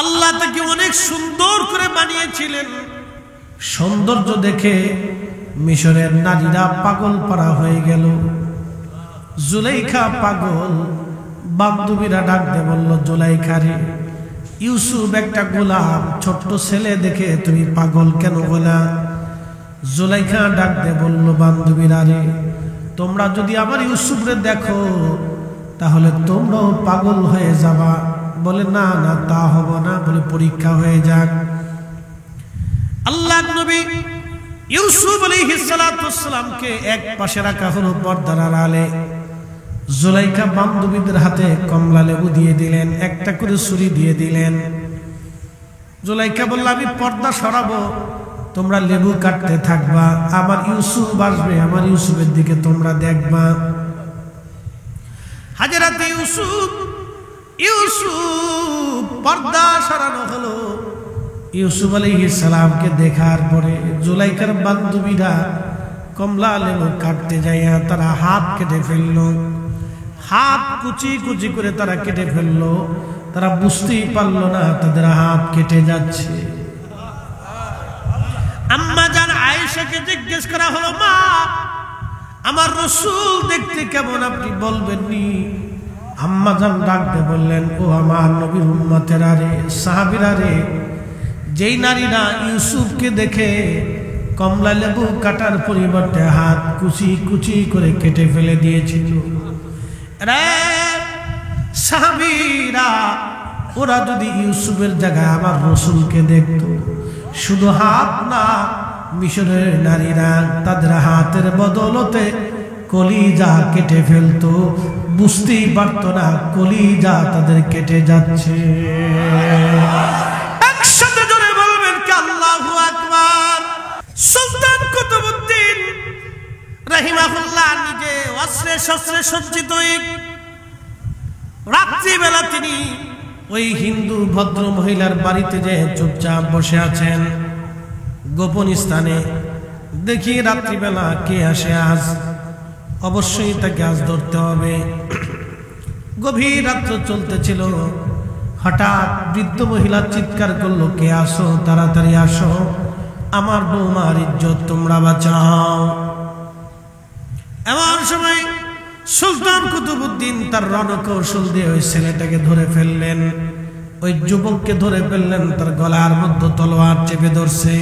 আল্লাহ তাকে অনেক সুন্দর করে বানিয়েছিলেন। সৌন্দর্য দেখে মিশরের নারীরা পাগল পারা হয়ে গেল। জুলাইখা পাগল, বান্ধবীরা ডাক দিয়ে বলল, জুলাইখা রে, ইউসুফ একটা গোলাম, ছোট্ট ছেলে দেখে তুমি পাগল কেন বলা? জুলাইখা ডাক দিয়ে বলল, বান্ধবীরা রে, তোমরা যদি আমার ইউসুফরে দেখো তাহলে তোমরাও পাগল হয়ে যাবা। বলে, না না, তা হবো না। বলে, পরীক্ষা হয়ে যাক। আল্লাহর নবী ইউসুফ আলাইহিস সালাতু ওয়াস সালামকে এক পাশে রাখা হলো পর্দার আড়ালে। জুলাইখা বান্ধবীদের হাতে কমলা লেবু দিয়ে দিলেন, একটা করে ছুরি দিয়ে দিলেন। জুলাইখা বলল, আমি পর্দা সরাবো, তোমরা লেবু কাটতে থাকবা, আমার ইউসুফ আসবে, আমার ইউসুফের দিকে তোমরা দেখবা। হাজরাতে ইউসুফ পর্দা সরানো হলো। ইউসুফ আলাইহিস সালামকে দেখার পরে জুলাইখার বান্ধবীরা কমলা লেবু কাটতে যাইয়া তারা হাত কেটে ফেললো। হাত কুচি কুচি করে তারা কেটে ফেললো। তারা বুঝতেই পারলো না তাদের হাত কেটে যাচ্ছে। আম্মা জান আয়েশাকে জিজ্ঞেস করা হলো, মা, আমার রাসূল দেখতে কেমন, আপনি বলবেন নি? আম্মা জান ডাকতে বললেন, ও আমার নবীর উম্মতেরা রে, সাহাবীরা রে, যেই নারীরা ইউসুফকে দেখে কমলা লেবু কাটার পরিবর্তে হাত কুচি কুচি করে কেটে ফেলে দিয়েছিল, রে সাহাবীরা, ওরা যদি ইউসুফের জায়গায় আমার রাসূলকে দেখত, শুধু হাত না, মিশরের নারীরা তাদের হাতের বদলতে কলিজা কেটে ফেলতো, বুঝতেই পারত না কলিজা তাদের কেটে যাচ্ছে। একসাথে জোরে বলবেন কি আল্লাহু আকবার। সুলতান কুতুবউদ্দিন রাহিমাহুল্লাহ নিজে অস্ত্রে শস্ত্রে সজ্জিত, রাত্রিবেলা তিনি ওই হিন্দু ভদ্র মহিলার বাড়িতে যে চুপচাপ বসে আছেন গোপন স্থানে। দেখি রাত্রিবেলা কে আসে আজ, অবশ্যই তাকে আজ ধরতে হবে। গভীর রাত্র চলতেছিল, হঠাৎ বৃদ্ধ মহিলা চিৎকার করলো, কে আসো, তাড়াতাড়ি আসো, আমার বৌমার ইজ্জত তোমরা বাঁচাও। এমন সময় সুলতান কুতুবউদ্দিন তার রণকৌশল দিয়ে ওই ছেলেটাকে ধরে ফেললেন, ওই যুবককে ধরে ফেললেন, তার গলার মধ্যে তলোয়ার চেপে ধরছে।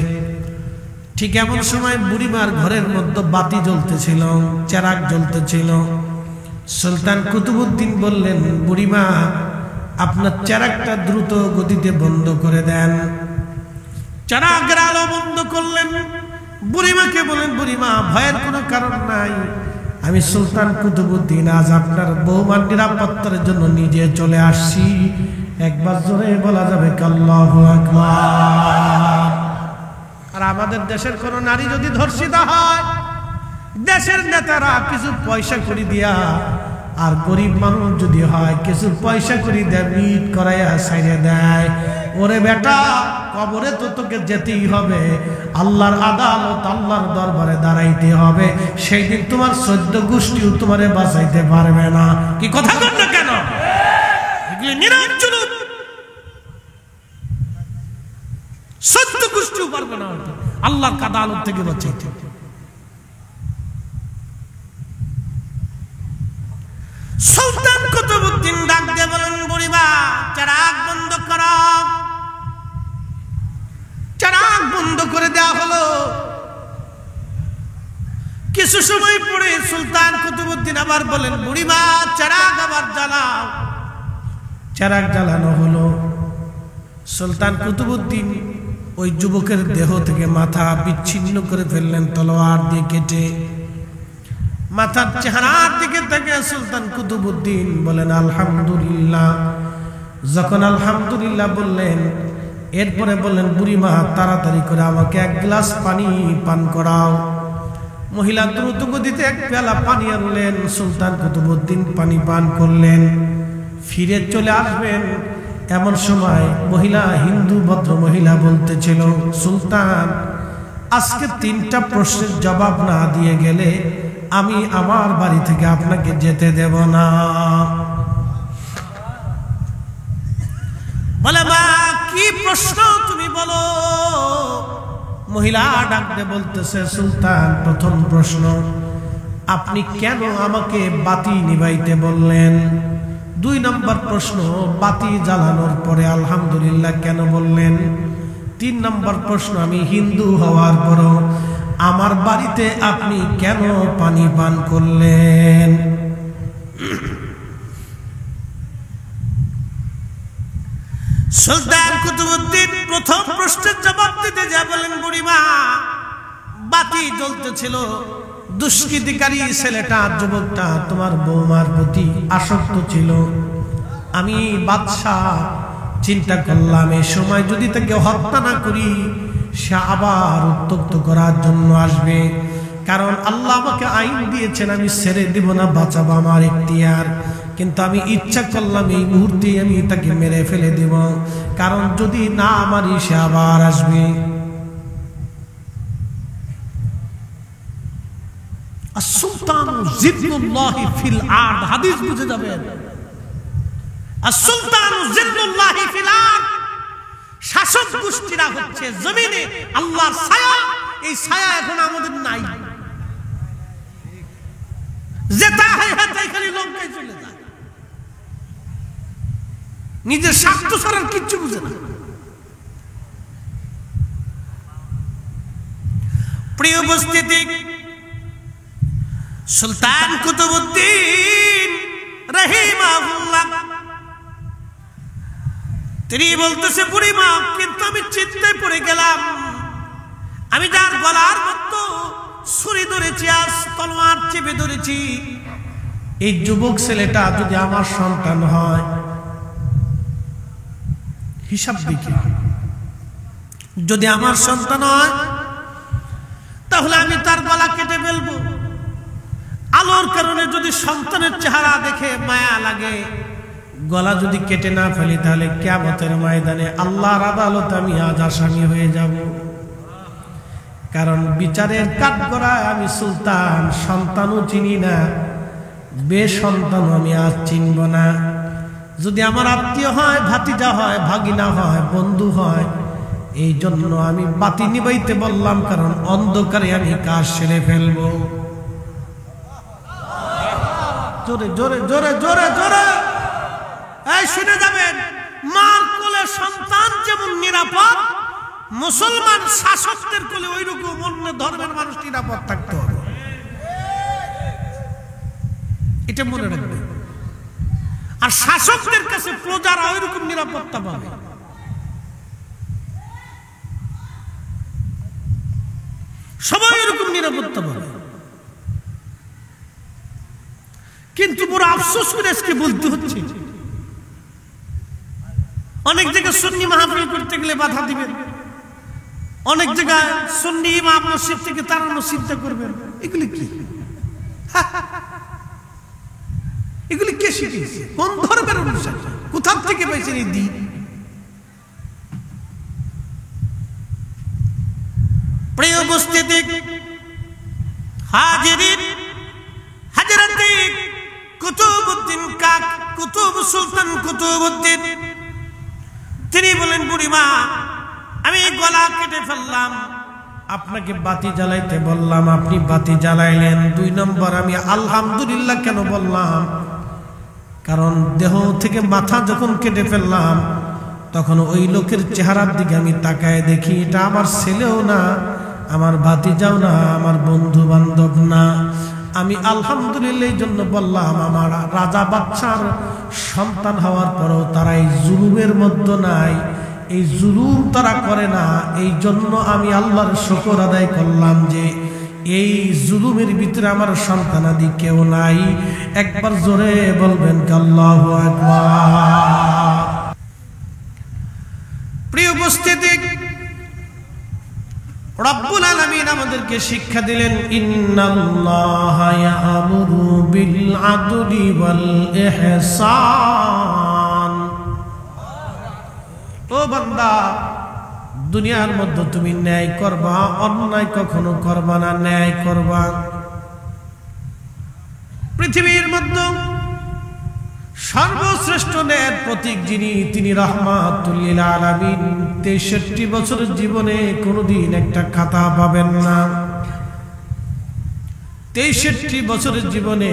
ঠিক এমন সময় বুড়িমার ঘরের মধ্যে বাতি জ্বলতেছিল, চেরাগ জ্বলতেছিল। সুলতান কুতুবউদ্দিন বললেন, বুড়িমা, আপনার চেরাগটা দ্রুত গতিতে বন্ধ করে দেন। চেরাগের আলো বন্ধ করলেন। বুড়িমাকে বলেন, বুড়িমা, ভয়ের কোনো কারণ নাই, আমি সুলতান কুতুবউদ্দিন আজ আপনার বৌমার নিরাপত্তার জন্য নিজে চলে আসছি। একবার জোরে বলা যাবে আল্লাহু আকবার। আর আমাদের দেশের কোন নারী যদি ধর্ষিতা হয়, দেশের নেতারা কিছু পয়সা করে দিয়া, আর গরিব মানুষ যদি হয় কিছু পয়সা করে দেয়, মিট করাইয়া ছাইড়ে দেয়। ওরে বেটা, কবরে তো তোকে যেতেই হবে, আল্লাহর আদালত, আল্লাহর দরবারে দাঁড়াইতে হবে। সেই দিন তোমার 14 গোষ্ঠীও তোমারে বাঁচাইতে পারবে না। কি কথা বল না কেন? এগুলি নীরব জুলুম, 14 গোষ্ঠীও পারবে না আল্লাহর আদালত থেকে বাঁচাইতে। সুলতান কুতুবউদ্দিন ডাক দিয়ে বলেন, বুড়িমা, চেরাগ বন্ধ করো। চেরাগ বন্ধ করে দেওয়া হলো। কিছু সময় পরে সুলতান কুতুবউদ্দিন আবার বলেন, বুড়িমা, চেরাগ আবার জ্বালাও। চেরাগ জ্বালানো হলো। সুলতান কুতুবউদ্দিন ওই যুবকের দেহ থেকে মাথা বিচ্ছিন্ন করে ফেললেন তলোয়ার দিয়ে কেটে। মাথার চেহারার দিকে থেকে সুলতান কুতুবউদ্দিন বলেন, আলহামদুলিল্লাহ। যখন আলহামদুলিল্লাহ বললেন, এরপরে বললেন, বুড়িমা, তাড়াতাড়ি করে আমাকে এক গ্লাস পানি পান করাও। মহিলা দ্রুত গতিতে এক পেয়ালা পানি আনলেন। সুলতান কুতুবউদ্দিন পানি পান করলেন। ফিরে চলে আসবেন এমন সময় মহিলা, হিন্দু ভদ্র মহিলা বলতেছিল, সুলতান, আজকে 3টা প্রশ্নের জবাব না দিয়ে গেলে আমি আমার বাড়ি থেকে আপনাকে যেতে দেব না। বলে, মা, কি প্রশ্ন তুমি বলো। মহিলা ডাকতে বলতেছে, সুলতান, প্রথম প্রশ্ন, আপনি কেন আমাকে বাতি নিভাইতে বললেন? 2 নম্বর প্রশ্ন, বাতি জ্বালানোর পরে আলহামদুলিল্লাহ কেন বললেন? 3 নম্বর প্রশ্ন, আমি হিন্দু হওয়ার পরও আমার বাড়িতে আপনি কেন পানি পান করলেন? সুলতান কুতুবউদ্দিন প্রথম প্রশ্নের জবাব দিতে যা বলেন, বুড়িমা, বাতি জ্বলতেছিল, দুষ্কৃতিকারী ছেলেটা, যুবকটা তোমার বৌমার প্রতি আসক্ত ছিল। আমি বাদশাহ চিন্তা করলাম, এই সময় যদি তাকে হত্যা না করি সে আবার উত্তক্ত করার জন্য আসবে। কারণ আল্লাহ আমাকে আইন দিয়েছেন, আমি ছেড়ে দিব না, বাঁচাবো আমার ইখতিয়ার। কিন্তু আমি ইচ্ছা করলাম এই মুহূর্তে আমি তাকে মেরে ফেলে দিব, কারণ যদি না মারি সে আবার আসবে। as-sultanu zillullahi fil ard, হাদিস বুঝে যাবেন। as-sultanu zillullahi fil ard, শাসক গোষ্ঠীরা হচ্ছে জমিনে আল্লাহর ছায়া। এই ছায়া এখন আমাদের নাই, যেটা হয় হাতায় খালি লঙ্কায় চলে যায়, নিজের স্বার্থ ছাড়া কিচ্ছু বুঝে না। প্রিয় উপস্থিতি, সুলতান কুতুবউদ্দিন রাহিমাহুল্লাহ তিনি বলতেছে, বুড়িমা, কিন্তু আমি চিন্তায় পড়ে গেলাম, আমি যার গলার মতো ছুরি ধরেছি, আজ তলোয়ার চেপে ধরেছি, এই যুবক ছেলেটা যদি আমার সন্তান হয়, হিসাব দেখি, যদি আমার সন্তান হয় তাহলে আমি তার গলা কেটে ফেলবো। আলোর কারণে যদি সন্তানের চেহারা দেখে মায়া লাগে, গলা যদি কেটে না ফেলি তাহলে কিয়ামতের ময়দানে আল্লাহর আদালতে আমি আজ আসামি হয়ে যাব। কারণ বিচারের কাঠগড়ায় আমি সুলতান, সন্তানও চিনি না, বেসন্তানও আমি আজ চিনব না। যদি আমার আত্মীয় হয়, ভাতিজা হয়, ভাগিনা হয়, বন্ধু হয়, এই জন্য আমি বাতি নিবাইতে বললাম, কারণ অন্ধকারে আমি কাজ সেরে ফেলবো। জোরে জোরে জোরে জোরে জোরে এই শুনে যাবেন, মার কোলে সন্তান যেমন নিরাপদ, মুসলমান শাসকদের কোলে ওই রকম অন্য ধর্মের মানুষ নিরাপদ থাকতে হবে, এটা মনে রাখবে। আর শাসকদের কাছে প্রজারা ওই রকম নিরাপত্তা পাবে। সবাই এরকম নিরাপত্তা পাবে। কিন্তু বড় আফসোস করে আজকে বলতে হচ্ছে, অনেক জায়গায় সুন্নি মাহফিল করতে গেলে বাধা দিবেন, অনেক জায়গায় সুন্নি ইমাম মসজিদ থেকে তাড়ানোর চিন্তা করবেন। এগুলি কি? এগুলি কে শিখিয়েছে? কোন ধর্মের অনুষ্ঠান? কোথা থেকে পেয়েছেন এই দিন? প্রিয় উপস্থিতি, হাজিরিন, হযরতে কুতুবউদ্দিন কাক, কুতুব সুলতান কুতুবউদ্দিন তিনি বলেন, বুড়িমা, আমি গলা কেটে ফেললাম, আপনাকে বাতি জ্বালাইতে বললাম, আপনি বাতি জ্বালাইলেন। 2 নম্বর, আমি আলহামদুলিল্লাহ কেন বললাম? কারণ দেহ থেকে মাথা যখন কেটে ফেললাম তখন ওই লোকের চেহারার দিকে আমি তাকায় দেখি, এটা আমার ছেলেও না, আমার ভাতিজাও না, আমার বন্ধু বান্ধব না। আমি আলহামদুলিল্লাহ এই জন্য বললাম, আমার রাজা বাদশার সন্তান হওয়ার পরেও তারা এই জুলুমের মধ্যে নাই, এই জুলুম তারা করে না। এই জন্য আমি আল্লাহর শুকর আদায় করলাম যে এই জুলুমের ভিতরে আমার সন্তানাদি কেউ নাই। একবার জোরে বলবেন আল্লাহু আকবার। প্রিয় উপস্থিতি, রব্বুল আলামিন আমাদেরকে শিক্ষা দিলেন, ইন্নাল্লাহা ইয়া'মুরু বিল আদলি ওয়াল ইহসান। ও বান্দা, দুনিয়ার মধ্যে তুমি ন্যায় করবা, অন্যায় কখনো করবা না, ন্যায় করবা। পৃথিবীর মধ্যে সর্বশ্রেষ্ঠ ন্যায়ের প্রতীক যিনি, তিনি রাহমাতুল লিল আলামিন। 63 বছরের জীবনে কোনোদিন একটা খাতা পাবেন না। 63 বছরের জীবনে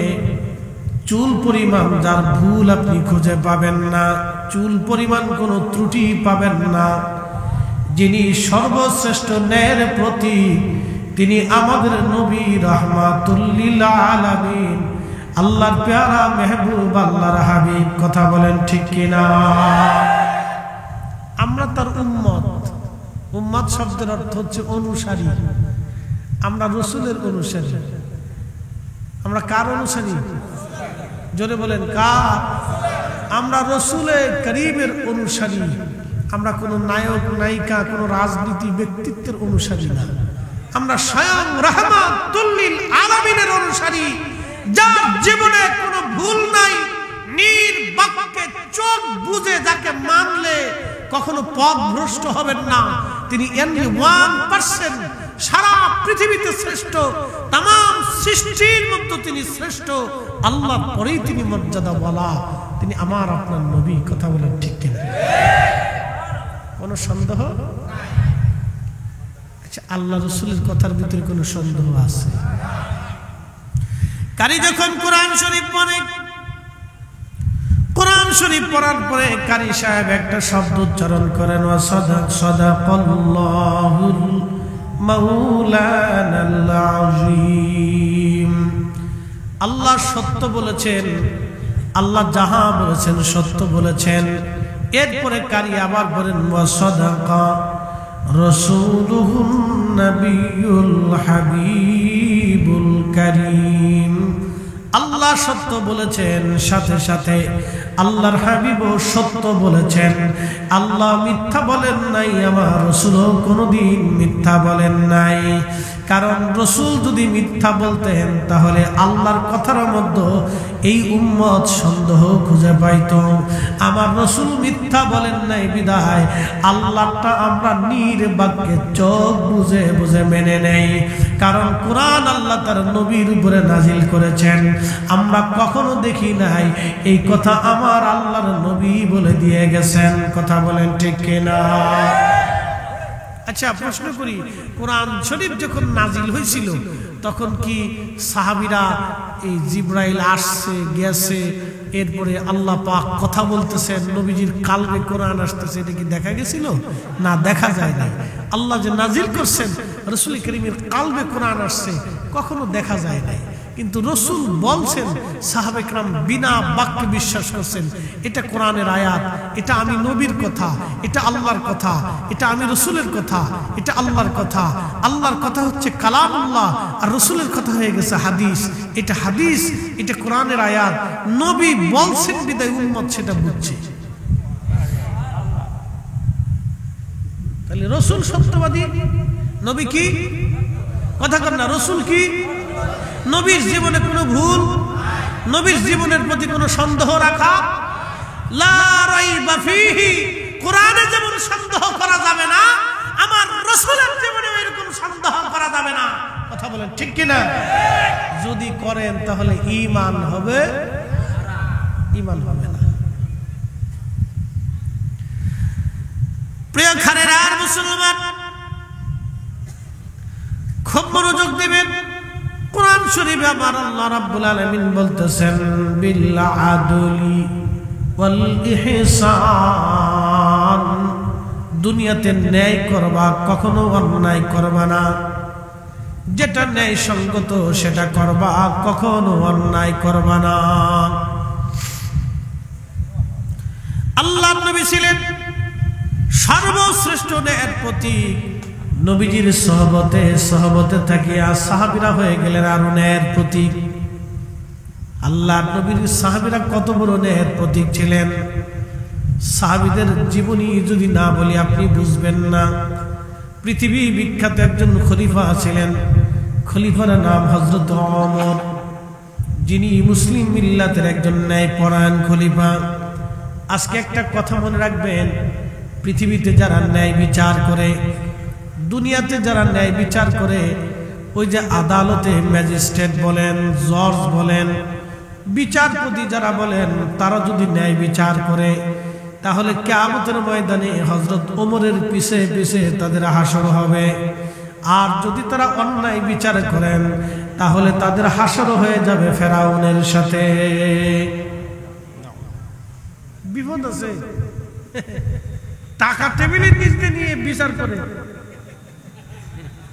চুল পরিমাণ যার ভুল আপনি খুঁজে পাবেন না, চুল পরিমাণ কোনো ত্রুটি পাবেন না। যিনি সর্বশ্রেষ্ঠ ন্যায়ের প্রতীক, তিনি আমাদের নবী রাহমাতুল লিল আলামিন, আল্লাহর প্যারা মেহবুব, আল্লাহর হাবিব। কথা বলেন ঠিক কিনা? আমরা তার উম্মত। উম্মত শব্দের অর্থ হচ্ছে অনুসারী। আমরা রসুলের অনুসারী। আমরা কার অনুসারী? জোরে বলেন কার? আমরা রসুলে করিমের অনুসারী। আমরা কোনো নায়ক নায়িকা, কোনো রাজনীতি ব্যক্তিত্বের অনুসারী না। আমরা স্বয়ং রাহমাতুল লিল আলামিনের অনুসারী, যার জীবনে কোনো ভুল নাই, নির্বাক্যে চোখ বুঝে যাকে মানলে কখনো পথভ্রষ্ট হবেন না। তিনি only 1%, সারা পৃথিবীতে শ্রেষ্ঠ, তাম সৃষ্টির মধ্যে তিনি শ্রেষ্ঠ। আল্লাহ পরেই তিনি মর্যাদা বলা, তিনি আমার আপনার নবী। কথা বলেন ঠিক কিনা? কোনো সন্দেহ? আচ্ছা, আল্লাহ রসুলের কথার ভিতরে কোনো সন্দেহ আছে? কারি যখন কোরআন শরীফ পড়ে, কোরআন শরীফ পড়ার পরে কারি সাহেব একটা শব্দ উচ্চারণ করেন, সাদাকাল্লাহুল মাওলানাল আযীম। আল্লাহ সত্য বলেছেন, আল্লাহ যাহা বলেছেন সত্য বলেছেন। এরপরে কারি আবার বলেন, সাদাকা রাসূলুহুন নবিয়ুল হাবিবুল কারীম। আল্লাহ সত্য বলেছেন, সাথে সাথে আল্লাহর হাবিবও সত্য বলেছেন। আল্লাহ মিথ্যা বলেন নাই, আমার রাসূলও কোনোদিন মিথ্যা বলেন নাই। কারণ রাসূল যদি মিথ্যা বলতেন তাহলে আল্লাহর কথার মধ্যে এই উম্মত সন্দেহ খুঁজে পাইত। আমার রাসূল মিথ্যা বলেন নাই বিদায় আল্লাহটা আমরা নির্বাক্যে চোখ বুঝে বুঝে মেনে নেই। কারণ কোরআন আল্লাহ তার নবীর উপরে নাজিল করেছেন, আমরা কখনো দেখি নাই। এই কথা আমার আল্লাহর নবী বলে দিয়ে গেছেন। কথা বলেন ঠিক কিনা? আচ্ছা, প্রশ্ন করি, কোরআন শরীফ যখন নাজিল হয়েছিল তখন কি সাহাবীরা এই জিবরাইল আসছে গেছে, এরপরে আল্লাহ পাক কথা বলতেছেন, নবীজির কালবে কোরআন আসতেছে, এটা কি দেখা গেছিল? না, দেখা যায় না। আল্লাহ যে নাজিল করছেন, রাসূল করিমের কালবে কোরআন আসছে, কখনো দেখা যায় নাই। কিন্তু রাসূল বলছেন, সাহাবে কেরাম বিনা বাক্যে বিশ্বাস করছেন, এটা কোরআনের আয়াত, এটা আমি নবীর কথা, এটা আল্লাহর কথা, এটা আমি রাসূলের কথা, এটা আল্লাহর কথা। আল্লাহর কথা হচ্ছে কালামুল্লাহ, আর রাসূলের কথা হয়ে গেছে হাদিস। এটা হাদিস, এটা কোরআনের আয়াত। নবী বলছেন বিদায় উম্মত সেটা বুঝছে। তাহলে রাসূল সত্যবাদী, নবী কি? কথা কর না, রাসূল কি? নবীর জীবনে কোনো ভুল, নবীর জীবনের প্রতি কোনো সন্দেহ রাখা লা রাইবা ফীহি। কোরআনে যেমন সন্দেহ করা যাবে না, আমার রাসূলের জীবনে এরকম সন্দেহ করা যাবে না। কথা বলেন ঠিক কিনা? যদি করেন তাহলে ঈমান হবে, ঈমান হবে না। প্রিয় খানেরা আর মুসলমান, খুব মনোযোগ দিবেন। কোরআন শরীফে আমার আল্লাহ রাব্বুল আলামিন বলতেছেন, বিল আদলি ওয়াল ইহসান। দুনিয়াতে ন্যায় করবা, কখনো অন্যায় করবা না। যেটা ন্যায় সঙ্গত সেটা করবা, কখনো অন্যায় করবা না। আল্লাহর নবী ছিলেন সর্বশ্রেষ্ঠ ন্যায়ের প্রতীক। নবীজির সহবতে থাকিয়া সাহাবীরা হয়ে গেলেন আরো ন্যায়ের প্রতীক। আল্লাহর নবীর সাহাবীরা কত বড় ন্যায়ের প্রতীক ছিলেন। সাহাবীদের জীবনী যদি না বলি আপনি বুঝবেন না। পৃথিবী বিখ্যাত একজন খলিফা ছিলেন, খলিফার নাম হযরত ওমর, যিনি মুসলিম মিল্লাতের একজন ন্যায়পরায়ণ খলিফা। আজকে একটা কথা মনে রাখবেন, পৃথিবীতে যারা ন্যায় বিচার করে, দুনিয়াতে যারা ন্যায় বিচার করে, ওই যে আদালতে ম্যাজিস্ট্রেট বলেন, জজ বলেন, বিচারপতি যারা বলেন তারা যদি ন্যায় বিচার করে তাহলে কিয়ামতের ময়দানে হযরত ওমরের পিছে পিছে তাদের হাসর হবে। আর যদি তারা অন্যায় বিচার করেন তাহলে তাদের হাসর হয়ে যাবে ফেরাউনের সাথে। বিপদ আছে। টাকা টেবিলের নিচে নিয়ে বিচার করে,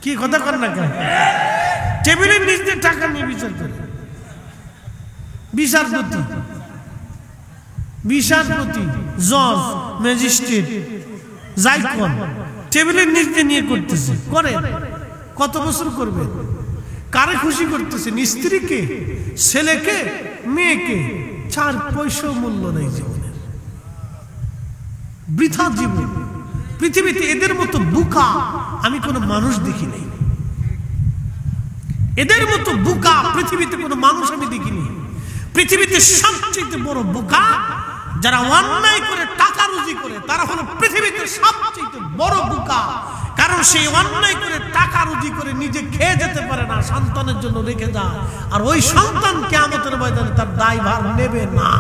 কি কথা কর না কেন? টেবিলের নিচে টাকা নিয়ে বিচার করে বিচারপতি, জজ, ম্যাজিস্ট্রেট যাই কোন টেবিলের নিচে নিয়ে করতেছে, করে কত বছর করবে? কারে খুশি করতেছে? স্ত্রীকে, ছেলেকে, মেয়েকে? 4 পয়সাও মূল্য নেই জীবনের, বৃথা জীবন। পৃথিবীতে এদের মতো বোকা আমি কোনো মানুষ দেখি নাই। এদের মতো বোকা পৃথিবীতে কোনো মানুষ আমি দেখিনি। পৃথিবীতে সবচেয়ে বড় বোকা যারা অন্যায় করে টাকা রুজি করে, তারা হলো পৃথিবীতে সবচেয়ে বড় বোকা। কারণ সেই অন্যায় করে টাকা রুজি করে নিজে খেয়ে যেতে পারে না, সন্তানের জন্য রেখে যায়, আর ওই সন্তান কিয়ামতের ময়দানে তার দায়ভার নেবে না।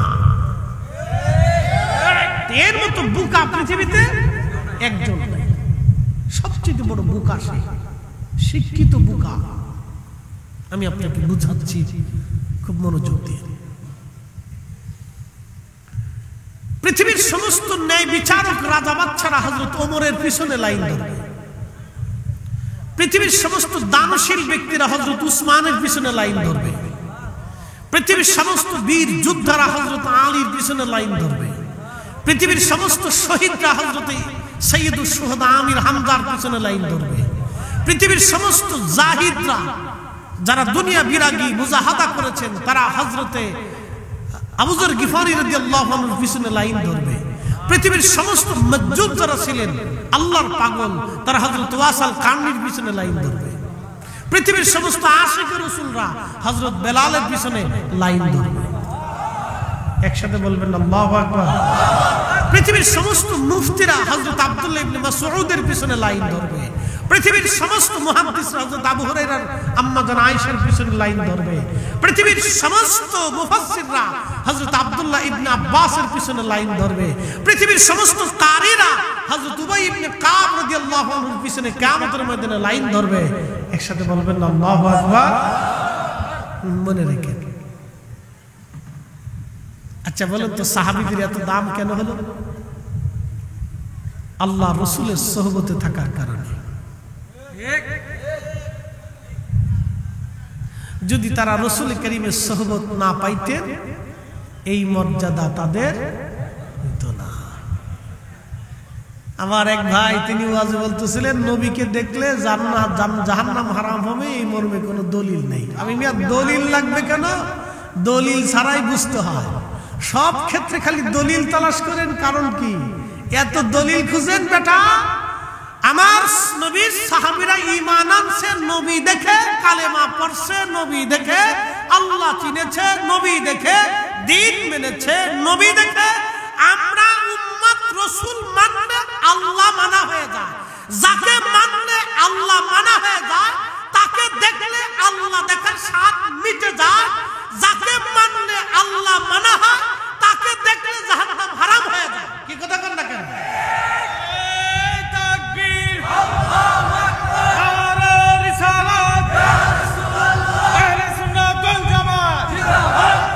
এর মতো বোকা পৃথিবীতে একজন নাই। সবচেয়ে বড় বোকা সে, শিক্ষিত বোকা। আমি আপনাকে বুঝাচ্ছি, খুব মনোযোগ দিয়ে। পৃথিবীর সমস্ত ন্যায় বিচারক রাজা বাদশারা হযরত ওমরের পিছনে লাইন ধরবে। পৃথিবীর সমস্ত দানশীল ব্যক্তিরা হযরত উসমানের পিছনে লাইন ধরবে। পৃথিবীর সমস্ত বীর যোদ্ধারা হযরত আলীর পিছনে লাইন ধরবে। পৃথিবীর সমস্ত শহীদরা হযরত সৈয়দুশ শুহাদা আমির হামজার পিছনে লাইন ধরবে। পৃথিবীর সমস্ত জাহিদরা যারা দুনিয়া বিরাগী মুজাহাদা করেছেন তারা হযরতে আবু যর গিফারী রাদিয়াল্লাহু আনহুর পিছনে লাইন ধরবে। পৃথিবীর সমস্ত মজজুব যারা ছিলেন আল্লাহর পাগল তারা হযরত ওয়াসাল কারনির পিছনে লাইন ধরবে। পৃথিবীর সমস্ত আশিকে রাসূলরা হযরত বেলালের পিছনে লাইন ধরবে। একসাথে বলবেন আল্লাহু আকবার। পৃথিবীর সমস্ত মুফতিরা হযরত আব্দুল্লাহ ইবনে মাসউদের পিছনে লাইন ধরবে। পৃথিবীর সমস্ত মুহাদ্দিসরা হযরত আবু হুরায়রার আম্মা জান আয়েশার পিছনে লাইন ধরবে। পৃথিবীর সমস্ত মুফাসসিররা হযরত আব্দুল্লাহ ইবনে আব্বাসের পিছনে লাইন ধরবে। পৃথিবীর সমস্ত কারীরা হযরত উবাই ইবনে কাব রাদিয়াল্লাহু আনহুর পিছনে কিয়ামতের ময়দানে লাইন ধরবে। একসাথে বলবেন আল্লাহু আকবার। মনে রেখে। আচ্ছা বলেন তো সাহাবীদের এত দাম কেন হলো? আল্লাহ রাসূলের সোহবতে থাকার কারণে। যদি তারা রাসূল করিমের সোহবত না পাইতেন এই মর্যাদা তাদের হতো না। আমার এক ভাই তিনি ওয়াজে বলতেছিলেন নবীকে দেখলে জান্নাত জাহান্নাম হারাম হবে, এই মর্মে কোনো দলিল নেই। আমি মিয়া দলিল লাগবে কেন? দলিল ছাড়াই বুঝতে হয়। সব ক্ষেত্রে খালি দলিল তালাশ করেন, কারণ কি? এত দলিল খুঁজেন বেটা। আমার নবীর সাহাবীরা ঈমান আনছে নবী দেখে, কালেমা পড়ছে নবী দেখে, আল্লাহ চিনেছে নবী দেখে, দ্বীন মেনেছে নবী দেখে। আমরা উম্মত রাসূল মানলে আল্লাহ মানা হয়ে যায়। যাকে মানলে আল্লাহ মানা হয়ে যায় তাকে দেখলে আল্লাহ দেখার স্বাদ মিটে যায়। যাকে মানলে আল্লাহ মানা হয় তাকে দেখলে জাহান্নাম হারাম হয়ে যায়। কি কথা কন না কেন? তাকবীর, আল্লাহু আকবার, রিসালাত, ইয়া রাসূলুল্লাহ, আহলে সুন্নাত ওয়াল জামাত, জিন্দাবাদ,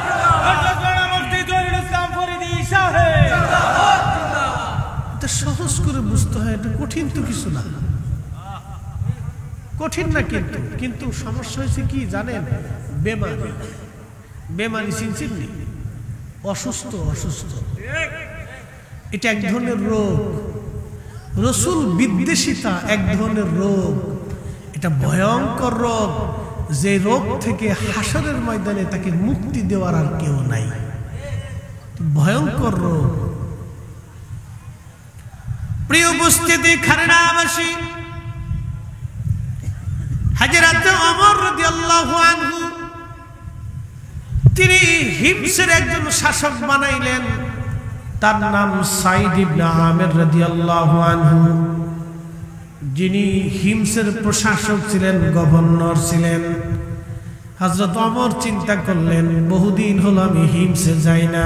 জিন্দাবাদ, মুফতি জহিরুল ইসলাম ফরিদি সাহেব, জিন্দাবাদ, জিন্দাবাদ। এটা সহজ করে বুঝতে হয়, এটা কঠিন তো কিছু না, কঠিন না। কিন্তু সমস্যা হয়েছে কি জানেন? বেমানি। বেমানি চিনছেন? অসুস্থ, এটা এক ধরনের রোগ। রাসূল বিদ্বেষিতা এক ধরনের রোগ। এটা ভয়ঙ্কর রোগ, যে রোগ থেকে হাসরের ময়দানে তাকে মুক্তি দেওয়ার আর কেউ নাই। ভয়ঙ্কর রোগ। প্রিয় উপস্থিতি, খারেরাবাসী, হযরত ওমর রাদিয়াল্লাহু আনহু তিনি হিমসের একজন শাসক বানাইলেন। তার নাম সাইদ ইবনে আমির রাদিয়াল্লাহু আনহু, যিনি হিমসের প্রশাসক ছিলেন, গভর্নর ছিলেন। হযরত ওমর চিন্তা করলেন, বহুদিন হলো আমি হিমসে যাই না,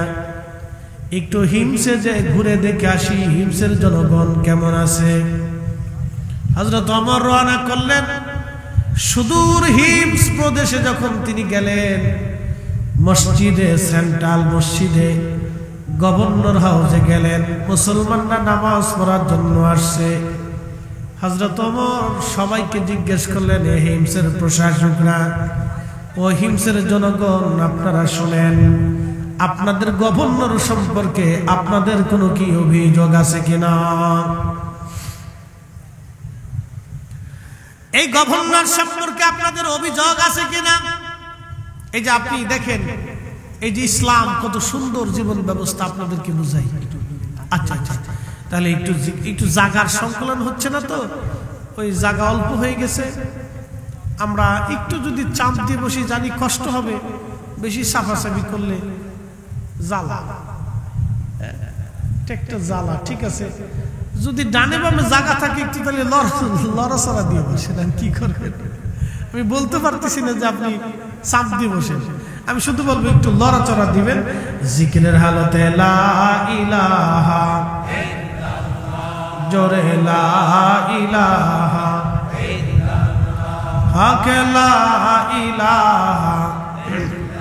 একটু হিমসে যে ঘুরে দেখে আসি হিমসের জনগণ কেমন আছে। হযরত ওমর রওনা করলেন। সুদূর হিমস প্রদেশে যখন তিনি গেলেন, মসজিদে, সেন্ট্রাল মসজিদে, গভর্নর হাউসে গেলেন। মুসলমানরা নামাজ পড়ার জন্য আসছে। হযরত ওমর সবাইকে জিজ্ঞেস করলেন, হে হিমসের প্রশাসকরা, ও হিমসের জনগণ, আপনারা শুনেন, আপনাদের গভর্নর সম্পর্কে আপনাদের কোনো কি অভিযোগ আছে কিনা? এই গভর্নর সম্পর্কে আপনাদের অভিযোগ আছে কিনা? এই যে আপনি দেখেন, এই যে ইসলাম কত সুন্দর জীবন ব্যবস্থা, আপনাদেরকে বুঝাই। আচ্ছা আচ্ছা, তাহলে একটু জায়গার সংকলন হচ্ছে না তো, ওই জায়গা অল্প হয়ে গেছে, আমরা একটু যদি চাপ দিয়ে বসে, জানি কষ্ট হবে, বেশি সাফাসাফি করলে জ্বালা, একটা জ্বালা। ঠিক আছে, যদি ডানে বামে জায়গা থাকে একটু, তাহলে লড়াচড়া দিয়ে বসেন। কি করবেন আমি বলতে পারতেছি না যে আপনি চাপ দিয়ে বসেন, আমি শুধু বলবো একটু লড়াচড়া দিবেন। জিকিরের হালতে লা ইলাহা ইল্লাল্লাহ, জোরে লা ইলাহা ইল্লাল্লাহ, হক লা ইলাহা ইল্লাল্লাহ,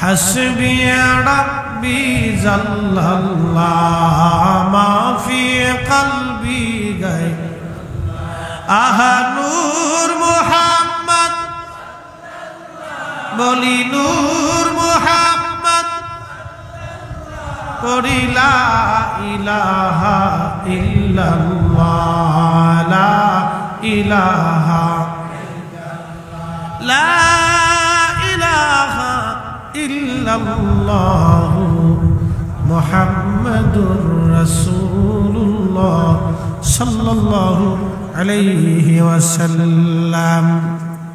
হাসবি রাব্বি জাল্লাল্লাহ, মা ফি কলবি গায়রুল্লাহ, আহা নূর মুহাম্মদ, বলি নূর মুহাম্মদ, পড়ি লা ইলাহা ইল্লাল্লাহ, লা ইলাহা ইল্লাল্লাহ, লা ইলাহা ইল্লাল্লাহ, মুহাম্মাদুর রাসূলুল্লাহ সাল্লাল্লাহু আলাইহি ওয়াসাল্লাম।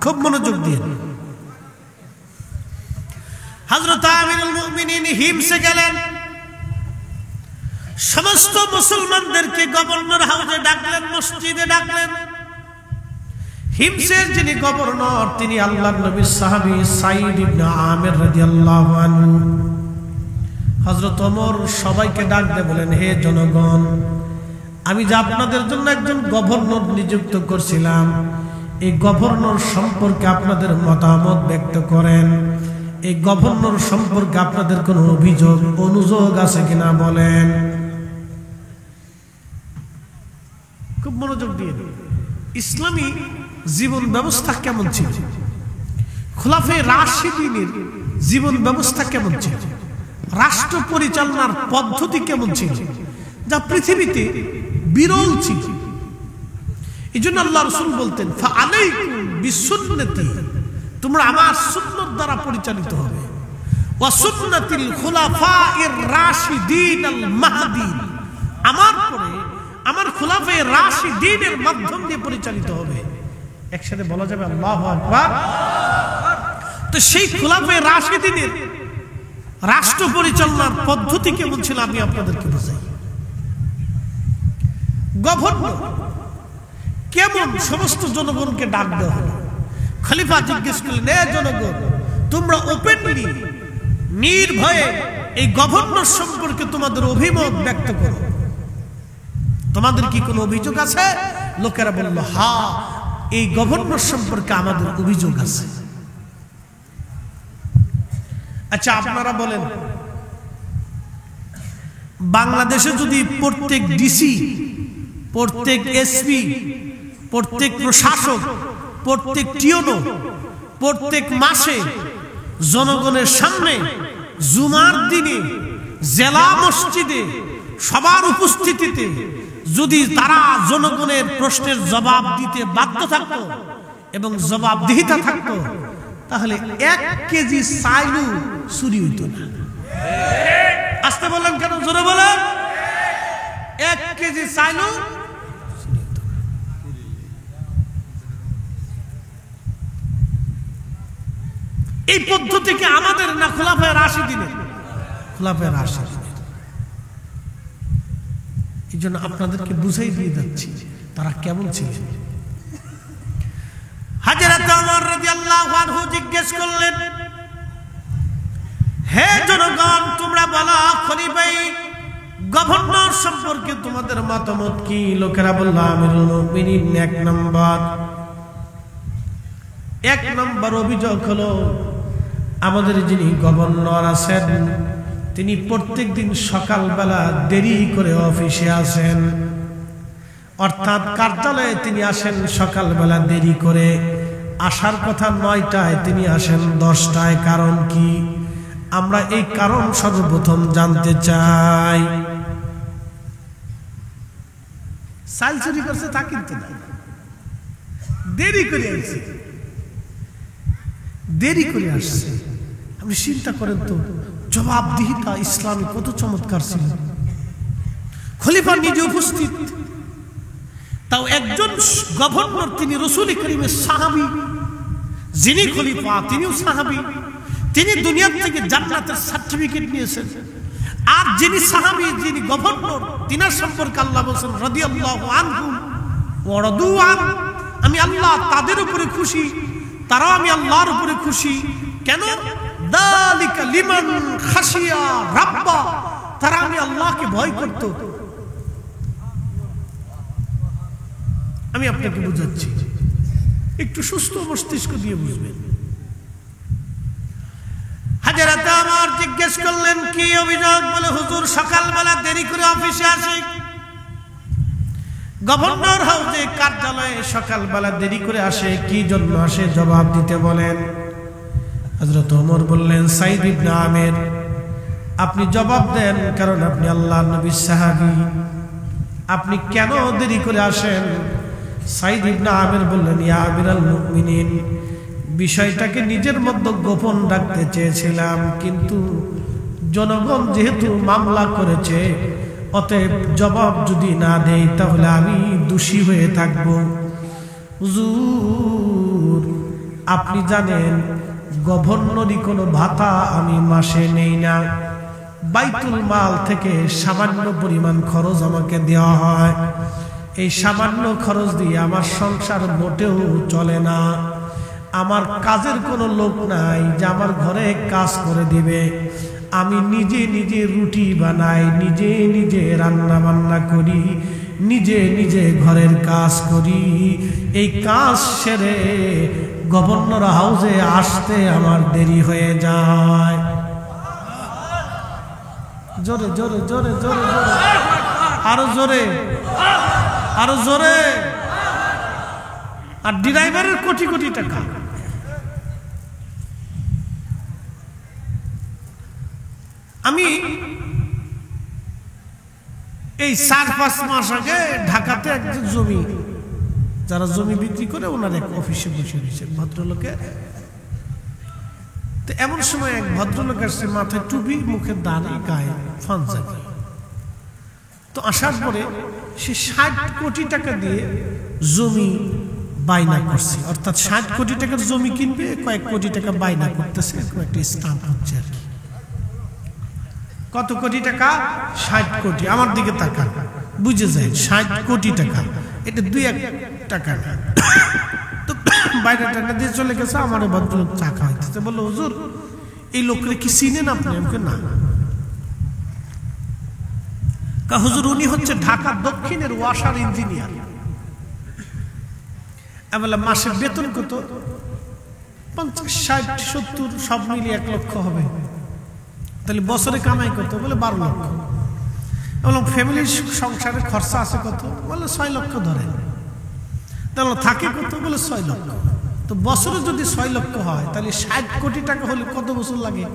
খুব মনোযোগ দিয়ে হযরত আমিরুল মুমিনিন হিমসে গেলেন। সমস্ত মুসলমানদেরকে গভর্নর হাউসে ডাকলেন, মসজিদে ডাকলেন। হিমসের যিনি গভর্নর, তিনি আল্লাহর নবীর সাহাবী সাঈদ ইবনে আমির রাদিয়াল্লাহু আনহু। হযরত ওমর সবাইকে ডাক দিয়ে বলেন, হে জনগণ, আমি যে আপনাদের জন্য একজন গভর্নর নিযুক্ত করছিলাম, এই গভর্নর সম্পর্কে আপনাদের মতামত ব্যক্ত করেন। এই গভর্নর সম্পর্কে আপনাদের কোনো অভিযোগ অনুযোগ আছে কিনা বলেন। খুব মনোযোগ দিয়ে, ইসলামী জীবন ব্যবস্থা কেমন ছিল, খুলাফায়ে রাশিদিনের জীবন ব্যবস্থা কেমন ছিল, রাষ্ট্র পরিচালনার পদ্ধতি কেমন ছিল, যা পৃথিবীতে বিরল ছিল। এই জন্য আল্লাহ রাসূল বলতেন, ফাআলাইকুম বিসুন্নতি, তোমরা আমার সুন্নাত দ্বারা পরিচালিত হবে, ওয়া সুন্নাতিল খুলাফায়ের রাশিদিন আল মাহদিন, আমার পরে আমার খুলাফায়ে রাশিদিনের মাধ্যম দিয়ে পরিচালিত হবে। একসাথে বলা যাবে আল্লাহু আকবার। তো সেই খুলাফায়ে রাশিদিনের রাষ্ট্র পরিচালনার পদ্ধতি কেমন ছিল আমি আপনাদেরকে বোঝাই। গভর্নর কেমন, সমস্ত জনগণকে ডাক দেওয়া হলো। খলিফা জিজ্ঞেস করলেন, এ জনগণ, তোমরা ওপেনলি নির্ভয়ে এই গভর্নর সম্পর্কে তোমাদের অভিমত ব্যক্ত করো, তোমাদের কি কোনো অভিযোগ আছে? লোকেরা বলল, হ্যাঁ, এই গভর্নর সম্পর্কে আমাদের অভিযোগ আছে। আচ্ছা, আপনারা বলেন, বাংলাদেশে যদি প্রত্যেক ডিসি, প্রত্যেক এসপি, প্রত্যেক প্রশাসক, প্রত্যেক টিওনো প্রত্যেক মাসে জনগণের সামনে জুমার দিনে জেলা মসজিদে সবার উপস্থিতিতে যদি তারা জনগণের প্রশ্নের জবাব দিতে বাধ্য থাকতো এবং জবাবদিহিতা থাকতো, তাহলে 1 কেজি চাইলও চুরি হইত না। আসতে বললেন কেন? জোরে বলেন। 1 কেজি চাইলও এই পদ্ধতিকে আমাদের না খুলাফায়ে রাশিদিনের? খুলাফায়ে রাশিদিনের। এই জন্য আপনাদেরকে বুঝাই দিয়ে যাচ্ছি তারা কেমন ছিল। হযরত ওমর রাদিয়াল্লাহু রাদিয়াল্লাহু আনহু জিজ্ঞেস করলেন, হে জনগণ, তোমরা বলো খলিফা গভর্নর সম্পর্কে তোমাদের মতামত কি? লোকেরা বলল, আমিরুল মুমিনিন এক নম্বর অভিযোগ হলো আমাদের যিনি গভর্নর আছেন তিনি প্রত্যেকদিন সকালবেলা দেরি করে অফিসে আসেন, অর্থাৎ কার্যালয়ে তিনি আসেন সকালবেলা দেরি করে। আসার কথা 9টায়, তিনি আসেন 10টায়। কারণ কি? আমরা এই কারণ সর্বপ্রথম জানতে চাই। সাইল চুরি করছে তা কিন্তু না, দেরি করে আসছে, দেরি করে আসছে। আপনি চিন্তা করেন তো, জবাবদিহিতা ইসলামে কত চমৎকার ছিল। খলিফা নিজে উপস্থিত, তাও একজন গভর্নর, তিনি রাসূল করিমের সাহাবী, যিনি খলিফা তিনিও সাহাবী, তিনি দুনিয়া থেকে জান্নাতের সার্টিফিকেট নিয়েছেন। আর যিনি সাহাবী, যিনি গভর্নর, তিনার সম্পর্কে আল্লাহ বলেছেন রাদিয়াল্লাহু আনহু ওয়া রাদু আন, আমি আল্লাহ তাদের উপরে খুশি, তারাও আমি আল্লাহর উপরে খুশি। কেন? যালিকা লিমান খাশিয়া রাব্বা, তারা আমি আল্লাহকে ভয় করত। আমি আপনাকে বুঝাচ্ছি, একটু সুস্থ মস্তিষ্ক দিয়ে বুঝবেন। হাজরাত আমার জিজ্ঞেস করলেন, কি অভিযোগ? বলে, হুজুর সকালবেলা দেরি করে অফিসে আসি। গভর্নর হাউসে কার্যালয়ে সকালবেলা দেরি করে আসে, কি জন্য আসে জবাব দিতে বলেন। হযরত ওমর বললেন, সাইদ ইবনে আমির, আপনি জবাব দেন, কারণ আপনি আল্লাহর নবীর সাহাবী, আপনি কেন দেরি করে আসেন? সাইদ ইবনে আমির বললেন, ইয়া আমিরাল মুমিনিন, বিষয়টাকে নিজের মধ্যে গোপন রাখতে চেয়েছিলাম, কিন্তু জনগণ যেহেতু মামলা করেছে, অতএব জবাব যদি না দেই তাহলে আমি দোষী হয়ে থাকব। হুজুর, আপনি জানেন গভর্নরই কোনো ভাতা আমি মাসে নেই না, বাইতুল মাল থেকে সামান্য পরিমাণ খরচ আমাকে দেওয়া হয়। এই সামান্য খরচ দিয়ে আমার সংসার মোটেও চলে না। আমার কাজের কোনো লোক নাই যে আমার ঘরে কাজ করে দিবে। আমি নিজে নিজে রুটি বানাই, নিজে নিজে রান্না বান্না করি, নিজে নিজে ঘরের কাজ করি। এই কাজ সেরে গভর্নর হাউসে আসতে আমার দেরি হয়ে যায়। জোরে জোরে জোরে জোরে জোরে, আরো জোরে, আরো জোরে। আর ড্রাইভারের কোটি কোটি টাকা। আমি এই 4-5 মাস আগে ঢাকাতে একজন জমি, যারা জমি বিক্রি করে, ওনার এক অফিসে বসে দিয়েছেন ভদ্রলোকের। তো এমন সময় এক ভদ্রলোক আসছে, মাথায় টুপি, মুখে দাড়ি, গায়ে পাঞ্জাবি। তো আসার পরে সে 60 কোটি টাকা দিয়ে জমি বাইনা করছে, অর্থাৎ 60 কোটি টাকার জমি কিনবে, কয়েক কোটি টাকা বাইনা করতেছে, কয়েকটা স্টাম্প হচ্ছে আর কি। কত কোটি টাকা? 60 কোটি। আমার দিকে তাকান, বুঝে যায় 60 কোটি টাকা, এটা 2-1 টাকা না। তো বাইরে টাকা দিয়ে চলে গেছে। আমার ভদ্রলোক চা খাওয়াইতেছে, বললো, হুজুর এই লোকরে কি চিনেন আপনি? আমাকে না। হুজুর উনি হচ্ছে ঢাকা দক্ষিণের ওয়াসার ইঞ্জিনিয়ার। আমি বললাম, মাসের বেতন কত? 50, 60, 70 সব মিলিয়ে 1 লক্ষ হবে। তাহলে বছরে কামাই কত? বলে 12 লক্ষ। বললাম, ফ্যামিলির সংসারের খরচা আছে কত? বলে 6 লক্ষ ধরেন। তাহলে থাকে কত? বলে 6 লক্ষ। তো বছরে যদি 6 লক্ষ হয়, তাহলে 60 কোটি টাকা হলে কত বছর লাগে?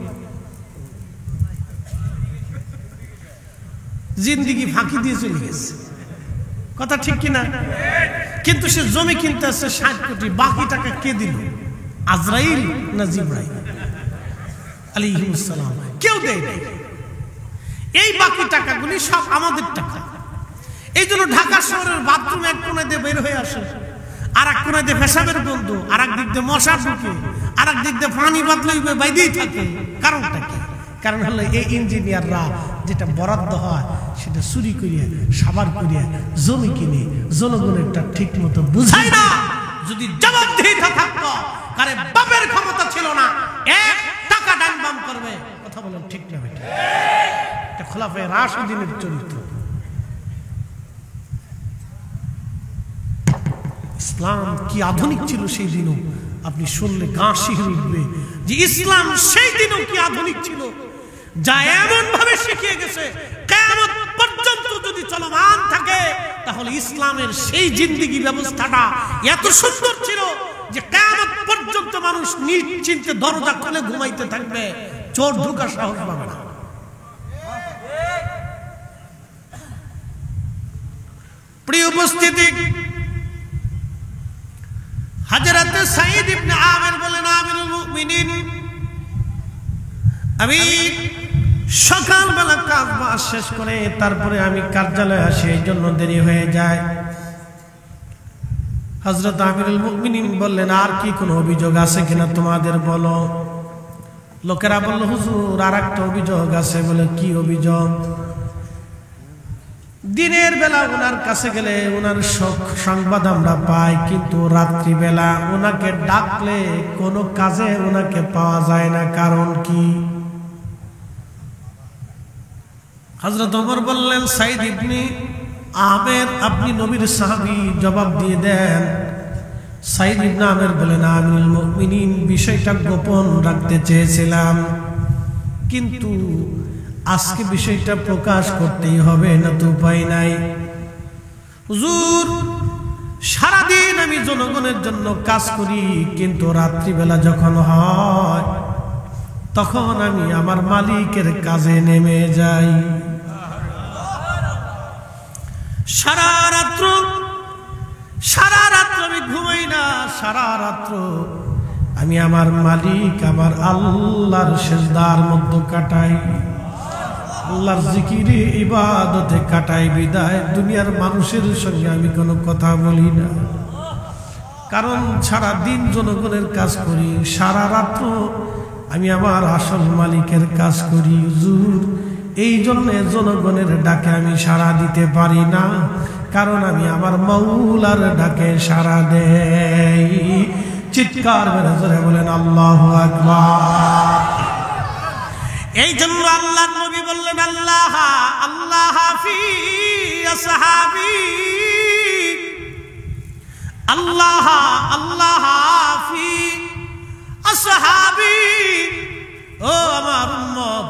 জিন্দিগি ফাঁকি দিয়ে চলে গেছে। কথা ঠিক কিনা? কিন্তু সে জমি কিনতে আসছে 60 কোটি, বাকি টাকা কে দিল? আজরাইল না জিবরাইল আলাইহিস সালাম? কেউ দেয় নাই। এই বাকি টাকাগুলি সব আমাদের টাকা। এই জন্য ঢাকা শহরের বাথরুম এক কোণায় দিয়ে বের হয়ে আসে, আর এক কোণায় দিয়ে পেশাবের গন্ধ, আর এক দিক দিয়ে মশা ঢুকে, আর এক দিক দিয়ে পানি বাদলে বাইরেই থাকে। কারণটা কি? কারণ হলো এই ইঞ্জিনিয়াররা যেটা বরাদ্দ হয় সেটা চুরি করিয়া, সাবার করিয়া জমি কিনে জনগণেরটা ঠিক মতো বুঝায় না। যদি জবাবদিহিতা থাকতো, আরে বাপের ক্ষমতা ছিল না, 1 টাকা ডান বাম করবে। কথা বলেন ঠিক না বেটা? এটা খোলাফায়ে রাশিদিনের চরিত্র। ইসলাম কি আধুনিক ছিল সেই দিনও, আপনি শুনলে গা শিহরে উঠবে যে ইসলাম সেই দিনও কি আধুনিক ছিল, যা এমন ভাবে শিখিয়ে গেছে কিয়ামত পর্যন্ত যদি চলমান থাকে, তাহলে ইসলামের সেই জিন্দেগি ব্যবস্থাটা এত সুন্দর ছিল যে কিয়ামত পর্যন্ত মানুষ নিশ্চিন্তে দরজা খুলে ঘুমাইতে থাকবে, চোর ঢোকার সাহস পাবে না। প্রিয় উপস্থিতি, হযরত সাঈদ ইবনে আমির বলেন, আমিরুল মুমিনিন, আমি সকালবেলা কাজ বাজ শেষ করে তারপরে আমি কার্যালয়ে আসি, এই জন্য দেরি হয়ে যায়। হযরত আমিরুল মুমিনিন বললেন, আর কি কোনো অভিযোগ আছে কিনা তোমাদের বলো। লোকেরা বলল, হুজুর আর একটা অভিযোগ আছে। বলে, কি অভিযোগ? দিনের বেলা ওনার কাছে গেলে ওনার সংবাদ আমরা পাই, কিন্তু রাত্রি বেলা ওনাকে ডাকলে কোনো কাজে ওনাকে পাওয়া যায় না, কারণ কি? হযরত ওমর বললেন, সাঈদ ইবনে আমির, আপনি নবীর সাহাবী, জবাব দিয়ে দেন। সাঈদ ইবনে আমির বলেন, আমিরুল মুমিনিন, বিষয়টা গোপন রাখতে চেয়েছিলাম, কিন্তু আজকে বিষয়টা প্রকাশ করতেই হবে, না তো উপায় নাই। হুজুর, সারাদিন আমি জনগণের জন্য কাজ করি, কিন্তু রাত্রিবেলা যখন হয় তখন আমি আমার মালিকের কাজে নেমে যাই। সারা রাত্র আমি ঘুমাই না, সারা রাত্র আমি আমার মালিক, আমার আল্লাহর সিজদার মধ্যে কাটাই, আল্লাহর জিকিরে ইবাদতে কাটাই। বিদায় দুনিয়ার মানুষের সঙ্গে আমি কোনো কথা বলি না, কারণ সারা দিন জনগণের কাজ করি, সারা রাত্র আমি আমার আসল মালিকের কাজ করি। হুজুর, এই জন্য জনগণের ডাকে আমি সাড়া দিতে পারি না, কারণ আমি আমার মাওলার ডাকে সাড়া দেই। চিৎকার করে জোরে বলেন আল্লাহু আকবার। এই জন্য আল্লাহর নবী বললেন, আল্লাহ আল্লাহ ফি আসহাবি, আল্লাহ আল্লাহ ফি আসহাবি। ও আমার উম্মত,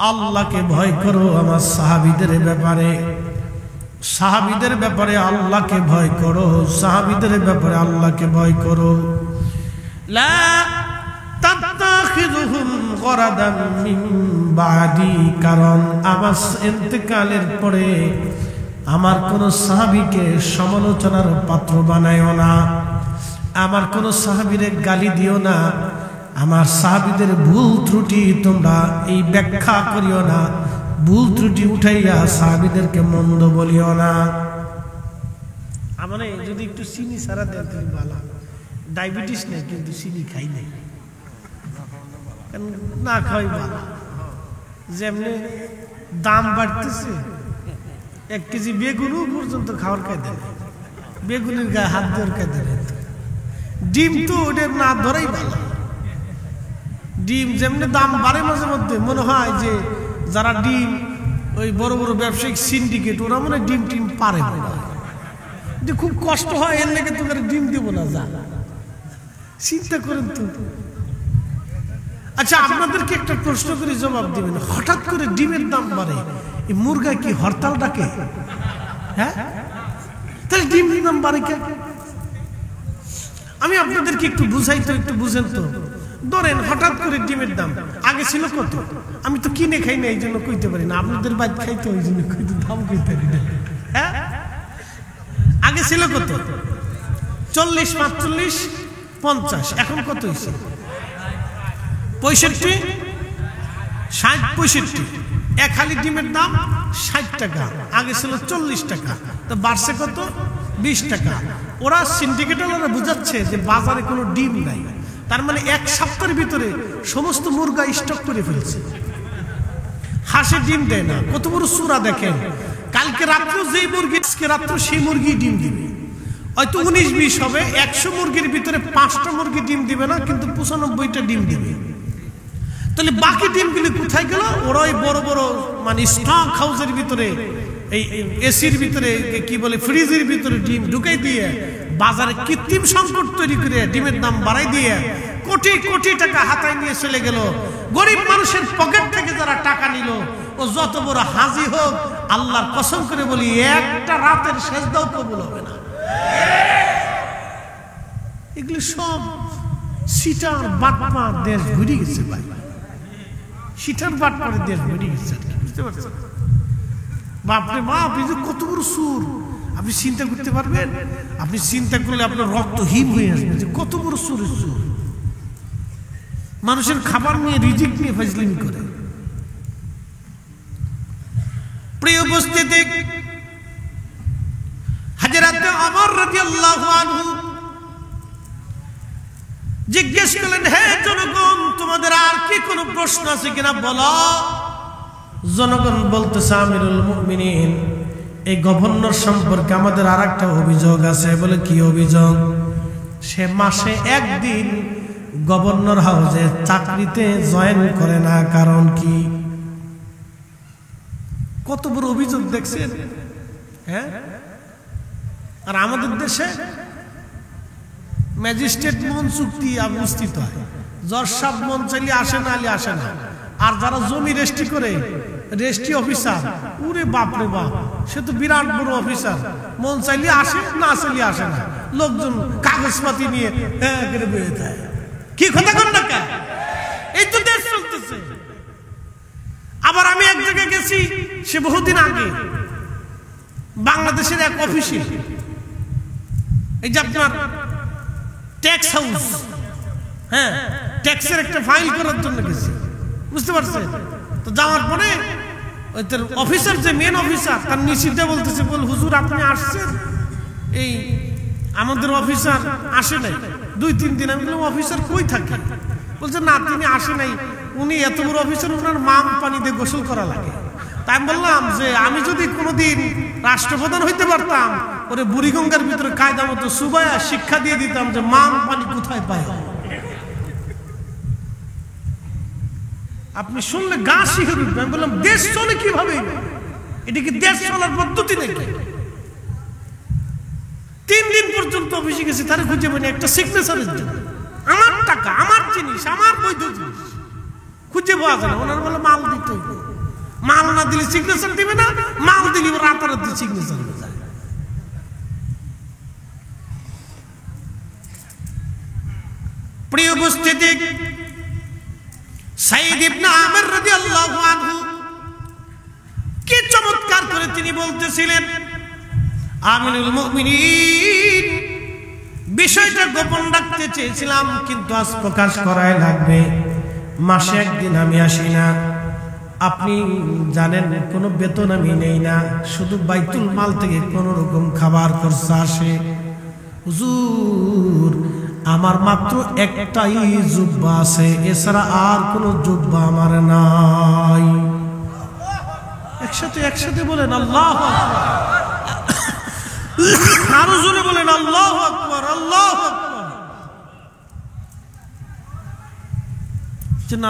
আল্লাহকে ভয় করো আমার সাহাবীদের ব্যাপারে, সাহাবীদের ব্যাপারে আল্লাহকে ভয় করো, সাহাবীদের ব্যাপারে আল্লাহকে ভয় করো। লা তাত্তাখিযুহুম গরাদাম মিন বাদি, কারণ আমার ইন্তেকালের পরে আমার কোন সাহাবীকে সমালোচনার পাত্র বানায়ও না, আমার কোন সাহাবীরে গালি দিও না, আমার সাহাবীদের ভুল ত্রুটি তোমরা এই ব্যাখ্যা করিও না, ভুল ত্রুটি উঠাইয়া সাহাবীদেরকে মন্দ বলিও না। আমার যদি একটু চিনি ছাড়া দেন তুমি ভালো, ডায়াবেটিস নেই কিন্তু চিনি খাই নাই, না খাই ভালো। যেমনি দাম বাড়তেছে, 1 কেজি বেগুনও পর্যন্ত খাওয়ার খাইতে নেই, বেগুনের গায়ে হাত দেওয়ার খাইতে নেই। ডিম তো ওদের না ধরাই ভালো। ডিম যেমনি দাম বাড়ে, মাঝে মধ্যে মনে হয় যে যারা ডিম ওই বড় বড় ব্যবসায়িক সিন্ডিকেট, ওরা মনে ডিম টিম পারে না, খুব কষ্ট হয়, এর লেগে তোদের ডিম দেব না, যা চিন্তা করেন তো। আচ্ছা, আপনাদেরকে একটা প্রশ্ন করে জবাব দিবেন, হঠাৎ করে ডিমের দাম বাড়ে, এই মুরগা কি হরতাল ডাকে? হ্যাঁ, তাহলে ডিমের দাম বাড়ে কেন? আমি আপনাদেরকে একটু বুঝাই তো, একটু বুঝেন তো। ধরেন হঠাৎ করে ডিমের দাম আগে ছিল কত, আমি তো কিনে খাই না, এই জন্য কইতে পারি না, আপনাদের বাইরে খাইতে ওই জন্য কইতে দাম কইতে পারি না। হ্যাঁ, আগে ছিল কত? 40, 45, 50, এখন কত হয়েছে? 65, 60, 65। এক হালি ডিমের দাম 60 টাকা, আগে ছিল 40 টাকা, তো বাড়ছে কত? 20 টাকা। ওরা সিন্ডিকেটরা বুঝাচ্ছে যে বাজারে কোনো ডিম নাই, তার মানে 1 সপ্তাহের ভিতরে সমস্ত মুরগা স্টক করে ফেলছে। হাঁসে ডিম দেয় না, কত বড় সূরা দেখেন। কালকে রাত্রে যেই মুরগি, আজকে রাত্রে সেই মুরগি ডিম দিবে। হয়তো 19-20 হবে, 100 মুরগির ভিতরে 5টা মুরগি ডিম দিবে না, কিন্তু 95টা ডিম দিবে। তাহলে বাকি ডিমগুলি কোথায় গেল? ওরা ওই বড় বড় মানে স্টক হাউসের ভিতরে, এই এসির ভিতরে, কি বলে, ফ্রিজের ভিতরে ডিম ঢুকাই দিয়ে বাজারে কৃত্রিম সংকট তৈরি করে ডিমের দাম বাড়াই দিয়ে কোটি কোটি টাকা হাতায় নিয়ে চলে গেল। গরিব মানুষের পকেট থেকে যারা টাকা নিল, ও যত বড় হাজি হোক, আল্লাহর কসম করে বলি, একটা রাতের সেজদাও কবুল হবে না। এগুলি সব সিটার বাটপার দেশ ঘুরে গেছে ভাই, সিটার বাটপারের দেশ ঘুরে গেছে। বুঝতে পারছেন? বাপরে বাপ, এই যে কত বড় সুর! আপনি চিন্তা করতে পারবেন? আপনি চিন্তা করলে আপনার রক্ত হিম হয়ে আসবে যে কত বড় সুরের সুর। মানুষের খাবার নিয়ে, রিজিক নিয়ে ফাজলিমি করে। প্রিয় উপস্থিতি, হযরত ওমর রাদিয়াল্লাহু আনহু জিজ্ঞেস করলেন, হে জনগণ, তোমাদের আর কি কোনো প্রশ্ন আছে কিনা বলো। জনগণ বলতেছে, আমিরুল মুমিনিন, এই গভর্নর সম্পর্কে আমাদের আর একটা অভিযোগ আছে। বলে, কি অভিযোগ? সে মাসে একদিন গভর্নর হাউসে চাকরিতে জয়েন করে না, কারণ কি? কত বড় অভিযোগ দেখছেন? হ্যাঁ, আর আমাদের দেশে ম্যাজিস্ট্রেট মন চুক্তি অনুষ্ঠিত হয়, জজ সাহেব মন চাইলে আসে না, আলে আসে না। আর যারা জমি রেস্ট্রি করে, রেস্ট্রি অফিসার, উরে বাপ রে বাপ, সে তো বিরাট বড় অফিসার, মন চাইলে আসে, না চাইলে আসে না। লোকজন কাগজপাতি নিয়ে বয়ে যায়। কি কথা কর না কেন? এই তো দেশ চলতেছে। আবার আমি এক জায়গায় গেছি, সে বহুদিন আগে, বাংলাদেশের এক অফিসে, এই যে আপনার ট্যাক্স হাউস, হ্যাঁ, ট্যাক্সের একটা ফাইল করার জন্য গেছি। বুঝতে পারছেন? তো যাওয়ার পরে ওই তোর অফিসার, যে মেন অফিসার, তার নিশ্চিতে বলতেছে, বল হুজুর আপনি আসছেন, এই আমাদের অফিসার আসে নাই 2-3 দিন। আমি বললাম, অফিসার কই থাকে? বলছে, না, তিনি আসে নাই, উনি এত বড় অফিসার, ওনার মাম পানি দিয়ে গোসল করা লাগে। তাই আমি বললাম যে আমি যদি কোনোদিন রাষ্ট্রপ্রধান হইতে পারতাম, ওরে বুড়িগঙ্গার ভিতরে কায়দা মতো সুবায়া শিক্ষা দিয়ে দিতাম যে মাম পানি কোথায় পায়। আপনি শুনলে গা শিহরে উঠবে। আমি বললাম, দেশ চলে কিভাবে? এটা কি দেশ চলার পদ্ধতি নাকি? 3 দিন পর্যন্ত অফিসে গেছি, তারা খুঁজে পাইনি একটা সিগনেচারের জন্য। আমার টাকা, আমার জিনিস, আমার বৈধ জিনিস খুঁজে পাওয়া যায় না। ওনারা বলে মাল দিতে হবে, মাল না দিলে সিগনেচার দিবে না, মাল দিলে রাতারাতি সিগনেচার হয়ে যায়। প্রিয় উপস্থিতি, সাইদ ইবনে আমির রাদিয়াল্লাহু আনহু কি চমৎকার করে তিনি বলতেছিলেন, আমিরুল মুমিনিন, বিষয়টা গোপন রাখতে চেয়েছিলাম, কিন্তু আজ প্রকাশ করাই লাগবে। মাসে একদিন আমি আসি না, আপনি জানেন, কোনো বেতন আমি নেই না, শুধু বাইতুল মাল থেকে কোন রকম খাবার খরচা আসে। হুজুর, আমার মাত্র একটাই জুব্বা আছে, এছাড়া আর কোন জুব্বা আমার নাই। একসাথে বলেন আল্লাহু আকবার, আরো জোরে বলেন আল্লাহু আকবার, আল্লাহু আকবার।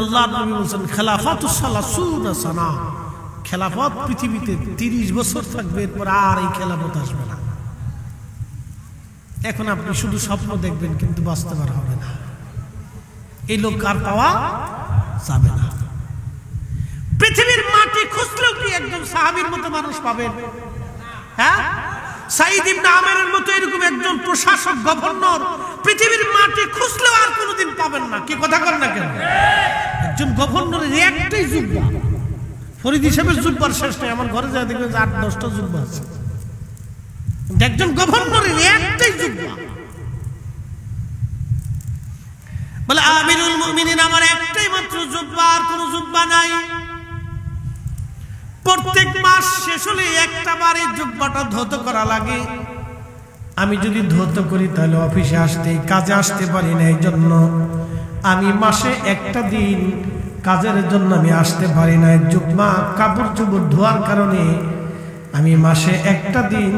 আল্লাহ নবী বলেন, খেলাফাতুস সালাসুনা সানা, খেলাফত পৃথিবীতে 30 বছর থাকবে, এরপর আর এই খেলাফত আসবে না। এখন আপনি শুধু স্বপ্ন দেখবেন, কিন্তু বাস্তবায়ন হবে না। এই লোক আর পাওয়া যাবে না। পৃথিবীর মাটি খুঁজলেও কি একজন সাহাবীর মতো মানুষ পাবেন? হ্যাঁ, সাইদ ইবনে আমিরের মতো এরকম একজন প্রশাসক, গভর্নর পৃথিবীর মাটি খুঁজলেও আর কোনোদিন পাবেন না। কি কথা কর না কেন? একজন গভর্নরের একটাই জুব্বা, ফরিদ হিসেবে জুব্বার শেষ নেই। আমার ঘরে যা দেখবেন 8-10টা জুব্বা আছে, একজন গভর্নরের একটাই জুব্বা। বলে, আমিরুল মুমিনিন, আমার একটাই মাত্র জুব্বা, আর কোনো জুব্বা নাই। প্রত্যেক মাস শেষ হলে একটা বারে জুব্বাটা ধৌত করা লাগে। আমি যদি ধৌত করি তাহলে অফিসে আসতে, কাজে আসতে পারি না। এই জন্য আমি মাসে একটা দিন কাজের জন্য আমি আসতে পারি না। জুব্বা কাপড় চোপড় ধোয়ার কারণে আমি মাসে একটা দিন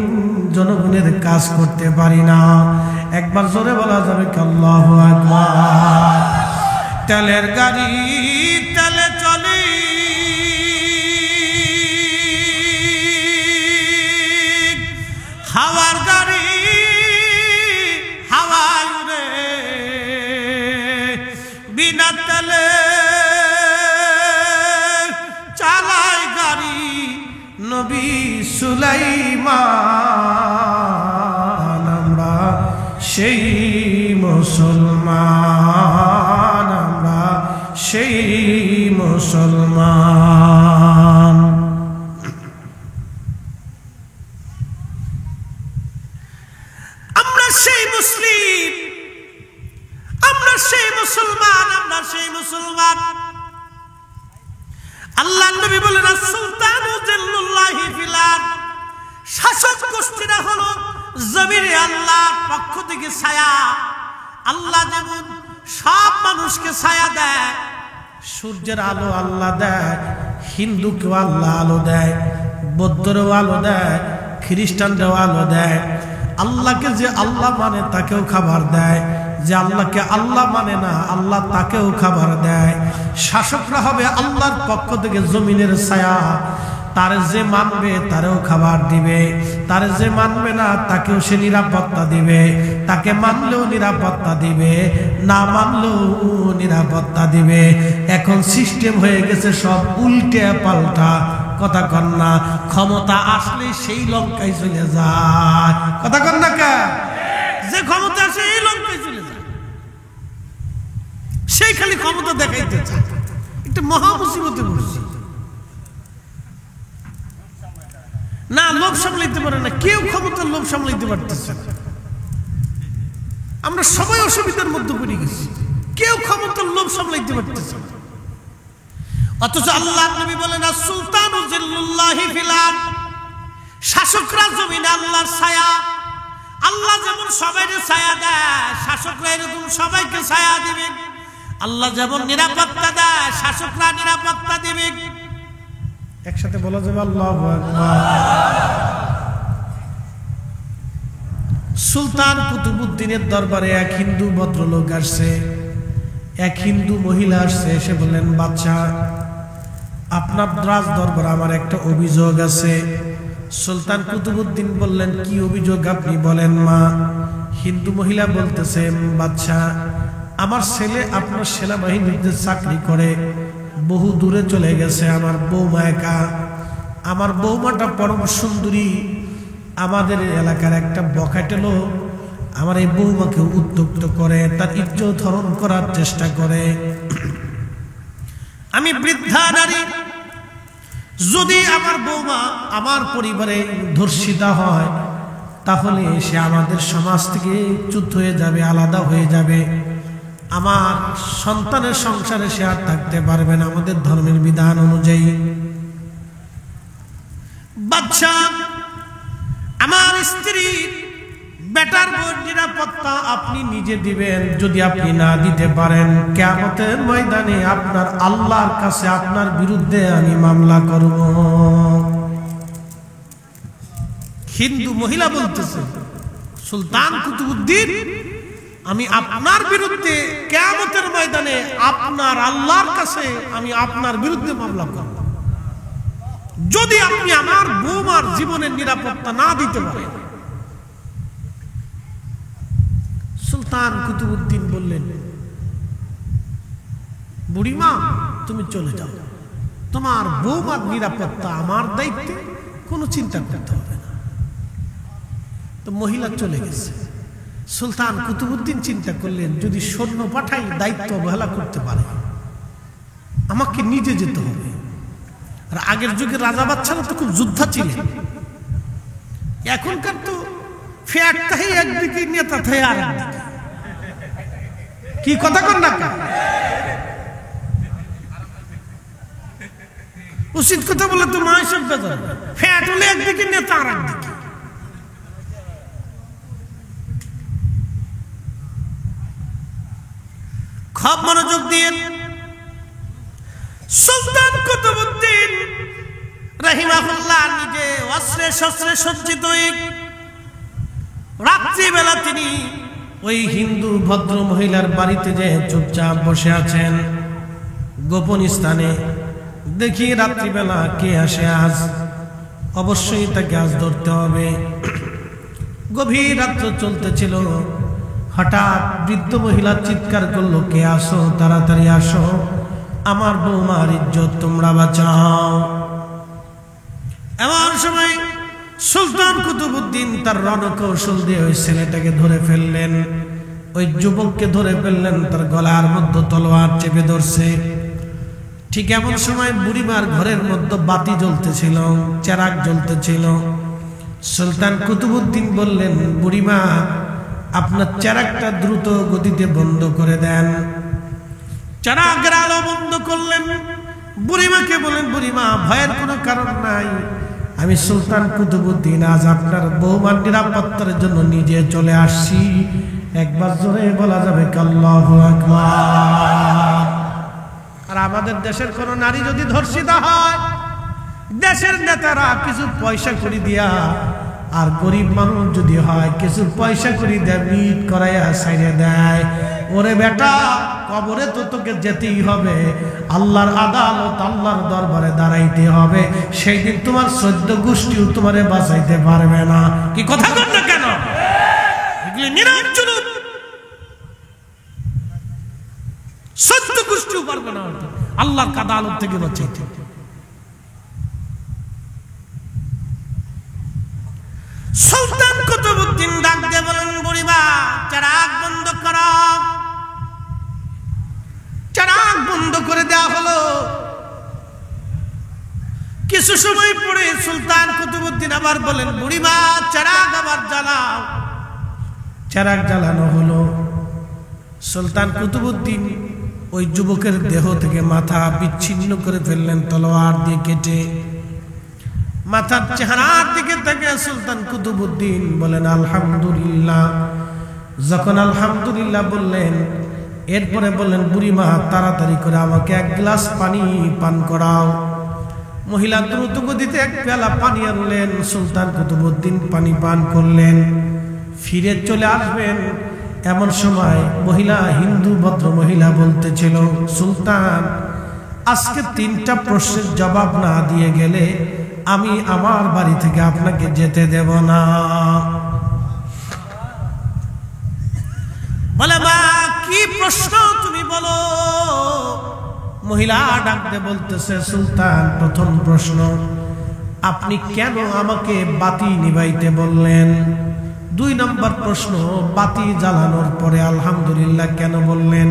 জনগণের কাজ করতে পারি না। একবার জোরে বলা যাবে কি আল্লাহু আকবার। তেলের গাড়ি তেলে চলে, হাওয়ার গাড়ি হাওয়ায় উড়ে, বিনা তেলে চালায় গাড়ি নবী সুলাইমান। আমরা সেই মুসলমান, আমরা সেই মুসলমান। আমরা সেই মুসলিম, আমরা সেই মুসলমান, আমরা সেই মুসলমান। আল্লাহ নবী বলেন সুলতানু জিল্লুল্লাহি ফিল আরদ, শাসক গোষ্ঠীরা হলো জমিনে আল্লাহর পক্ষ থেকে ছায়া। আল্লাহ যেমন সব মানুষকে ছায়া দেয়, সূর্যের আলো আল্লাহ দেয়, হিন্দুকেও আল্লাহ আলো দেয়, বৌদ্ধরেও আলো দেয়, খ্রিস্টানরাও আলো দেয়। আল্লাহকে যে আল্লাহ মানে তাকেও খাবার দেয়, যে আল্লাহকে আল্লাহ মানে না আল্লাহ তাকেও খাবার দেয়। শাসকরা হবে আল্লাহর পক্ষ থেকে জমিনের ছায়া, তার যে মানবে তারেও খাবার দিবে, তার যে মানবে না তাকেও সে নিরাপত্তা দিবে, তাকে মানলেও নিরাপত্তা দিবে, না মানলেও নিরাপত্তা দিবে। এখন সিস্টেম হয়ে গেছে সব উল্টে পাল্টা, কথা কন না। ক্ষমতা আসলে সেই লঙ্কায় চলে যায়, কথা কন না কে? যে ক্ষমতা আসে এই লঙ্কায় চলে যায়, সেই খালি ক্ষমতা দেখাইতে চায়। একটা মহা মুসিবতে পড়ছি না, লোভ সামলাইতে পারে না কেউ, ক্ষমতার লোভ সামলাইতে পারতেছে না। আমরা সবাই অসুবিধার মধ্যে পড়ে গেছি, কেউ ক্ষমতার লোভ সামলাইতে পারতেছে না। অথচ আল্লাহ নবী বলেন সুলতানু জিল্লুল্লাহি ফিল আরদ, শাসকরা জমিনে আল্লাহর ছায়া। আল্লাহ যেমন সবাইকে ছায়া দেয়, শাসকরা এরকম সবাইকে ছায়া দিবে। আল্লাহ যেমন নিরাপত্তা দেয়, শাসকরা নিরাপত্তা দিবে। একসাথে বলা যাবে আল্লাহু আকবার। সুলতান কুতুবউদ্দিনের দরবারে এক হিন্দু ভদ্রলোক আসছে, এক হিন্দু মহিলা আসছে, এসে বললেন বাদশা আপনার রাজ দরবারে আমার একটা অভিযোগ আছে। সুলতান কুতুবউদ্দিন বললেন কি অভিযোগ আপনি বলেন মা। হিন্দু মহিলা বলতেছে বাদশা আমার ছেলে আপনার সেনাবাহিনীতে চাকরি করে, বহু দূরে চলে গেছে, আমার বৌমা একা। আমার বৌমাটা পরম সুন্দরী, আমাদের এলাকার একটা বখাটেলো আমার এই বৌমাকে উত্ত্যক্ত করে, তার ইজ্জত হরণ করার চেষ্টা করে। আমি বৃদ্ধা নারী, যদি আমার বৌমা আমার পরিবারে ধর্ষিতা হয় তাহলে সে আমাদের সমাজ থেকে চ্যুত হয়ে যাবে, আলাদা হয়ে যাবে। আমার সন্তানের সংসারে সে আর থাকতে পারবে না আমাদের ধর্মের বিধান অনুযায়ী। বাদশা আমার স্ত্রী বেটার বউর নিরাপত্তা আপনি নিজে দিবেন, যদি আপনি না দিতে পারেন কিয়ামতের ময়দানে আপনার আল্লাহর কাছে আপনার বিরুদ্ধে আমি মামলা করব। হিন্দু মহিলা বলতেছে সুলতান কুতুবউদ্দিন আমি আপনার বিরুদ্ধে কিয়ামতের ময়দানে আপনার আল্লাহর কাছে আমি আপনার বিরুদ্ধে মামলা করব যদি আপনি আমার বৌমার জীবনের নিরাপত্তা না দিতে পারেন। সুলতান কুতুবউদ্দিন বললেন বুড়িমা তুমি চলে যাও, তোমার বৌমার নিরাপত্তা আমার দায়িত্বে, কোনো চিন্তা করতে হবে না। তো মহিলা চলে গেছে। সুলতান কুতুবউদ্দিন চিন্তা করলেন যদি সৈন্য পাঠাই দায়িত্ব অবহেলা করতে পারে, আমাকে নিজে যেতে হবে। আর আগের যুগে রাজা বাদশারা তো খুব যোদ্ধা ছিলেন, এখনকার তো ফ্যাট তাই একদিকে নেতা তাই আর একদিকে। কি কথা কর না উচিত কথা বলে তো মায়ের বেজার, ফ্যাট হলে একদিকে নেতা আর একদিকে। খুব মনোযোগ দিয়ে সুলতান কুতুবউদ্দিন রাহিমাহুল্লাহ নিজে অস্ত্রে শস্ত্রে সজ্জিত। রাত্রিবেলা তিনি ওই হিন্দু ভদ্র মহিলার বাড়িতে যে চুপচাপ বসে আছেন গোপন স্থানে। দেখি রাত্রিবেলা কে আসে আজ, অবশ্যই তাকে আজ ধরতে হবে। গভীর রাত্র চলতেছিল, হঠাৎ বৃদ্ধ মহিলা চিৎকার করলো, কে আসো, তাড়াতাড়ি আসো, আমার বৌমার ইজ্জত তোমরা বাঁচাও। এমন সময় সুলতান কুতুবউদ্দিন তার রণকৌশল দিয়ে ওই ছেলেটাকে ধরে ফেললেন, ওই যুবককে ধরে ফেললেন, তার গলার মধ্যে তলোয়ার চেপে ধরছে। ঠিক এমন সময় বুড়িমার ঘরের মধ্যে বাতি জ্বলতেছিল, চেরাগ জ্বলতেছিল। সুলতান কুতুবউদ্দিন বললেন, বুড়িমা আপনার চেরাগটা দ্রুত গতিতে বন্ধ করে দেন। চেরাগের আলো বন্ধ করলেন। বুড়িমাকে বলেন, বুড়িমা ভয়ের কোনো কারণ নাই, আমি সুলতান কুতুবউদ্দিন আজ আপনার বৌমার নিরাপত্তার জন্য নিজে চলে আসছি। একবার জোরে বলা যাবে আল্লাহু আকবার। আর আমাদের দেশের কোন নারী যদি ধর্ষিতা হয়, দেশের নেতারা কিছু পয়সা করে দিয়া, আর গরিব মানুষ যদি হয় কিছু পয়সা করে দেয়, মিট করাইয়া ছাইড়ে দেয়। ওরে বেটা, কবরে তো তোকে যেতেই হবে, আল্লাহর আদালত, আল্লাহর দরবারে দাঁড়াইতে হবে। সেই দিন তোমার 14 গোষ্ঠীও তোমারে বাঁচাইতে পারবে না। কি কথা বল না কেন? এগুলি নীরব জুলুম, 14 গোষ্ঠীও পারবে না আল্লাহর আদালত থেকে বাঁচাইতে। সুলতান কুতুবউদ্দিন ডাক দিয়ে বলেন, বুড়িমা চেরাগ বন্ধ করো। চেরাগ বন্ধ করে দেওয়া হলো। কিছু সময় পরে সুলতান কুতুবউদ্দিন আবার বলেন, বুড়িমা চেরাগ আবার জ্বালাও। চেরাগ জ্বালানো হলো। সুলতান কুতুবউদ্দিন ওই যুবকের দেহ থেকে মাথা বিচ্ছিন্ন করে ফেললেন তলোয়ার দিয়ে কেটে। মাথার চেহারার দিকে তাকে সুলতান কুতুবউদ্দিন বলেন, আলহামদুলিল্লাহ। যখন আলহামদুলিল্লাহ বললেন, এরপরে বললেন, বুড়িমা তাড়াতাড়ি করে আমাকে 1 গ্লাস পানি পান করাও। মহিলা দ্রুত গতিতে 1 পেয়ালা পানি আনলেন। সুলতান কুতুবউদ্দিন পানি পান করলেন। ফিরে চলে আসবেন এমন সময় মহিলা, হিন্দু ভদ্র মহিলা বলতেছিল, সুলতান আজকে 3টা প্রশ্নের জবাব না দিয়ে গেলে আমি আমার বাড়ি থেকে আপনাকে যেতে দেব না। বলে, মা কি প্রশ্ন তুমি বলো। মহিলা ডাকতে বলতেছে, সুলতান প্রথম প্রশ্ন, আপনি কেন আমাকে বাতি নিভাইতে বললেন? 2 নম্বর প্রশ্ন, বাতি জ্বালানোর পরে আলহামদুলিল্লাহ কেন বললেন?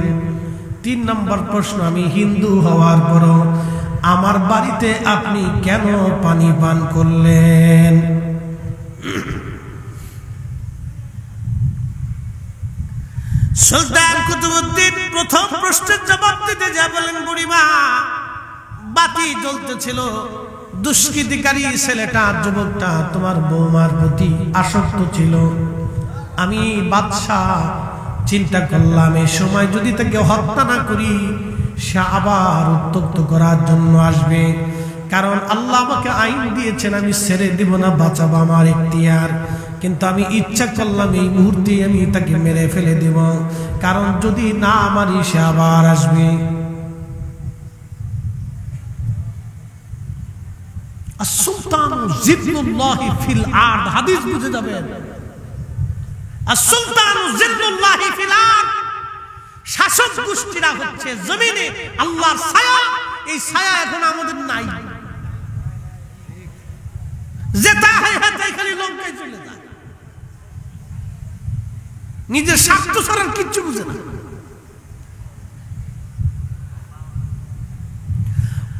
3 নম্বর প্রশ্ন, আমি হিন্দু হওয়ার পরও আমার বাড়িতে আপনি কেন পানি পান করলেন? সুলতান কুতুবউদ্দিন প্রথম প্রশ্নের জবাব দিতে যা বলেন, বুড়িমা বাতি জ্বলতেছিল, দুষ্কৃতিকারী ছেলেটা, যুবকটা তোমার বৌমার প্রতি আসক্ত ছিল। আমি বাদশাহ চিন্তা করলাম, এই সময় যদি তাকে হত্যা না করি সে আবার উত্তক্ত করার জন্য আসবে। কারণ আল্লাহ আমাকে আইন দিয়েছেন, আমি ছেড়ে দিব না, বাঁচাবো আমার ইখতিয়ার। কিন্তু আমি ইচ্ছা করলাম এই মুহূর্তে আমি তাকে মেরে ফেলে দেব, কারণ যদি না মারি সে আবার আসবে। as-sultanu zillullahi fil ard, হাদিস বুঝে যাবেন। as-sultanu zillullahi fil ard, শাসক গোষ্ঠীরা হচ্ছে জমিনে আল্লাহর ছায়া। এই ছায়া এখন আমাদের নাই। যেটা হয় হাতে খালি লঙ্কায় চলে যায়, নিজের স্বার্থ ছাড়া কিচ্ছু বুঝে না।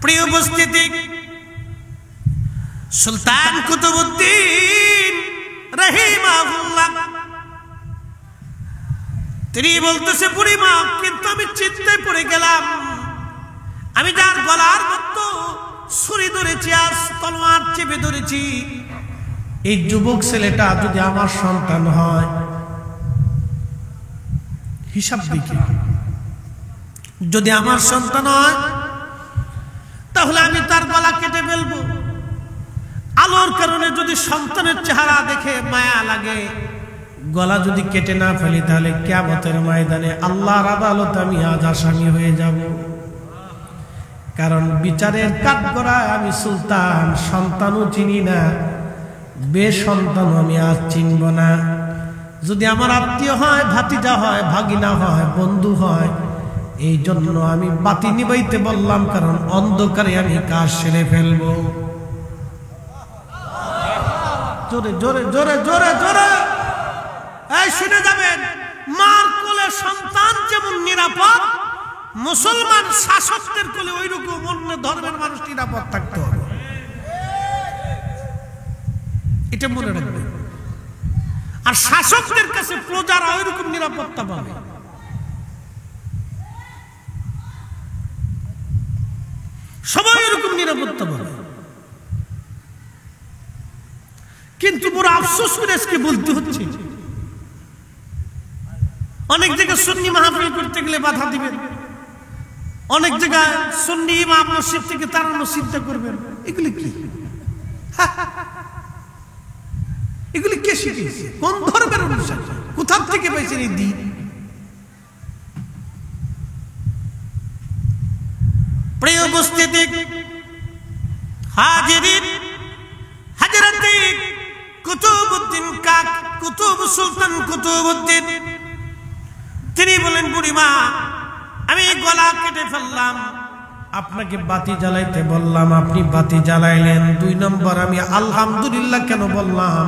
প্রিয় উপস্থিতি, সুলতান কুতুবউদ্দিন রাহিমাহুল্লাহ তিনি বলতেছে, বুড়িমা কিন্তু আমি চিন্তায় পড়ে গেলাম, আমি যার গলার মতো ছুরি ধরেছি আর তলোয়ার চেপে ধরেছি, এই যুবক ছেলেটা যদি আমার সন্তান হয়, হিসাব দেখি যদি আমার সন্তান হয় তাহলে আমি তার গলা কেটে ফেলবো। আলোর কারণে যদি সন্তানের চেহারা দেখে মায়া লাগে, গলা যদি কেটে না ফেলি তাহলে কিয়ামতের ময়দানে আল্লাহর আদালতে আমি আজ আসামি হয়ে যাব। কারণ বিচারের কাঠগড়ায় আমি সুলতান, সন্তানও চিনি না, বেসন্তান আমি আজ চিনব না। যদি আমার আত্মীয় হয়, ভাতিজা হয়, ভাগিনা হয়, বন্ধু হয়, এই জন্য আমি বাতি নিবাইতে বললাম, কারণ অন্ধকারে আমি কাজ সেরে ফেলবো। জোরে জোরে জোরে জোরে জোরে এই শুনে যাবেন, মার কোলে সন্তান যেমন নিরাপদ, মুসলমান শাসকদের কোলে ওই রকম অন্য ধর্মের মানুষ নিরাপদ থাকতে হবে। এটা মনে রাখবেন। আর শাসকদের কাছে প্রজারা ওই রকম নিরাপত্তা পাবে। সবাই এরকম নিরাপত্তা পাবে। কিন্তু বড় আফসোস করে আজকে বলতে হচ্ছে, অনেক জায়গায় সুন্নি মাহফিল করতে গেলে বাধা দিবেন, অনেক জায়গায় সুন্নি ইমাম মসজিদ থেকে তাড়ানোর চিন্তা করবেন। এগুলি কি? এগুলি কে শিখিয়েছে? কোন ধর্মের অনুষ্ঠান? কোথা থেকে পাইছেন এই দিন? প্রিয় উপস্থিতি, হাজিরিন, হযরতে কুতুবউদ্দিন কাক, কুতুব সুলতান কুতুবউদ্দিন, তিনি বলেন, বুড়িমা আমি গলা কেটে ফেললাম, আপনাকে বাতি জ্বালাইতে বললাম, আপনি বাতি জ্বালাইলেন। 2 নম্বর, আমি আলহামদুলিল্লাহ কেন বললাম?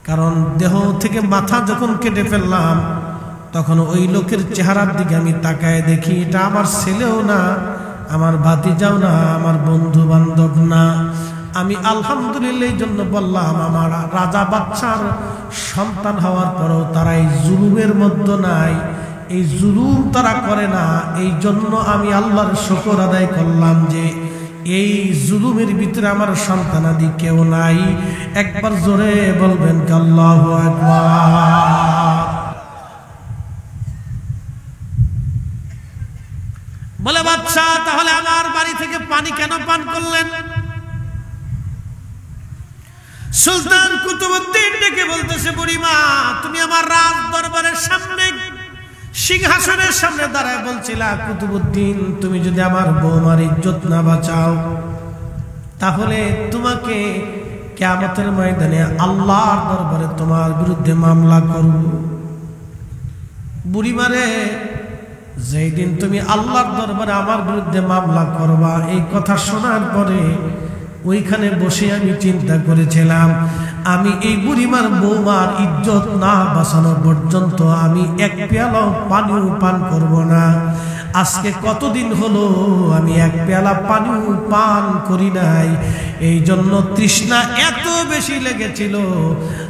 কারণ দেহ থেকে মাথা যখন কেটে ফেললাম, তখন ওই লোকের চেহারার দিকে আমি তাকায় দেখি, এটা আমার ছেলেও না, আমার ভাতিজাও না, আমার বন্ধু বান্ধব না। আমি আলহামদুলিল্লাহ এই জন্য বললাম, আমার রাজা বাদশার সন্তান হওয়ার পরেও তারা এই জুলুমের মধ্যে নাই, এই জুলুম তারা করে না। এই জন্য আমি আল্লাহর শুকর আদায় করলাম যে এই জুলুমের ভিতরে আমার সন্তানাদি কেউ নাই। একবার জোরে বলবেন আল্লাহু আকবার। বলে, বাদশা তাহলে আমার বাড়ি থেকে পানি কেন পান করলেন? সুলতান কুতুবউদ্দিন ডেকে বলতেছে, বুড়িমা তুমি আমার রাজ দরবারের সামনে, সিংহাসনের সামনে দাঁড়ায় বলছিলা, কুতুবউদ্দিন তুমি যদি আমার বৌমার ইজ্জত না বাঁচাও, তাহলে তোমাকে কিয়ামতের ময়দানে আল্লাহর দরবারে তোমার বিরুদ্ধে মামলা করব। বুড়িমারে, যেই দিন তুমি আল্লাহর দরবারে আমার বিরুদ্ধে মামলা করবা, এই কথা শোনার পরে ওইখানে বসে আমি চিন্তা করেছিলাম, আমি এই বুড়িমার বৌমার ইজ্জত না বাঁচানো পর্যন্ত আমি এক পেয়ালা পানিও পান করব না। আজকে কতদিন হলো আমি এক পেয়ালা পানিও পান করি নাই। এই জন্য তৃষ্ণা এত বেশি লেগেছিল,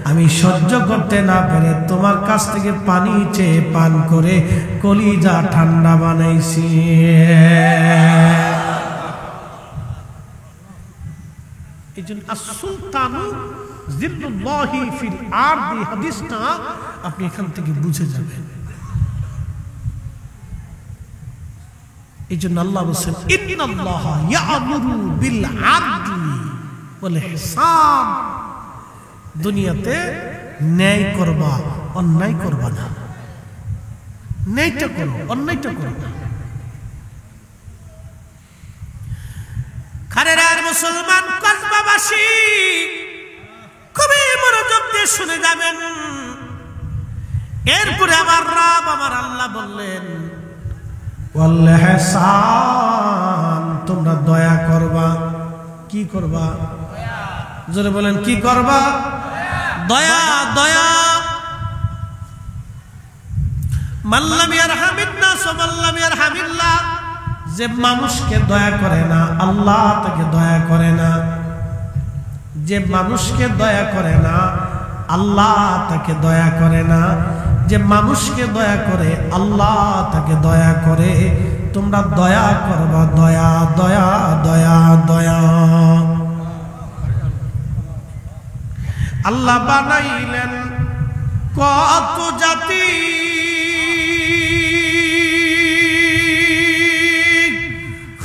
আমি সহ্য করতে না পেরে তোমার কাছ থেকে পানি চেয়ে পান করে কলিজা ঠান্ডা বানাইছি। এই জন্য সুলতানু জিল্লুল্লাহি ফিল আরদি, হাদিসটা আপনি এখান থেকে বুঝে যাবেন। এই জন্য আল্লাহ বলেন, ইন্নাল্লাহা ইয়া'মুরু বিল আদলি ওয়াল ইহসান, দুনিয়াতে ন্যায় করবা, অন্যায় করবা না। ন্যায়টা করো, অন্যায়টা করো না। খারেরার মুসলমান কসবাবাসী খুবই মনোযোগ দিয়ে শুনে যাবেন। এরপরে আমার রব, আমার আল্লাহ বললেন, ওয়াল ইহসান, তোমরা দয়া করবা। কি করবা? জোরে বলেন, কি করবা? দয়া। দয়া। মাল্লাম ইয়ারহামিন নাস ওয়া মাল্লাম ইয়ারহামিল্লাহ, যে মানুষকে দয়া করে না আল্লাহ তাকে দয়া করে না। যে মানুষকে দয়া করে না আল্লাহ তাকে দয়া করে না। যে মানুষকে দয়া করে আল্লাহ তাকে দয়া করে। তোমরা দয়া করবা, দয়া দয়া দয়া দয়া। আল্লাহ বানাইলেন কত জাতি,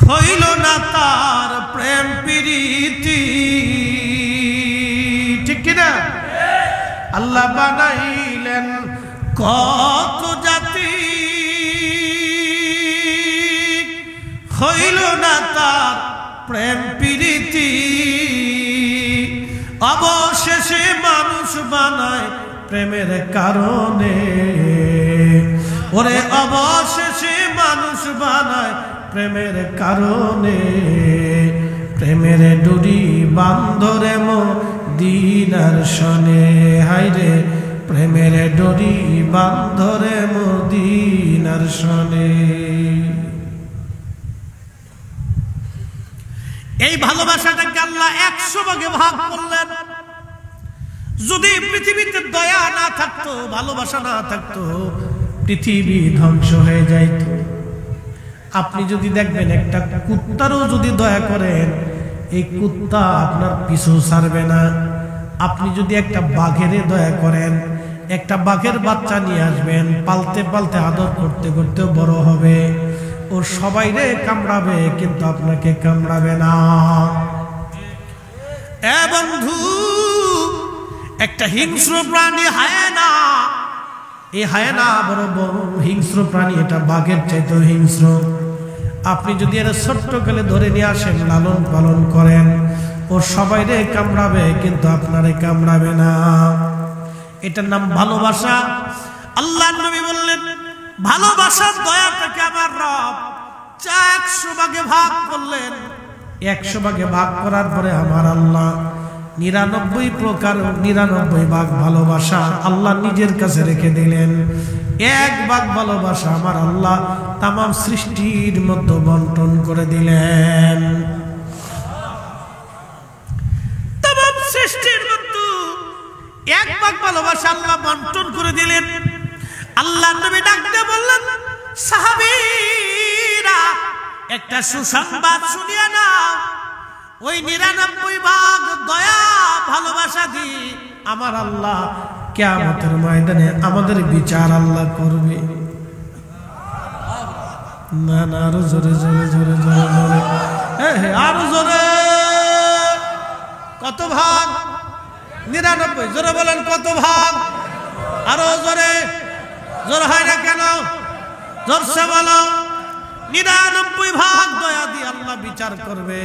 হইল না তার প্রেম প্রীতি। আল্লাহ বানাইলেন কত জাতি, হইল না তার প্রেম প্রীতি, অবশেষে মানুষ বানায় প্রেমের কারণে। ওরে অবশেষে মানুষ বানায় প্রেমের কারণে, প্রেমের ডুরি বান্ধরে মদিনার শনে। হায়রে প্রেমের ডুরি বান্ধরে মদিনার শনে। এই ভালোবাসাটাকে আল্লাহ 100 ভাগে ভাগ করলেন। যদি পৃথিবীতে দয়া না থাকতো, ভালোবাসা না থাকতো, পৃথিবী ধ্বংস হয়ে যাইত। আপনি যদি দেখবেন একটা কুত্তারও যদি দয়া করেন, এই কুত্তা আপনার পিছু ছাড়বে না। আপনি যদি একটা বাঘের দয়া করেন, একটা বাঘের বাচ্চা নিয়ে আসবেন, পালতে পালতে আদর করতে করতে বড় হবে, ও সবাইরে কামড়াবে কিন্তু আপনাকে কামড়াবে না। এ বন্ধু, একটা হিংস্র প্রাণী হায়না, এই হায়না বড় বড় হিংস্র প্রাণী, এটা বাঘের চাইতেও হিংস্র। আপনি যদি এর ছোট্ট কালে ধরে নিয়ে আসেন, লালন পালন করেন, ও সবাইরে কামড়াবে কিন্তু আপনারে কামড়াবে না। এটার নাম ভালোবাসা। আল্লাহর নবী বললেন, ভালোবাসার দয়াটাকে আমার রব 100 ভাগে ভাগ করলেন। 100 ভাগে ভাগ করার পরে আমার আল্লাহ 99 প্রকার 99 ভাগ ভালোবাসা আল্লাহ নিজের কাছে রেখে দিলেন। 1 ভাগ ভালোবাসা আমার আল্লাহ তামাম সৃষ্টির মধ্যে বন্টন করে দিলেন। তামাম সৃষ্টির মধ্যে 1 ভাগ ভালোবাসা আল্লাহ বন্টন করে দিলেন। আল্লাহ নবী ডাক দিয়ে বললেন, সাহাবীরা একটা সুসংবাদ শুনিয়ে নাও, ওই 99 ভাগ দয়া ভালোবাসা দি আমার আল্লাহ কিয়ামতের ময়দানে আমাদের বিচার আল্লাহ করবে। না না, আরো জোরে জোরে জোরে জোরে জোরে, আরো জোরে। কত ভাগ? 99। জোরে বলেন, কত ভাগ? আরো জোরে। জোর হয় না কেন? জোরসে বলো। 99 ভাগ দয়া দিয়ে আল্লাহ বিচার করবে।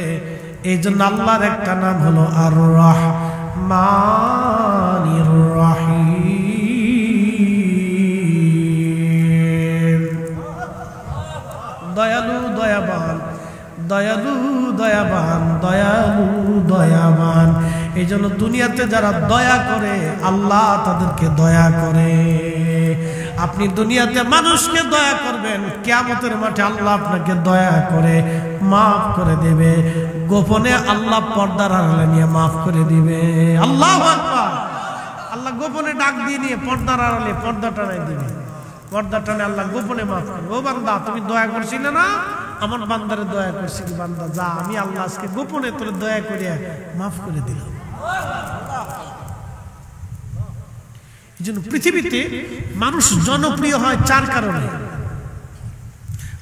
এই জন্য আল্লাহর একটা নাম হলো আর রহমানির রহিম। দয়ালু দয়াবান, দয়ালু দয়াবান, দয়ালু দয়াবান। এই জন্য দুনিয়াতে যারা দয়া করে আল্লাহ তাদেরকে দয়া করে। আপনি দুনিয়াতে মানুষকে দয়া করবেন, কিয়ামতের মাঠে আল্লাহ আপনাকে দয়া করে মাফ করে দেবে। গোপনে আল্লাহ পর্দার আড়ালে নিয়ে মাফ করে দিবে। আল্লাহু আকবার। আল্লাহ গোপনে ডাক দিয়ে নিয়ে পর্দার আড়ালে পর্দা টানাই দিবে। পর্দা টানে আল্লাহ গোপনে মাফ করবে। ও বান্দা, তুমি দয়া করছিলে না? আমার বান্দারে দয়া করছিলি। বান্দা যা, আমি আল্লাহ আজকে গোপনে তোরে দয়া করিয়া মাফ করে দিলাম। এই জন্য পৃথিবীতে মানুষ জনপ্রিয় হয় 4 কারণে।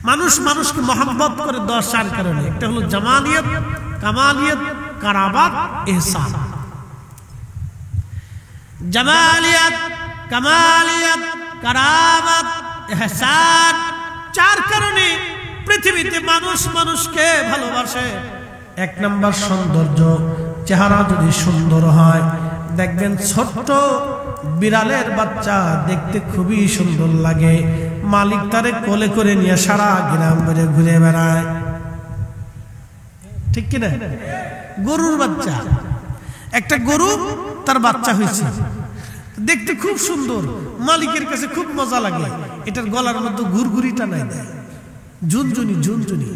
মানুষ মানুষকে মহব্বত করে 4 কারণে। একটা হলো জামালিয়ত, কামালিয়ত, কারাবাত, ইহসান। জামালিয়ত, কামালিয়ত, কারাবাত, ইহসান, 4 কারণে পৃথিবীতে মানুষ মানুষকে ভালোবাসে। 1 নাম্বার সৌন্দর্য। চেহারা যদি সুন্দর হয়, দেখবেন ছোট্ট বিড়ালের বাচ্চা দেখতে খুবই সুন্দর লাগে, মালিক তারে কোলে করে নিয়ে সারা গ্রাম ঘুরে ঘুরে বেড়ায়। ঠিক কিনা? গরুর বাচ্চা, একটা গরু তার বাচ্চা হয়েছে, দেখতে খুব সুন্দর, মালিকের কাছে খুব মজা লাগে। এটার গলার মধ্যে ঘুরঘুরি টানাই দেয়, ঝুনঝুনি। ঝুনঝুনি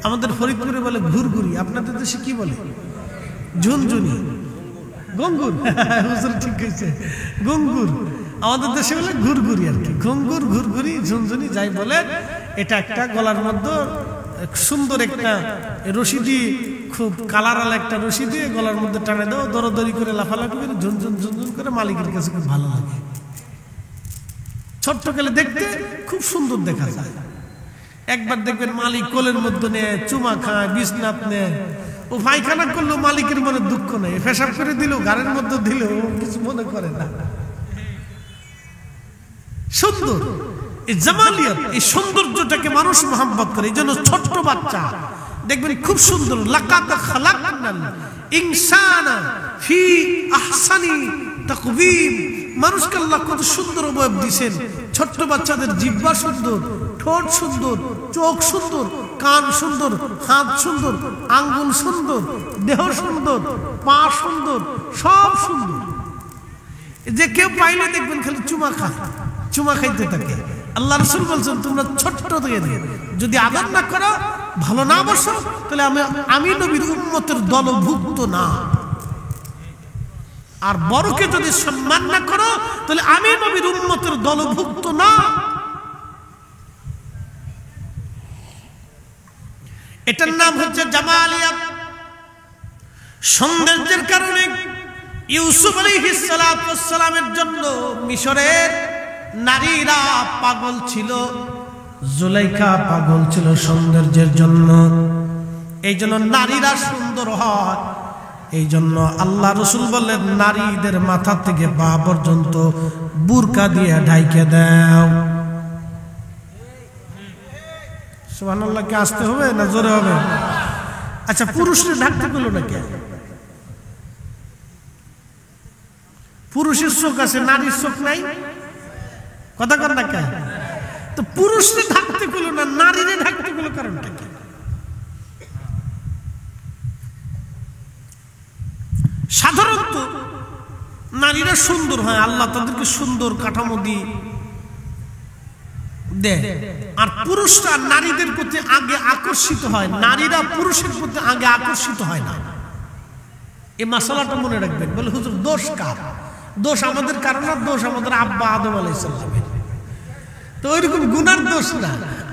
আমাদের ফরিদপুরে বলে ঘুরঘুরি, আপনাদের দেশে কি বলে? ঝুনঝুনি। গঙ্গুর, ঠিক হয়েছে, গঙ্গুর। আমাদের দেশে বলে ঘুরঘুরি আর কি। গঙ্গুর, ঘুরঘুরি, ঝুনঝুনি যাই বলে। এটা একটা গলার মধ্যে সুন্দর একটা রশি দিয়ে, খুব কালারাল একটা রশি দিয়ে গলার মধ্যে টানে দাও, দরদরি করে লাফালাফি করে ঝুনঝুন ঝুনঝুন করে, মালিকের কাছে খুব ভালো লাগে। ছোট্ট কালে দেখতে খুব সুন্দর দেখা যায়। একবার দেখবেন মালিক কোলের মধ্যে নেয়, চুমা খায়, বিছনাত নেয়। ও পায়খানা করলো, মালিকের মনে দুঃখ নেই। পেশাব করে দিল, গাড়ির মধ্যে দিল, কিছু মনে করে না। সুন্দর। এই জামালিয়াত, এই সৌন্দর্যটাকে মানুষ মহব্বত করে। এই জন্য ছোট্ট বাচ্চা দেখবেন খুব সুন্দর, লাকাদ খালাকনাল ইনসানা ফি আহসানি তাকওয়িম। মানুষকে আল্লাহ কত সুন্দর অবয়ব দিয়েছেন। ছোট্ট বাচ্চাদের জিহ্বা সুন্দর, ঠোঁট সুন্দর, চোখ সুন্দর, কান সুন্দর, হাত সুন্দর, আঙ্গুল সুন্দর, দেহ সুন্দর, পা সুন্দর, সব সুন্দর। যে কেউ পাইলে দেখবেন খালি চুমা খাইতে থাকে। আল্লাহ রাসূল বলছেন তোমরা ছোট্ট থেকে যদি আদর না করো, ভালো না বসো, তাহলে আমি নবীর উম্মতের দলভুক্ত না। আর বড়কে যদি সম্মান না করো, তাহলে আমি নবীর উম্মতের দলভুক্ত না। এটার নাম হচ্ছে জামালিয়াত। সৌন্দর্যের কারণে ইউসুফ আলাইহিস সালামের জন্য মিশরের নারীরা পাগল ছিল, জুলাইখা পাগল ছিল সৌন্দর্যের জন্য। এই জন্য নারীরা সুন্দর হয়। এই জন্য আল্লাহ রাসূল বললেন নারীদের মাথা থেকে পা পর্যন্ত বুরকা দিয়ে ঢাইকে দাও। সুবহানাল্লাহ। কে আসতে হবে না জোরে হবে? আচ্ছা, পুরুষরা ঢাকতে পেলো না কে? পুরুষের চোখ আছে, নারীর চোখ নাই, কথা কর না কে? তো পুরুষরা ঢাকতে পেলো না, নারীরা ঢাকতে পেলো, কারণটা কি? সাধারণত নারীরা সুন্দর হয়, আল্লাহ তাদেরকে সুন্দর কাঠামো দিয়ে দেয়। আর পুরুষরা নারীদের প্রতি আগে আকর্ষিত হয়, নারীরা পুরুষের প্রতি আগে আকর্ষিত হয় না। এই মাসালাটা মনে রাখবেন। বলে হুজুর দোষ কার? দোষ আমাদের কারণ না, দোষ আমাদের আব্বা আদম আলাইহিস সালামের। তো ওইরকম গুনার দোষ না।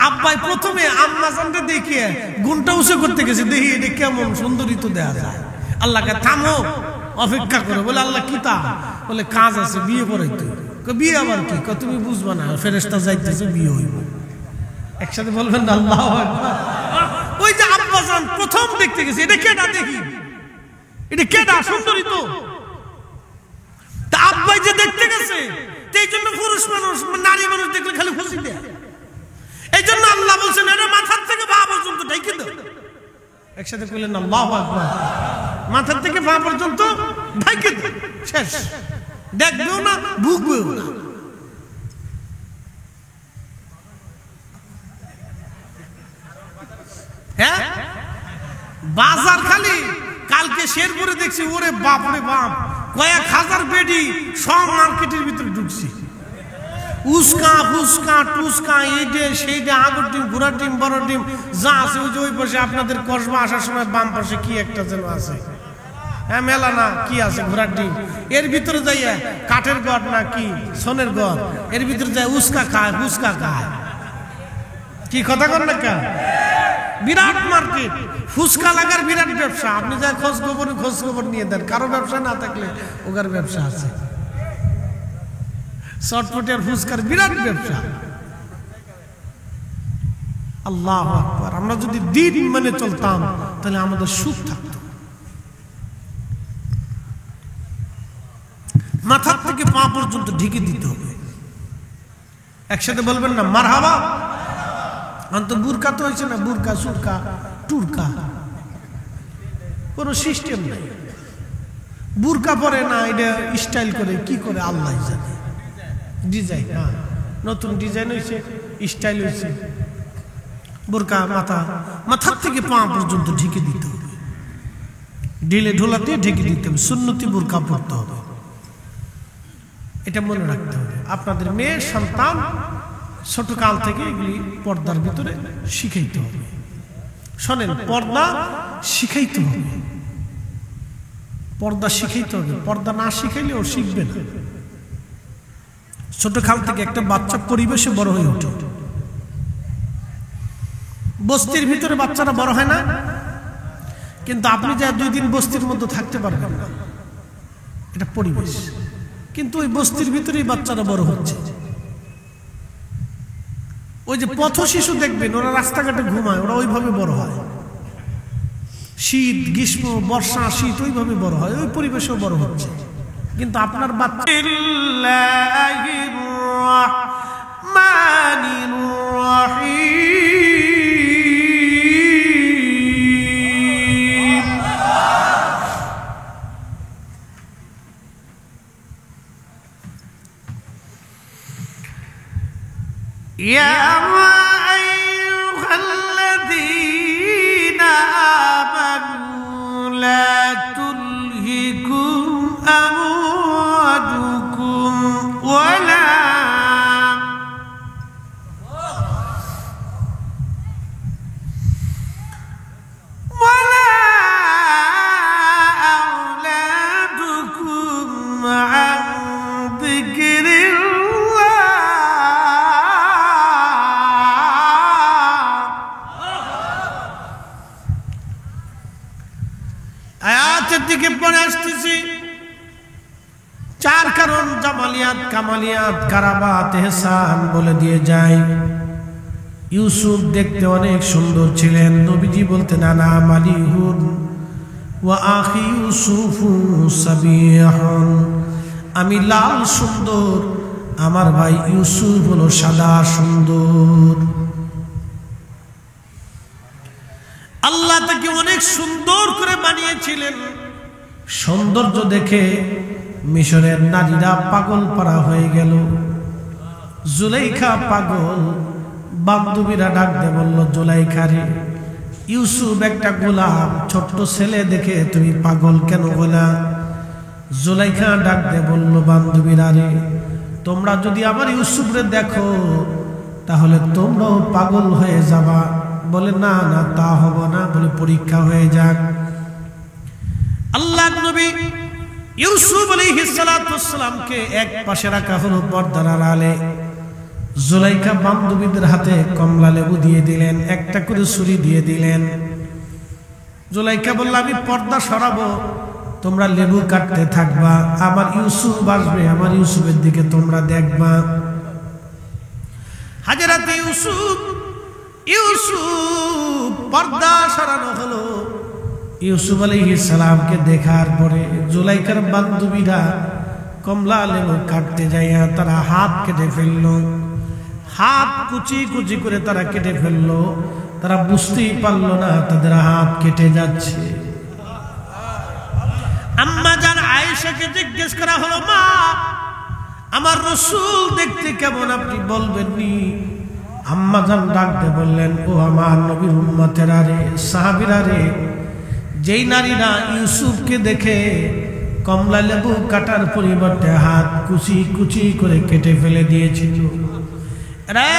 আব্বাই প্রথমে আম্মা জানতে দেখিয়ে গুণটা উঁচু করতে গেছে, দেখি এটা কেমন সুন্দরী তো দেয়া যায়। আল্লাহকে থামো, অপেক্ষা করো। বলে আল্লাহ কি তা? বলে কাজ আছে, বিয়ে পড়াইতে। বিয়ে আবার কি? তুমি বুঝবা না, ফেরেশতা যাইতেছে, বিয়ে হইব। একসাথে বলবেন না আল্লাহু আকবার। ওই যে আব্বা জান প্রথম দেখতে গেছে, এটা কেডা? দেখি এটা কেডা? সুন্দরী তো। তা আব্বাই যে দেখতে গেছে, এই জন্য পুরুষ মানুষ নারী মানুষ দেখলে খালি খুশি দেয়। এই জন্য আল্লাহ বলছেন এটা মাথার থেকে পা পর্যন্ত ঢেকে দাও। একসাথে বললেন আল্লাহু আকবার। মাথার থেকে পা পর্যন্ত ঢেকে দাও, শেষ। দেখবেও না, ভুগবেও না। হ্যাঁ, বাজার খালি কালকে শেরপুরে দেখছি, ওরে বাপ রে বাপ, কয়েক হাজার বেডি সব মার্কেটের ভিতরে ঢুকছি। উস্কা ফুসকা টুসকা, এইটে সেইটে, আগর ডিম, ঘোড়ার ডিম, বড় ডিম যা আছে। ওই যে ওই পাশে আপনাদের কসবা আসার সময় বাম পাশে কি একটা যেন আছে, হ্যাঁ মেলা না কি আছে, ঘোড়ার ডিম। এর ভিতরে যাইয়া কাঠের গড় না কি সোনের গড়, এর ভিতরে যায় উস্কা খায়, ফুসকা খায়। কি কথা কর না কেন? বিরাট মার্কেট, ফুসকা লাগার বিরাট ব্যবসা। আপনি যা খোঁজ খবর নিয়ে দেন, কারো ব্যবসা না থাকলে ওগার ব্যবসা আছে। চটপটিয়ার ফুসকার বিরাট ব্যবসা। আল্লাহু আকবার। আমরা যদি দিন মেনে চলতাম তাহলে আমাদের সুখ থাকতো। মাথার থেকে পা পর্যন্ত ঢেকে দিতে হবে। একসাথে বলবেন না মারহাবা। অন্ত বুরকা তো হয়েছে না, বুরকা সুরকা টুরকা, কোনো সিস্টেম নাই। বুরকা পরে না, এটা স্টাইল করে কি করে আল্লাহ জানে। ডিজাইন, হ্যাঁ নতুন ডিজাইন হয়েছে, স্টাইল হয়েছে। বুরকা মাথার থেকে পা পর্যন্ত ঢেকে দিতে হবে, ঢিলে ঢোলাতে ঢেকে দিতে হবে। সুন্নতি বুরকা পরতে হবে, এটা মনে রাখতে হবে। আপনাদের মেয়ে সন্তান ছোট কাল থেকে এগুলি পর্দার ভিতরে শিখাইতে হবে। শোনেন, পর্দা শিখাইতে হবে, পর্দা শিখাইতে হবে। পর্দা না শিখাইলে ও শিখবে না। ছোট কাল থেকে একটা বাচ্চা পরিবেশে বড় হয়ে ওঠে। বস্তির ভিতরে বাচ্চারা বড় হয় না, কিন্তু আপনি যা 2 দিন বস্তির মধ্যে থাকতে পারবেন না, এটা পরিবেশ। কিন্তু ওই বস্তির ভিতরেই বাচ্চারা বড় হচ্ছে। ওই যে পথ শিশু দেখবেন, ওরা রাস্তাঘাটে ঘুমায়, ওরা ওইভাবে বড় হয়। শীত গ্রীষ্ম বর্ষা শীত ওইভাবে বড় হয়, ওই পরিবেশেও বড় হচ্ছে। কিন্তু আপনার বাচ্চা ইয়া আইয়ুহাল্লাযীনা আমানু লা তুলহিকুম আমওয়ালুকুম ওয়ালা দিকে পড়ে আসতেছি। চার কারণ জামালিয়াত, কামালিয়াত, কারাবাত, ইহসান বলে দিয়ে যায়। ইউসুফ দেখতে অনেক সুন্দর ছিলেন। নবীজি বলতেন আনা মালিহুন ওয়া আখি ইউসুফু সাবিহুন, আমি লাল সুন্দর, আমার ভাই ইউসুফ হলো সাদা সুন্দর। আল্লাহ তাকে অনেক সুন্দর করে বানিয়েছিলেন। সৌন্দর্য দেখে মিশরের নারীরা পাগল পারা হয়ে গেল। জুলাইখা পাগল, বান্ধবীরা ডাক দিয়ে বলল, জুলাইখা রে, ইউসুফ একটা গোলাম, ছোট্ট ছেলে দেখে তুমি পাগল কেন হলা? জুলাইখা ডাক দিয়ে বলল, বান্ধবীরা রে, তোমরা যদি আমার ইউসুফরে দেখো তাহলে তোমরাও পাগল হয়ে যাবা। বলে না না, তা হব না, বলে পরীক্ষা হয়ে যাক। আল্লাহর নবী ইউসুফ আলাইহিস সালাতু ওয়াস সালামকে এক পাশে রাখা হলো পর্দার আড়ালে। জুলাইখা বান্ধবীদের হাতে কমলা লেবু দিয়ে দিলেন, একটা করে ছুরি দিয়ে দিলেন। জুলাইখা বলল, আমি পর্দা সরাবো, তোমরা লেবু কাটতে থাকবা, আমার ইউসুফ আসবে, আমার ইউসুফের দিকে তোমরা দেখবা। হাজরাতে ইউসুফ পর্দা সরানো হলো। ইউসুফ আলাইহিস সালামকে দেখার পরে জুলাইখার বান্ধবীরা কমলা লেবু কাটতে যাইয়া তারা হাত কেটে ফেললো। হাত কুচি কুচি করে তারা কেটে ফেললো। তারা বুঝতেই পারলো না তাদের হাত কেটে যাচ্ছে। আম্মা জান আয়েশাকে জিজ্ঞেস করা হলো, মা, আমার রাসূল দেখতে কেমন, আপনি বলবেননি? আম্মা জান ডাকতে বললেন, ও আমার নবীর উম্মতেরা রে, সাহাবীরা রে, যেই নারীরা ইউসুফকে দেখে কমলা লেবু কাটার পরিবর্তে হাত কুচি কুচি করে কেটে ফেলে দিয়েছিল, রে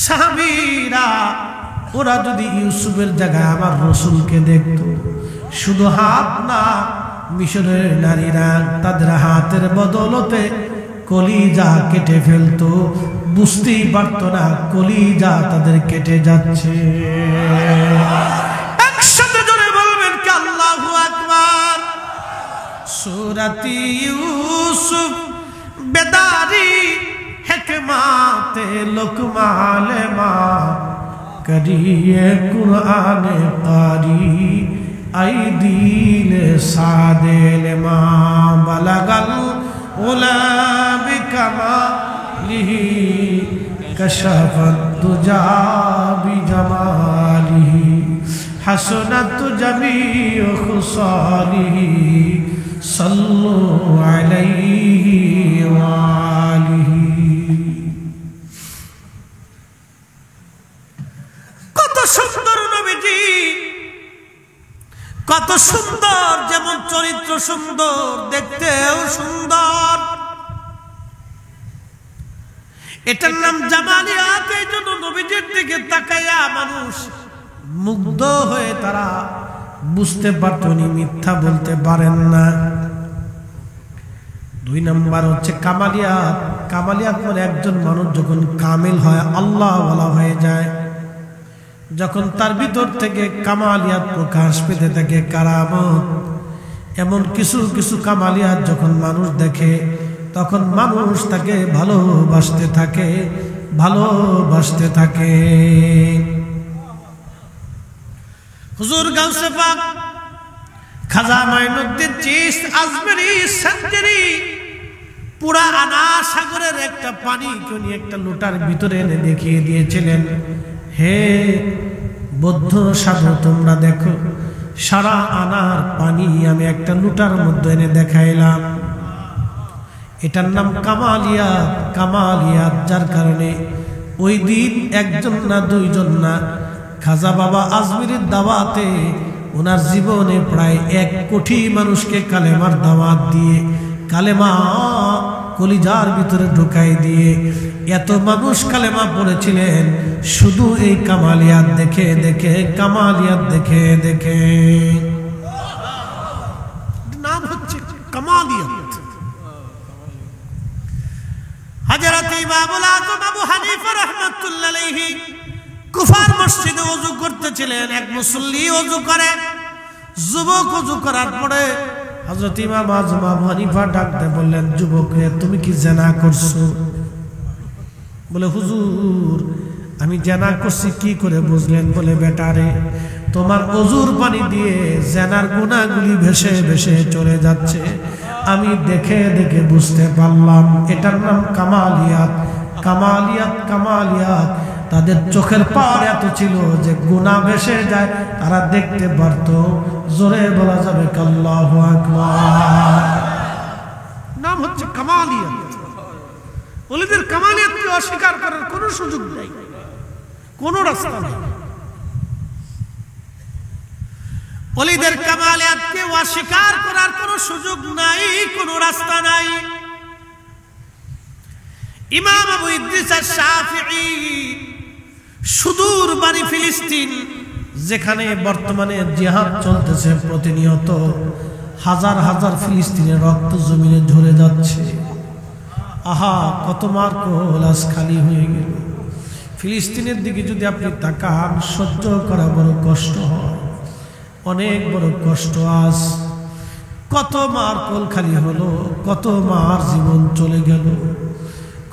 সাহাবীরা, ওরা যদি ইউসুফের জায়গায় আমার রাসূলকে দেখতো, শুধু হাত না, মিশরের নারীরা তাদের হাতের বদলতে কলিজা কেটে ফেলতো, বুঝতেই পারতো না কলিজা তাদের কেটে যাচ্ছে। একসাথে জোরে বলবেন কি আল্লাহু আকবার। সূরাতি ইউসুফ বেদারি হিকমাতে লুকমালে মা করিয়ে কুরআনে কারি আই দিল সাদেল মা বালাগাল উলা বিকামালিহি কশফত দুজা বিজামালিহি হাসনাত জামিউ খুসালিহি সাল্লু আলাইহি ওয়া আলিহি। কত সুন্দর নবীজি, কত সুন্দর, যেমন চরিত্র সুন্দর, দেখতেও সুন্দর। এটার নাম জামালিয়াত। এই জন্য নবীজির দিকে তাকাইয়া মানুষ মুগ্ধ হয়ে তারা বুঝতে পারত উনি মিথ্যা বলতে পারেন না। দুই নাম্বার হচ্ছে কামালিয়াত। কামালিয়াত মানে একজন মানুষ যখন কামিল হয়, আল্লাহ ওয়ালা হয়ে যায়, যখন তার ভিতর থেকে কামালিয়াত প্রকাশ পেতে থাকে, কারামত, এমন কিছু কিছু কামালিয়াত যখন মানুষ দেখে, তখন মানুষ তাকে ভালোবাসতে থাকে, ভালোবাসতে থাকে। হুজুর গাউসে পাক খাজা মাইনুদ্দিন চিশতি আজমেরি সেঞ্চুরি পুরা আনা সাগরের একটা পানি কোনি একটা লোটার ভিতরে এনে দেখিয়ে দিয়েছিলেন, হে বৌদ্ধ সাধু, তোমরা দেখো, সারা আনার পানি আমি একটা লোটার মধ্যে এনে দেখাইলাম। এটার নাম কামালিয়াত। কামালিয়াত যার কারণে ওই দিন একজন না দুইজন না, খাজা বাবা আজমিরের দাওয়াতে ওনার জীবনে প্রায় 1 কোটি মানুষকে কালেমার দাওয়াত দিয়ে, কালেমা কলিজার ভিতরে ঢুকাই দিয়ে এত মানুষ কালেমা পড়েছিলেন শুধু এই কামালিয়াত দেখে দেখে, কামালিয়াত দেখে দেখে। নাম হচ্ছে কামালিয়াত। হযরত ইমামুল আযম আবু হানিফা রাহমাতুল্লাহ আলাইহি কুফার মসজিদে ওযু করতেছিলেন। এক মুসল্লি ওযু করে, যুবক ওযু করার পরে হযরত ইমাম আযম আবু হানিফা ডাকতে বললেন, যুবক রে, তুমি কি জিনা করছো? বলে, হুজুর আমি জিনা করছি। কি করে বুঝলেন? বলে, বেটা রে, তোমার ওযুর পানি দিয়ে জিনার গুনাহগুলি ভেসে ভেসে চলে যাচ্ছে, আমি দেখে দেখে বুঝতে পারলাম। এটার নাম কামালিয়াত। কামালিয়াত, কামালিয়াত। তাদের চোখের পাওয়ার এত ছিল যে গুনাহ ভেসে যায়, তারা দেখতে পারত। জোরে বলা যাবে আল্লাহু আকবার। নাম হচ্ছে কামালিয়াত। ওলিদের কামালিয়াতকে অস্বীকার করার কোনো সুযোগ নেই, কোনো রাস্তা নেই। ওলিদের কামালিয়াতকে অস্বীকার করার কোনো সুযোগ নাই, কোনো রাস্তা নাই। ইমাম আবু ইদ্রিস আশ-শাফিঈ সুদূর বাড়ি ফিলিস্তিন, যেখানে বর্তমানে জিহাদ চলতেছে প্রতিনিয়ত, হাজার হাজার ফিলিস্তিনের রক্ত জমিনে ঝরে যাচ্ছে। আহা, কত মার্কোলাস খালি হয়ে গেল। ফিলিস্তিনের দিকে যদি আপনি তাকান, সহ্য করা বড় কষ্ট হয়, অনেক বড় কষ্ট। আজ কত মার কোল খালি হলো, কত মার জীবন চলে গেল,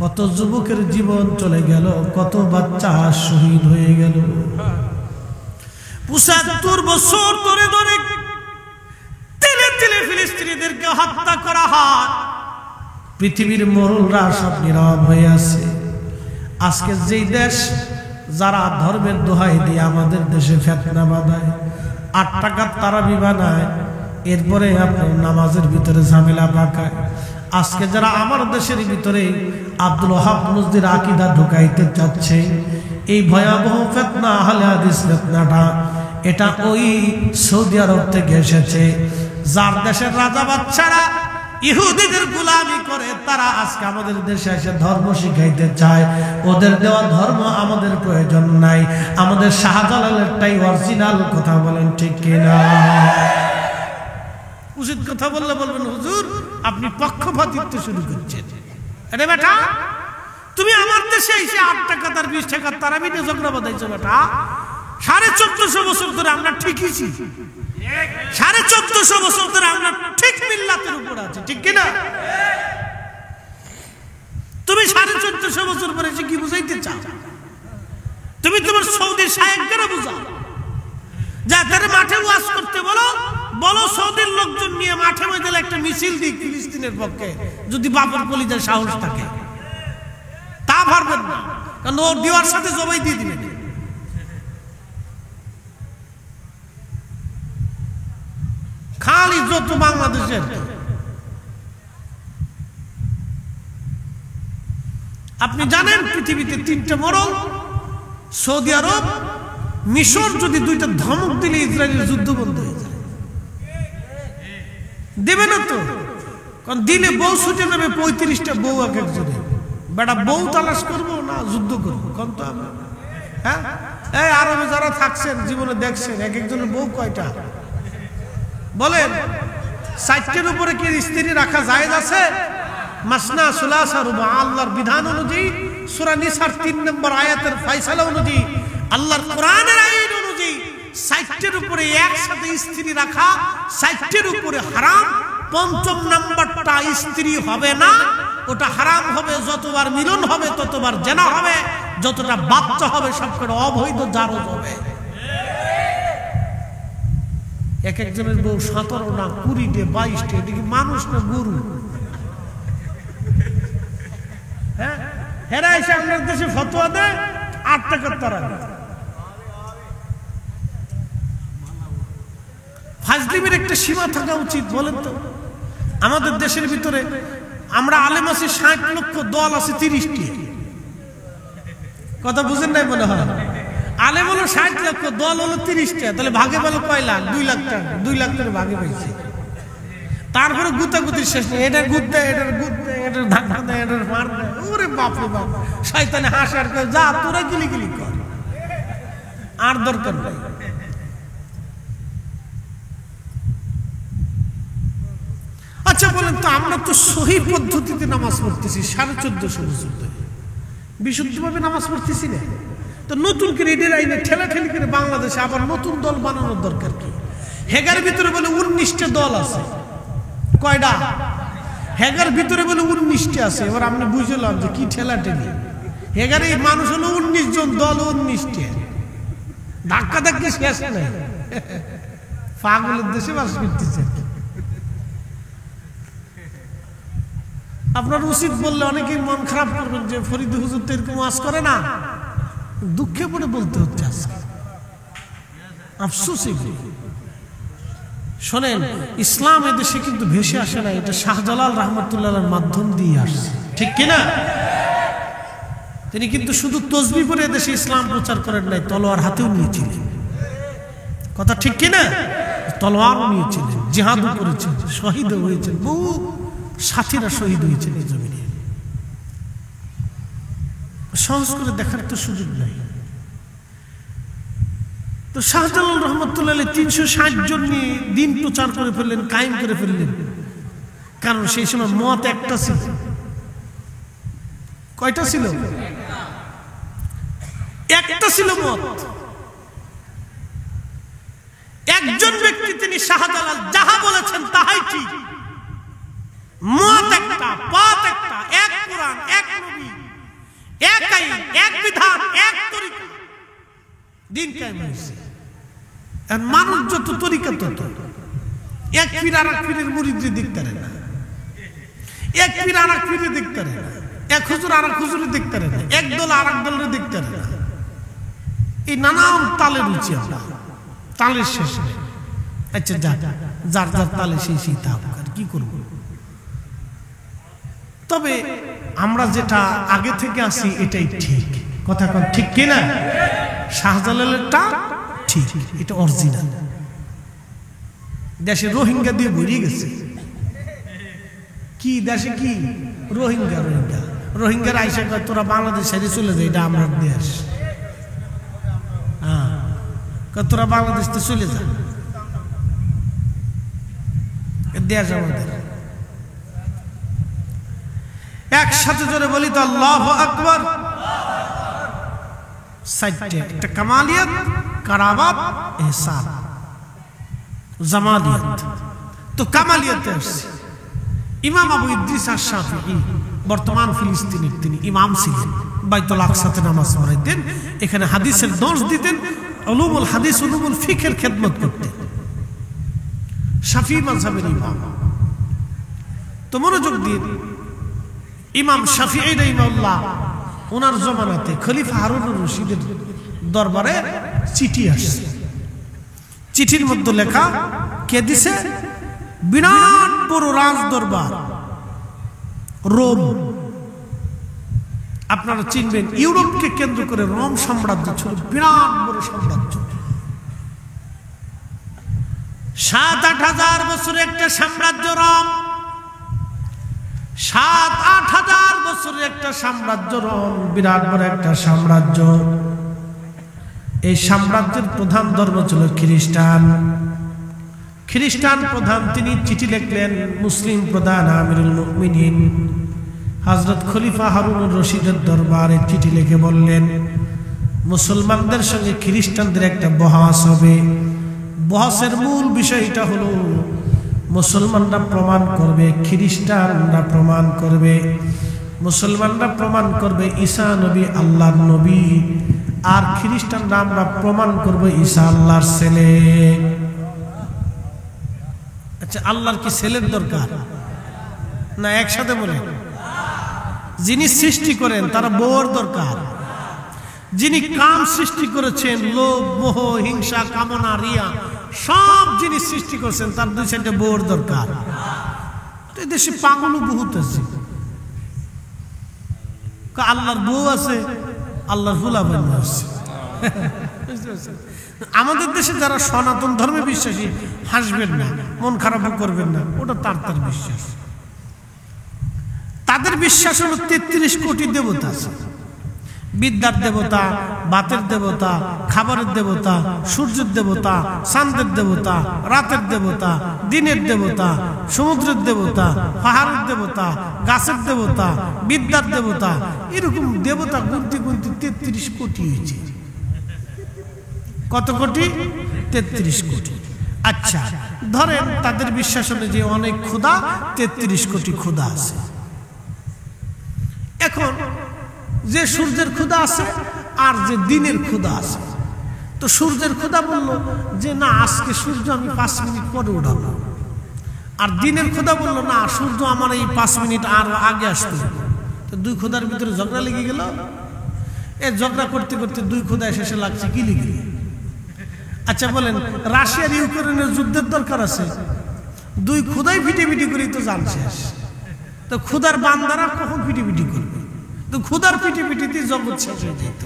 কত যুবকের জীবন চলে গেল, কত বাচ্চা শহীদ হয়ে গেল। ৭৫ বছর ধরে ধরে তিলে তিলে ফিলিস্তিনিদেরকে হত্যা করা হয়। পৃথিবীর মোড়লরা সব নীরব হয়ে আছে। আজকে যেই দেশ যারা ধর্মের দোহাই দিয়ে আমাদের দেশে ফিতনা বাঁধায়, 8 টাকার তারাবি বানায়, এরপরে আপনার নামাজের ভিতরে ঝামেলা পাকায়। আজকে যারা আমার দেশের ভিতরে আব্দুল ওয়াহাব নজদির আকীদা ঢুকাইতে চাচ্ছে, এই ভয়াবহ ফিতনা আহলে হাদিস ফিতনাটা, এটা ওই সৌদি আরব থেকে এসেছে। যার দেশের রাজা বাদশারা ইহুদিদের গোলামি করে, তারা আজকে আমাদের দেশে এসে ধর্ম শিখাইতে চায়। ওদের দেওয়া ধর্ম আমাদের প্রয়োজন নাই, আমাদের শাহজালালেরটাই অরিজিনাল। কথা বলেন ঠিক কিনা? উচিত কথা বললে বলবেন, হুজুর আপনি পক্ষপাতিত্ব শুরু করছেন। আরে বেটা, তুমি আমার দেশে এসে 8 টাকা তার 20 টাকা তারাবিতে ঝগড়া বাঁধাইছো। বেটা, 1450 বছর ধরে আমরা ঠিকই ছি, 1450 বছর ধরে আমরা ঠিক মিল্লাতের উপর আছি, ঠিক কিনা? তুমি 1450 বছর পরে এসে কি বুঝাইতে চাও? তুমি তোমার সৌদি শায়েখদের বুঝাও, যা তারা মাঠে ওয়াজ করতে বলো, বলো সৌদির লোকজন নিয়ে মাঠে ময়দানে একটা মিছিল দিক ফিলিস্তিনের পক্ষে, যদি বাপের কলিজার সাহস থাকে। তা পারবেন না, কারণ ওর দিওয়ার সাথে জবাই দিয়ে দিবেন। খালি যত বাংলাদেশের। আপনি জানেন পৃথিবীতে 3টে মোড়ল, সৌদি আরব, মিশর, যদি 2টা ধমক দিলে ইসরায়েলের যুদ্ধ বন্ধ হয়ে যায়। দেবে না তো, কারণ দিলে বউ ছুটে যাবে, 35টা বউ এক একজনে। বেটা, বউ তালাশ করবো না যুদ্ধ করবো? কোন তো আমরা, হ্যাঁ, এই আরবে যারা থাকছেন জীবনে দেখছেন এক একজনের বউ কয়টা বলেন? 4টের উপরে কি স্ত্রী রাখা জায়েজ আছে? মাসনা সুলাসা রুবা। আল্লাহর বিধান অনুযায়ী সূরা নিসার 3 নম্বর আয়াতের ফয়সালা অনুযায়ী, আল্লাহর কোরআনের আইন অনুযায়ী 4টের উপরে একসাথে স্ত্রী রাখা 4টের উপরে হারাম। 5ম নাম্বারটা স্ত্রী হবে না, ওটা হারাম হবে। যতবার মিলন হবে ততবার জেনা হবে, যতটা বাচ্চা হবে সবকটা অবৈধ জারজ হবে। এক একজনের বউ 17 না 20টে 22টে, এটা কি মানুষ না গরু? হ্যাঁ, হেরা এসে আমাদের দেশে ফতোয়া দেয় 8 টাকার তারাবি। ফাজলিমের একটা সীমা থাকা উচিত, বলেন তো? আমাদের দেশের ভিতরে আমরা আলেম আছি 60 লক্ষ, দল আছে 30টি। কথা বুঝেন নাই মনে হয়? আলেম হলো 60 লক্ষ, দল হলো 30টা, তাহলে ভাগে পেল কয় লাখ? 2 লাখ টাকা, 2 লাখ টাকা ভাগে পাইছে। তারপরে গুতাগুতির শেষ নেই, এটার গুদ দেয়, এটার গুদ দেয়, এটার ধাক্কা দেয়, এটার মার দেয়। ওরে বাপরে বাপ, শয়তানে হাসার কয় যা তোরা গিলি গিলি কর, আর দরকার নাই। আচ্ছা বলেন তো, আমরা তো সহি পদ্ধতিতে নামাজ পড়তেছি 1450 বছর ধরে, বিশুদ্ধভাবে নামাজ পড়তেছি না। তো নতুন করে এদের আইনে ঠেলাঠেলি করে বাংলাদেশে আবার নতুন দল বানানোর দরকার কি? হেগার ভিতরে বলে 19টা দল আছে। কয়টা? হেগার ভিতরে বলে 19টা আছে। এবার আপনি বুঝলাম যে কি ঠেলাঠেলি। হেগার এই মানুষ হলো 19 জন, দল 19টা, ধাক্কা ধাক্কি শেষ নাই। পাগলের দেশে বাস করতেছে। আপনার উচিত বললে অনেকেই মন খারাপ করবেন যে ফরিদ হুজুর তো এরকম ওয়াজ করে না। দুঃখে পড়ে বলতে হচ্ছে আজকে, আফসোস। শোনেন, ইসলাম এদেশে কিন্তু ভেসে আসে না, এটা শাহজালাল রহমতুল্লাহর মাধ্যম দিয়ে আসছে, ঠিক কিনা? তিনি কিন্তু শুধু তসবিহ পড়ে এদেশে ইসলাম প্রচার করেন নাই, তলোয়ার হাতেও নিয়েছিলেন। কথা ঠিক কিনা? তলোয়ার নিয়েছিলেন, জিহাদও করেছেন, শহীদ হয়েছেন, বহু সাথীরা শহীদ হয়েছেন এই জমিনে। সহজ করে দেখার তো সুযোগ নাই। তো শাহজালাল রহমতুল্লাহ 360 জন নিয়ে দিন প্রচার করে ফেললেন, কায়েম করে ফেললেন। কারণ সেই সময় মত একটা ছিল। কয়টা ছিল? একটা ছিল মত। একজন ব্যক্তি, তিনি শাহজালাল, যাহা বলেছেন তাহাই ঠিক। মত একটা, পথ একটা, এক কোরআন, এক নবী, এক আইন, এক বিধান, এক তরিকা, দিন কায়েম হয়েছে। আর মানুষ যত তরিকা তত, এক পীর আর এক পীরের মুরিদরে দেখতে পারে না, এক পীর আর এক পীরে দেখতে পারে না, এক হুজুর আর এক হুজুরে দেখতে পারে না, এক দল আর এক দলের দেখতে পারে না। এই নানান তালে রুচি আমরা, তালের শেষ নেই। আচ্ছা, যার যার তালে সেই তাপ, কি করবো? তবে আমরা যেটা আগে থেকে আছি এটাই ঠিক। কথা কন ঠিক কিনা? শাহজালালেরটা ঠিক, এটা অরিজিনাল। দেশে রোহিঙ্গা দিয়ে ভরিয়ে গেছে। কি দেশে কি রোহিঙ্গা? রোহিঙ্গার আইসা কয় তোরা বাংলাদেশ ছেড়ে চলে যায়, এটা আমার দেশ। হ্যাঁ, তোরা বাংলাদেশ তো চলে যা, দেশ আমাদের। একসাথে জোরে বলি তো আল্লাহু আকবার। সাইটে একটা কামালিয়াত, কারামাত, ইহসান, জামালিয়াত। তো কামালিয়াতে আসছে ইমাম আবু ইদ্রিস আশ-শাফিঈ, বর্তমান ফিলিস্তিনের তিনি ইমাম ছিলেন। বাইতুল আকসাতে নামাজ পড়াইতেন, এখানে হাদিসের দর্শ দিতেন, উলুমুল হাদিস, উলুমুল ফিকহের খেদমত করতেন। শাফিঈ মাযহাবের ইমাম। তো মনোযোগ দিয়ে, ইমাম শাফিঈ রাহিমাহুল্লাহ ওনার জমানাতে খলিফা হারুনুর রশিদের দরবারে চিঠি আসছে। চিঠির মধ্যে লেখা, কে দিছে? বিরাট বড় রাজ দরবার, রোম। আপনারা চিনবেন, ইউরোপকে কেন্দ্র করে রোম সাম্রাজ্য ছিল, বিরাট বড় সাম্রাজ্য। 7-8 হাজার বছরের একটা সাম্রাজ্য রোম। 7-8 হাজার বছরের একটা সাম্রাজ্য রোম, বিরাট বড় একটা সাম্রাজ্য। এই সাম্রাজ্যের প্রধান ধর্ম ছিল খ্রিস্টান। খ্রিস্টান প্রধান, তিনি চিঠি লিখলেন মুসলিম প্রধান আমিরুল মুমিনিন হযরত খলিফা হারুনুর রশিদের দরবারে চিঠি লিখে বললেন, মুসলমানদের সঙ্গে খ্রিস্টানদের একটা বহস হবে। বহসের মূল বিষয়টা হলো, মুসলমানরা প্রমাণ করবে, খ্রিস্টানরা প্রমাণ করবে। মুসলমানরা প্রমাণ করবে ঈসা নবী আল্লাহর নবী, আর খ্রিস্টানরা আমরা প্রমাণ করব ঈসা আল্লাহর ছেলে। আচ্ছা, আল্লাহর কি ছেলের দরকার? না, একসাথে বলে, যিনি সৃষ্টি করেন তারা বউর দরকার। যিনি কাম সৃষ্টি করেছেন, লোভ, মোহ, হিংসা, কামনা, রিয়া, সব জিনিস সৃষ্টি করেছেন, তার 2-4টা বউর দরকার। দেশে পাগলও বহুত আছে। আল্লাহর বউ আছে, আল্লাহর ফুলাফান আছে। আমাদের দেশে যারা সনাতন ধর্মে বিশ্বাসী, হাসবেন না, মন খারাপ করবেন না, ওটা তার বিশ্বাস। তাদের বিশ্বাস হলো 33 কোটি দেবতা আছে। বিদ্যার দেবতা, বাতের দেবতা, খাবারের দেবতা, সূর্যের দেবতা, চাঁদের দেবতা, রাতের দেবতা, দিনের দেবতা, সমুদ্রের দেবতা, পাহাড়ের দেবতা, গাছের দেবতা, বিদ্যার দেবতা, এরকম দেবতা গুনতে গুনতে 33 কোটি হয়েছে। কত কোটি? 33 কোটি। আচ্ছা, ধরেন তাদের বিশ্বাস অনুযায়ী অনেক খোদা, 33 কোটি খোদা আছে। এখন যে সূর্যের খোদা আছে আর যে দিনের খোদা আছে, তো সূর্যের খোদা বলল যে না, আজকে সূর্য আমি 5 মিনিট পরে উঠাবো। আর দিনের খোদা বলল না, সূর্য আমার এই 5 মিনিট আর আগে আসতে হবে। তো দুই খোদার ভিতরে ঝগড়া লেগে গেল। এই ঝগড়া করতে করতে দুই খোদা শেষে লাগছে কি লিখে। আচ্ছা বলেন, রাশিয়ার ইউক্রেনের যুদ্ধের দরকার আছে, দুই খোদাই ফিটিফিটি করেই তো জান শেষ। তো খোদার বান্দারা কখন ফিটিফিটি করবে? তো খোদার পিটিপিটিতে জগৎ শেষ হয়ে যেত।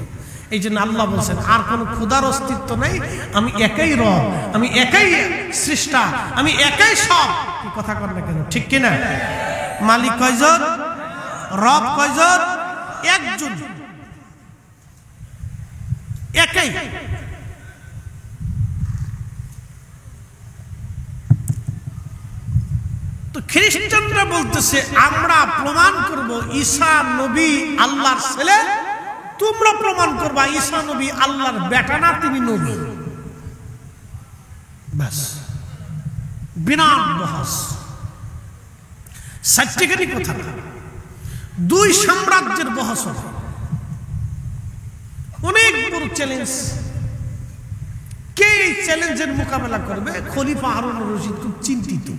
এই জন্য আল্লাহ বলছেন আর কোন খোদার অস্তিত্ব নেই, আমি একাই রব, আমি একাই সৃষ্টা, আমি একাই সব। কি কথা কর না কেন, ঠিক কিনা? মালিক কয়জন? রব কয়জন? একজন, একাই। তো খ্রিস্টানরা বলতেছে আমরা প্রমাণ করব ঈসা নবী আল্লাহর ছেলে, তোমরা প্রমাণ করবা ঈসা নবী আল্লাহর বেটা না, তিনি নবী। বাস, বিরাট বহস, সাইন্টিফিক কথা না, দুই সাম্রাজ্যের বহস হবে, অনেক বড় চ্যালেঞ্জ। কে চ্যালেঞ্জের মোকাবেলা করবে? খলিফা হারুন রশিদ খুব চিন্তিত।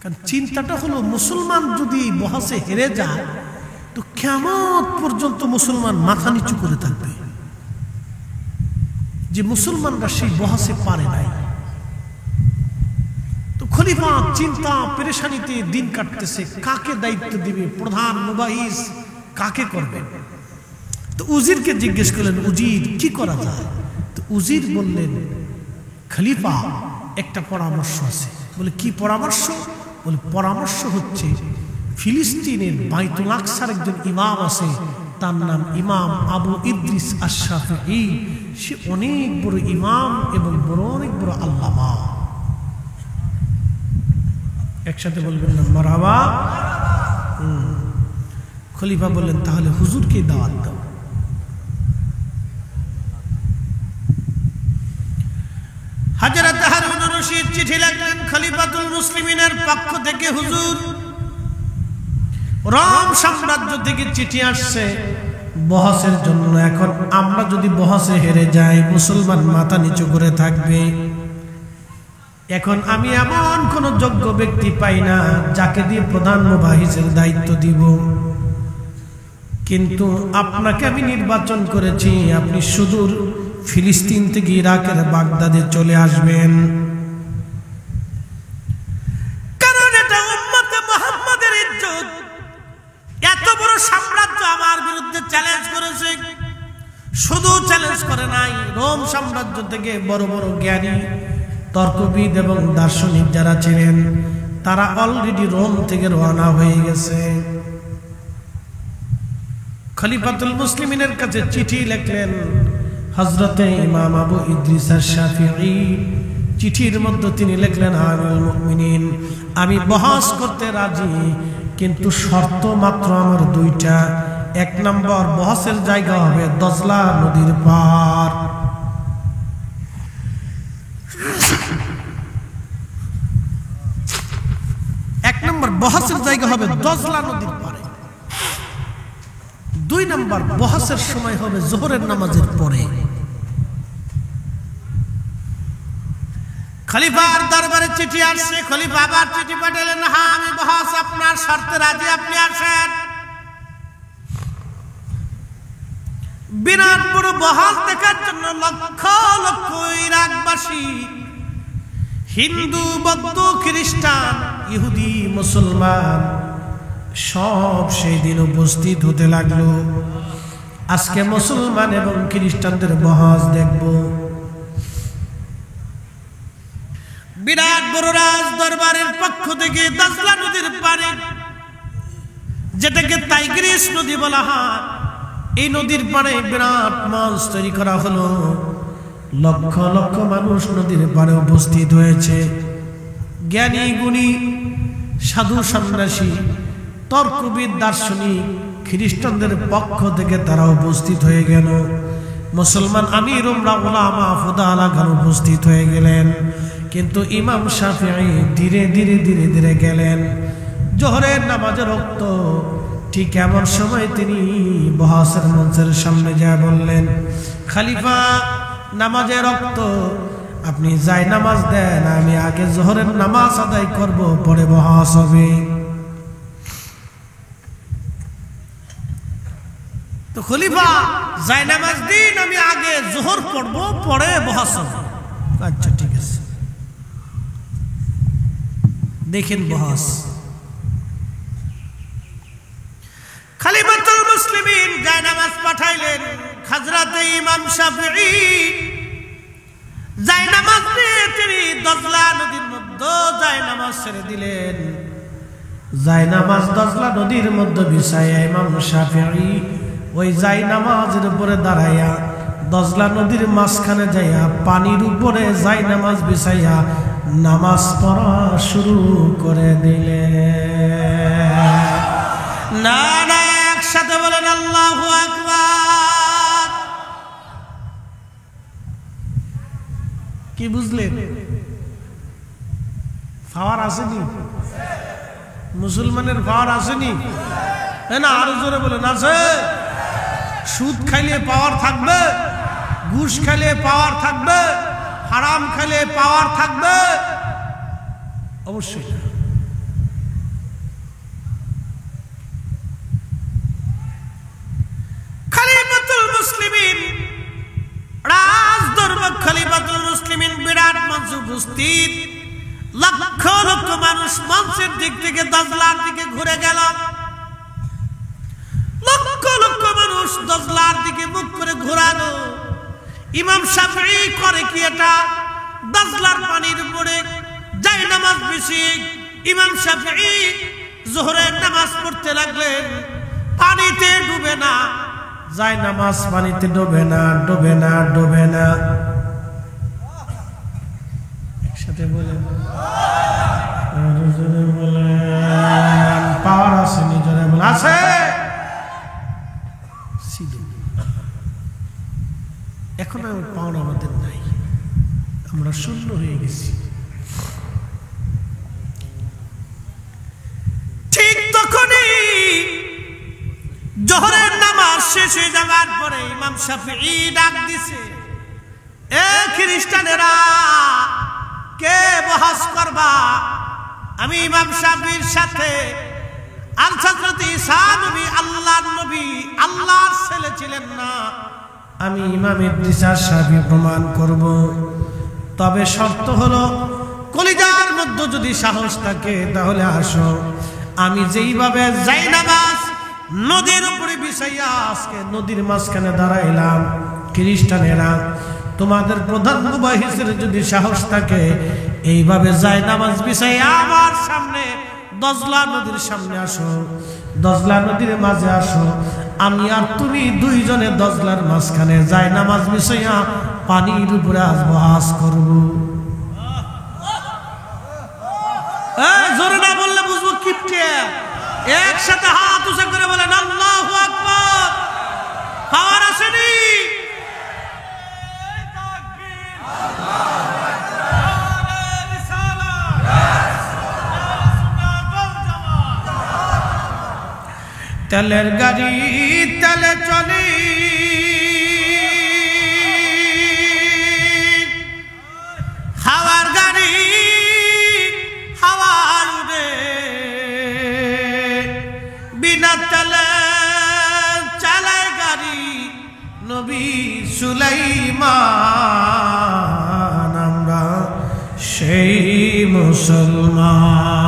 কারণ চিন্তাটা হলো, মুসলমান যদি বহসে হেরে যায় তো কিয়ামত পর্যন্ত মুসলমান মাথা নিচু করে থাকবে, যে মুসলমানরা সেই বহসে পারে নাই। তো খলিফা চিন্তা পেরেশানিতে দিন কাটতেছে, কাকে দায়িত্ব দিবে, প্রধান মুবাহিস কাকে করবে। তো উজিরকে জিজ্ঞেস করলেন, উজির কি করা যায়? তো উজির বললেন, খলিফা একটা পরামর্শ আছে। বলে কি পরামর্শ? বলে পরামর্শ হচ্ছে ফিলিস্তিনের বাইতুল আকসার একজন ইমাম আছে, তার নাম ইমাম আবু ইদ্রিস আশ-শাফিঈ। সে অনেক বড় ইমাম এবং অনেক বড় আল্লামা। একসাথে বলবেন না মারহাবা। খলিফা বললেন তাহলে হুজুরকে দাওয়াত দাও। হযরত হারুন রশিদ চিঠি লিখলেন খলিফাতুল মুসলিমিনের পক্ষ থেকে, হুজুর রোম সাম্রাজ্য থেকে চিঠি আসছে বহসের জন্য। এখন আমরা যদি বহসে হেরে যাই, মুসলমান মাথা নিচু করে থাকবে। এখন আমি এমন কোন যোগ্য ব্যক্তি পাই না যাকে দিয়ে প্রধান মুবাহিসের দায়িত্ব দিব, কিন্তু আপনাকে আমি নির্বাচন করেছি। আপনি সুদূর ফিলিস্তিন থেকে ইরাকের বাগদাদে চলে আসবেন, কারণ এটা উম্মতে মুহাম্মাদের ইজ্জত। এত বড় সাম্রাজ্য আমার বিরুদ্ধে চ্যালেঞ্জ করেছে। শুধু চ্যালেঞ্জ করে নাই, রোম সাম্রাজ্য থেকে বড় বড় জ্ঞানী, তর্কবিদ এবং দার্শনিক যারা ছিলেন, তারা অলরেডি রোম থেকে রওনা হয়ে গেছে। খলিফাতুল মুসলিমিনের কাছে চিঠি লিখলেন হযরতে ইমাম আবু ইদ্রিস আশ-শাফিঈ। চিঠির মধ্যে তিনি লিখলেন, আমিরুল মুমিনিন, আমি বহস করতে রাজি, কিন্তু শর্ত মাত্র আমার দুইটা। এক নম্বর, বহসের জায়গা হবে দজলা নদীর পার। এক নম্বর, বহসের জায়গা হবে দজলা নদীর পারে। দুই নম্বর, বহসের সময় হবে যোহরের নামাজের পরে। খলিফার দরবারে চিঠি আসছে। খলিফা আবার চিঠি পাঠালেন, হ্যাঁ আমি বহস আপনার শর্তে রাজি, আপনি আসেন। বিরাট বড় বহস দেখার জন্য লক্ষ লক্ষ ইরাকবাসী, হিন্দু, বৌদ্ধ, খ্রিস্টান, ইহুদি, মুসলমান সব সেই দিন উপস্থিত হতে লাগলো। আজকে মুসলমান এবং খ্রিস্টানদের বহস দেখব। বিরাট বড় রাজ দরবারের পক্ষ থেকে দাজলা নদীর পারে, যেটাকে টাইগ্রিস নদী বলা হয়, এই নদীর পাড়ে বিরাট মঞ্চ তৈরি করা হলো। লক্ষ লক্ষ মানুষ নদীর পাড়ে উপস্থিত হয়েছে। জ্ঞানী গুণী, সাধু সন্ন্যাসী, তর্কবিদ, দার্শনিক, খ্রিস্টানদের পক্ষ থেকে তারা উপস্থিত হয়ে গেল। মুসলমান আমির উলামা ফুদালাগণ উপস্থিত হয়ে গেলেন। কিন্তু ইমাম শাফিঈ ধীরে ধীরে ধীরে ধীরে গেলেন। জোহরের নামাজের রক্ত ঠিক এমন সময় তিনি বহাসের মঞ্চের সামনে যা বললেন, খলিফা নামাজের রক্ত, আপনি যাই নামাজ দেন, আমি আগে জোহরের নামাজ আদায় করব, পরে বহাস হবে। তো খলিফা যাই নামাজ দিন, আমি আগে জোহর পড়ব, পরে বহাস হবে। আচ্ছা ঠিক আছে। দেখেন বহাস। খলিফাতুল মুসলিমিন যাই নামাজ পাঠাইলেন। হযরতে ইমাম শাফিঈ যাই নামাজ দিয়ে তিনি দজলা নদীর মধ্যে যাই নামাজ ছেড়ে দিলেন। যাই নামাজ দজলা নদীর মধ্যে বিছাইয়া ইমাম শাফিঈ ওই যাই নামাজের উপরে দাঁড়াইয়া দজলা নদীর মাঝখানে যাইয়া পানির উপরে যাই নামাজ বিছাইয়া নামাজ পড়া শুরু করে দিলেন। না না, একসাথে বলেন আল্লাহু আকবার। কি বুঝলেন? পাওয়ার আসেনি? মুসলমানের পাওয়ার আসেনি? না, আরো জোরে বলেন আছে। সুদ খাইলে পাওয়ার থাকবে, ঘুষ খাইলে পাওয়ার থাকবে, হারাম খাইলে পাওয়ার থাকবে? অবশ্যই। খলিফাতুল মুসলিমিন, রাজদরবার খলিফাতুল মুসলিমিন বিরাট মঞ্চে উপস্থিত। লক্ষ লক্ষ মানুষ মঞ্চের দিক থেকে দজলার দিকে ঘুরে গেল। লক্ষ লক্ষ মানুষ দজলার দিকে মুখ করে ঘোরানো। ইমাম শাফিঈ করে কি এটা? দজলার পানির উপরে যাই নামাজ বিছিয়ে ইমাম শাফিঈ যোহরের নামাজ পড়তে লাগলেন। পানিতে ডুবে না, যাই নামাজ পানিতে ডুবে না, ডুবে না, ডুবে না। একসাথে বলেন, পাওয়ার আছে, নিজরে বলে আছে। এখন আর পাওয়ার আমাদের নাই, আমরা শূন্য হয়ে গেছি। ঠিক তখনই জোহরের নামাজ শেষ হয়ে যাওয়ার পরে ইমাম শাফিঈ ডাক দিছে, এ খ্রিস্টানেরা, কে বহাস করবা? আমি ইমাম শাফিঈর সাথে আর হযরত ঈসা নবী আল্লাহর নবী, আল্লাহর ছেলে ছিলেন না, আমি ইমাম ইদ্রিস শাফিঈ প্রমাণ করব। তবে শর্ত হলো, কলিজার মধ্যে যদি সাহস থাকে তাহলে আসো। আমি যেইভাবে যাই নামাজ নদীর উপরে বিছাইয়া আজকে নদীর মাঝখানে দাঁড়াইলাম, খ্রিস্টানেরা তোমাদের প্রধান মুবাহিসের যদি সাহস থাকে এইভাবে যাই নামাজ বিছাইয়া আমার সামনে দজলা নদীর সামনে আসো, দজলা নদীর মাঝে আসো। আমি আর তুমি দুইজনে দজলার মাঝখানে যাই নামাজ বিছাইয়া পানির উপরে বহাস করব। জোরে না বললে বুঝবো কিপটে। একসাথে হাত উঁচা করে বলেন আল্লাহু আকবার। পাওয়ার আসেনি? তেলের গাড়ি তেলে চলে, হাওয়ার গাড়ি হাওয়ার উড়ে, বিনা তেলে চালায় গাড়ি নবী সুলাইমান। আমরা সেই মুসলমান।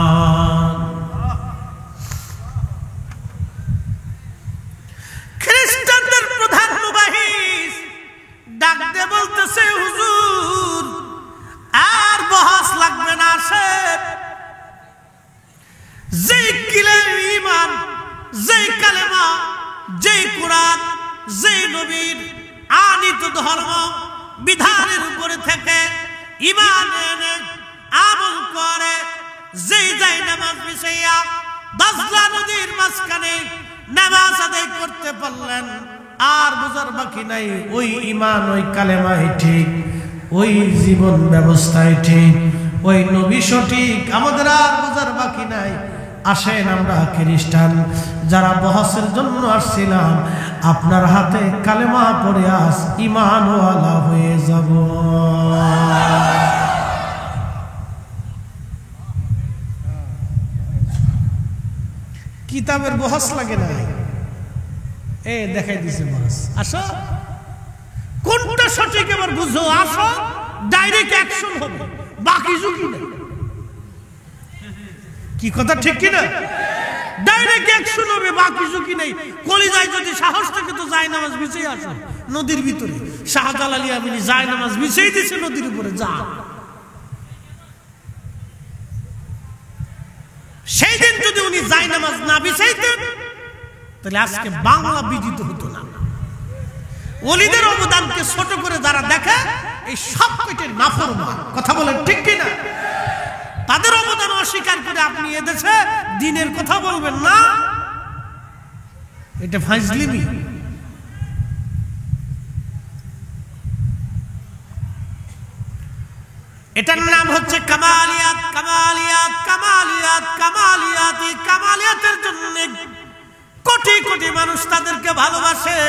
যে নবীর আনিত ধর্ম বিধানের উপরে থেকে ঈমান এনে আমল করে, যেই যায় নামাজ বিছাইয়া দাজলা নদীর মাঝখানে নামাজ আদায় করতে পারলেন, আর বুঝার বাকি নাই ওই ঈমান, ওই কালেমাই ঠিক, ওই জীবন ব্যবস্থায় ঠিক, ওই নবী সঠিক, আমাদের আর বুঝার বাকি নাই। আসেন আমরা খ্রিস্টান যারা বহসের জন্য আসছিলাম, আপনার হাতে কালেমা পড়ে আস ঈমানওয়ালা হয়ে যাব। কিতাবের বহস লাগে না, এ দেখাই দিছে বহস। আসো কোনটা সঠিক এবার বুঝো, আসো ডাইরেক্ট অ্যাকশন হবে, বাকি ঝুঁকি নেই। কি কথা ঠিক কিনা? ডাইরেক্ট অ্যাকশন হবে, বাকি ঝুঁকি নেই। কলিজায় যদি সাহস থাকে তো যায় নামাজ বিছিয়ে আসো নদীর ভিতরে। শাহজালাল আমিনী যায় নামাজ বিছিয়ে দিছে নদীর উপরে, যা। সেই দিন যদি উনি যায় নামাজ না বিছাইতেন তাহলে আজকে বাংলা বিজিত হতো না। ওলিদের অবদানকে ছোট করে যারা দেখে, এই সব পেটের নাফরমান, কথা বলেন ঠিক কিনা? তাদের অবদান অস্বীকার করে আপনি এদেশে দিনের কথা বলবেন না, এটা ফাজলিমি। এটার নাম হচ্ছে কামালিয়াত। কামালিয়াত কামালিয়াত কামালিয়াত। এই কামালিয়াতের জন্য কোটি কোটি মানুষ তাদেরকে ভালোবাসে।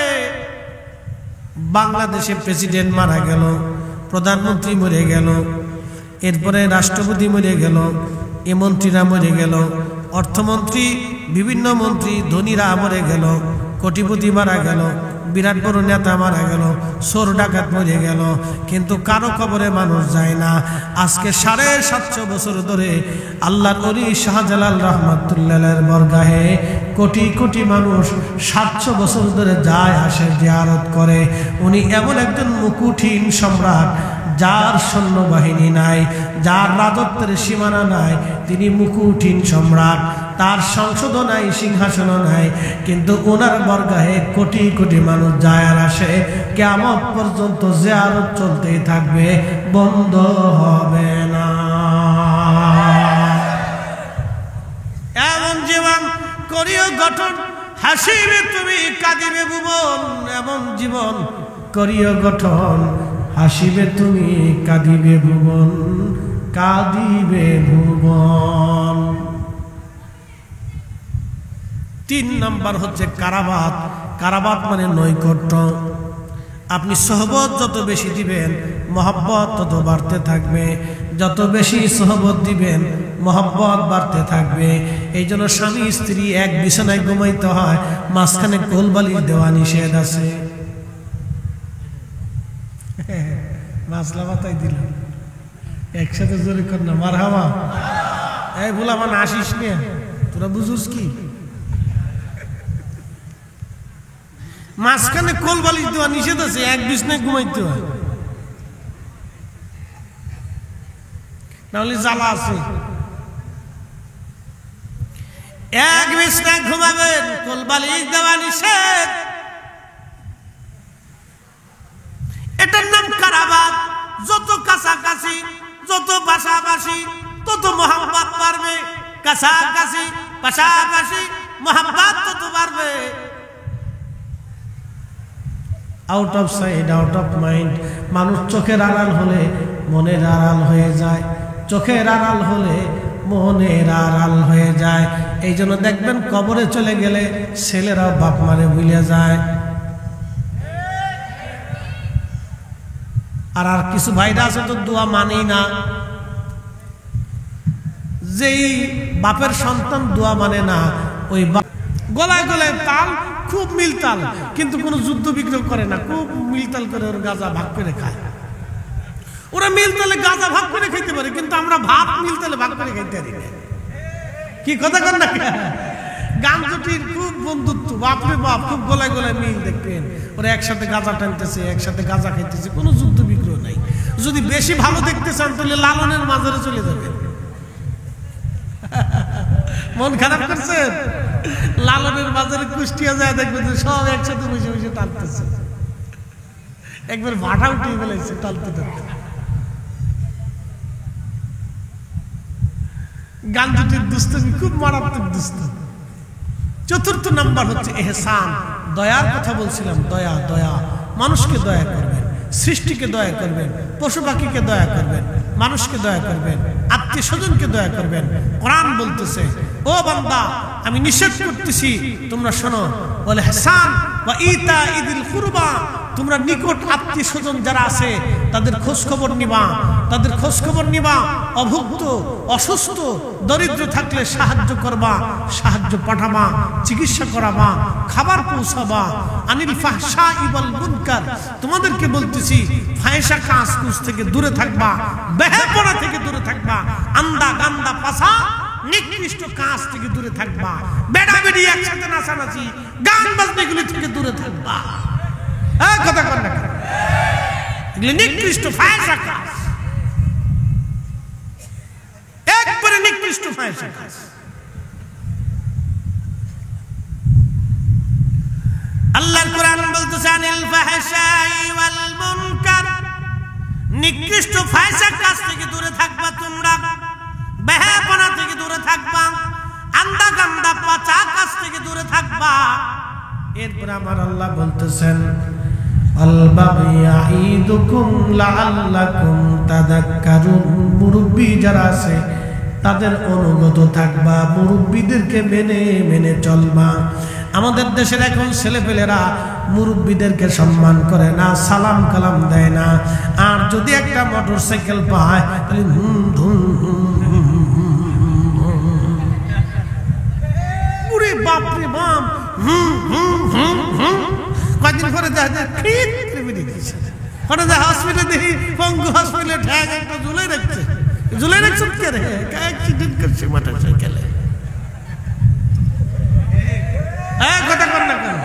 বাংলাদেশে প্রেসিডেন্ট মারা গেল, প্রধানমন্ত্রী মরে গেল, এরপরে রাষ্ট্রপতি মরে গেল, এ মন্ত্রীরা মরে গেল, অর্থমন্ত্রী, বিভিন্ন মন্ত্রী, ধনীরা মরে গেল, কোটিপতি মারা গেল, বিরাট বড় নেতা মারা গেল, চোর ডাকাত মরে গেল, কিন্তু কারো কবরে মানুষ যায় না। আজকে 750 বছর ধরে আল্লাহর ওলি শাহজালাল রহমাতুল্লাহের বরগাহে কোটি কোটি মানুষ 700 বছর ধরে যায় আসে, জিয়ারত করে। উনি এমন একজন মুকুটহীন সম্রাট, যার সৈন্যবাহিনী নাই, যার রাজত্বের সীমানা নাই, তিনি মুকুটহীন সম্রাট। তার সংসদ নাই, সিংহাসন নাই, কিন্তু ওনার বরগাহে কোটি কোটি মানুষ যায় আর আসে। কিয়ামত পর্যন্ত জিয়ারত চলতেই থাকবে, বন্ধ হবে না। এমন জীবন করিও গঠন, হাসিবে তুমি কাঁদিবে ভুবন। এমন জীবন করিও গঠন, হাসিবে তুমি কাঁদিবে ভুবন, কাঁদিবে ভুবন। 3 নাম্বার হচ্ছে কারাবাত। কারাবাত মানে নৈকট্য। আপনি সহবত যত বেশি দিবেন, মহব্বত তত বাড়তে থাকবে। যত বেশি সহবত দিবেন, মহব্বত বাড়তে থাকবে। এই জন্য স্বামী স্ত্রী এক বিছানায় ঘুমাইতে হয়, মাঝখানে কোলবালিশ দেওয়া নিষেধ আছে। মাসলা মাথায় দিলাম, একসাথে জোরে কর না, মারহাবা। এই বলা মানে আসিস নে, তোরা বুঝুস কি? মাঝখানে কোল বালিশ দেওয়া নিষেধ আছে, এক বিছনায় ঘুমাইতে হয়, নাহলে জ্বালা আছে। এক বিছনায় ঘুমাবেন, কোল বালিশ দেওয়া নিষেধ। এটার নাম কারাবাত। যত কাছাকাছি, যত পাশাপাশি, তত মোহাম্মত বাড়বে। কাছাকাছি পাশাপাশি মোহাম্মত তত বাড়বে। Out of side, out of mind. মানুষ চোখের আড়াল হলে মনের আড়াল হয়ে যায়, চোখের আড়াল হলে মনের আড়াল হয়ে যায়। এই জন্য দেখবেন কবরে চলে গেলে ছেলেরাও বাপ মারে ভুলে যায়। আর কিছু ভাইরা আছে তো দোয়া মানেই না। যেই বাপের সন্তান দোয়া মানে না, ওই গলায় গলায় তাল, খুব মিলতাল, কিন্তু কোনো যুদ্ধ বিগ্রহ করে না, খুব মিলতাল করে ওর গাঁজা ভাগ করে খায়। ওরা মিলতালে গাঁজা ভাগ করে খেতে পারে, কিন্তু আমরা ভাত মিলতালে ভাগ করে খাইতে পারি না। কি কথা কর না? গাঞ্জটির খুব বন্ধুত্ব, বাপরে বাপ, খুব গলায় গলায় মিল দেখবেন। ওরা একসাথে গাঁজা টানতেছে, একসাথে গাঁজা খাইতেছে, কোনো যুদ্ধ বিগ্রহ নাই। যদি বেশি ভালো দেখতে চান তাহলে লালনের মাজারে চলে যাবেন। মন খারাপ করছেন? লালনের বাজারে কুষ্টিয়া যায় দেখবেন সব একসাথে বসে বসে টানতেছে, একবার ভাটা উঠিয়ে ফেলেছে টানতে টানতে। গাঞ্জুটির দুষ্টমি খুব মারাত্মক দুষ্ট। চতুর্থ নাম্বার হচ্ছে ইহসান, দয়ার কথা বলছিলাম। দয়া, দয়া, মানুষকে দয়া করবেন, সৃষ্টিকে দয়া করবেন, পশু পাখিকে দয়া করবেন, মানুষকে দয়া করবেন, আত্মীয় স্বজনকে দয়া করবেন। কোরআন বলতেছে, ও বান্দা আমি নিষেধ করতেছি তোমরা শোনো, বলে ইহসান ওয়া ইতা ইদিল কুরবা, তোমরা নিকট আত্মীয় স্বজন যারা আছে তাদের খোঁজ খবর নিবা, তাদের খোঁজ খবর নিবা। অভুক্ত, অসুস্থ, দরিদ্র থাকলে সাহায্য করবা, সাহায্য পাঠাবা, চিকিৎসা করাবা, খাবার পৌঁছাবা। আনিল ফাহশাই ওয়াল মুনকার, তোমাদেরকে বলতেছি ফাহিশা কাজ কুজ থেকে দূরে থাকবা, বেহাপনা থেকে দূরে থাকবা, আন্দা গান্দা পাসা নিকৃষ্ট কাজ থেকে দূরে থাকবা, বেড়া বেড়ি একসাথে নাচানাচি গান বাজনাগুলি থেকে দূরে থাকবা। কথা কর না, এগুলি নিকৃষ্ট ফাহিশা কাজ, একবারে নিকৃষ্ট ফাহিশা কাজ। আল্লাহর কোরআন বলতেছে আনিল ফাহশাই ওয়াল মুনকার, নিকৃষ্ট ফাহিশা কাজ থেকে দূরে থাকবা তোমরা, বেহাপনা থেকে দূরে থাকবা, আন্দা গান্দা পচা কাজ থেকে দূরে থাকবা। এরপর আমার আল্লাহ বলতেছেন আল বাগী ইয়াইদুকুম লাআল্লাকুম তাযাক্কারুন, মুরব্বি যারা আছে তাদের অনুগত থাকবা, মুরব্বিদেরকে মেনে মেনে চলবা। আমাদের দেশের এখন ছেলেপেলেরা মুরব্বিদেরকে সম্মান করে না, সালাম কালাম দেয় না। আর যদি একটা মোটরসাইকেল পায় তাহলে পুরে বাপরে বাপ, কয়েকদিন পরে হসপিটালে দেখি পঙ্গু হসপিটালে ঠ্যাং একটা ঝুলে রাখছে, ঝুলে রাখছে কে রে, অ্যাক্সিডেন্ট করছে মোটরসাইকেলে। কথা কর না কেন?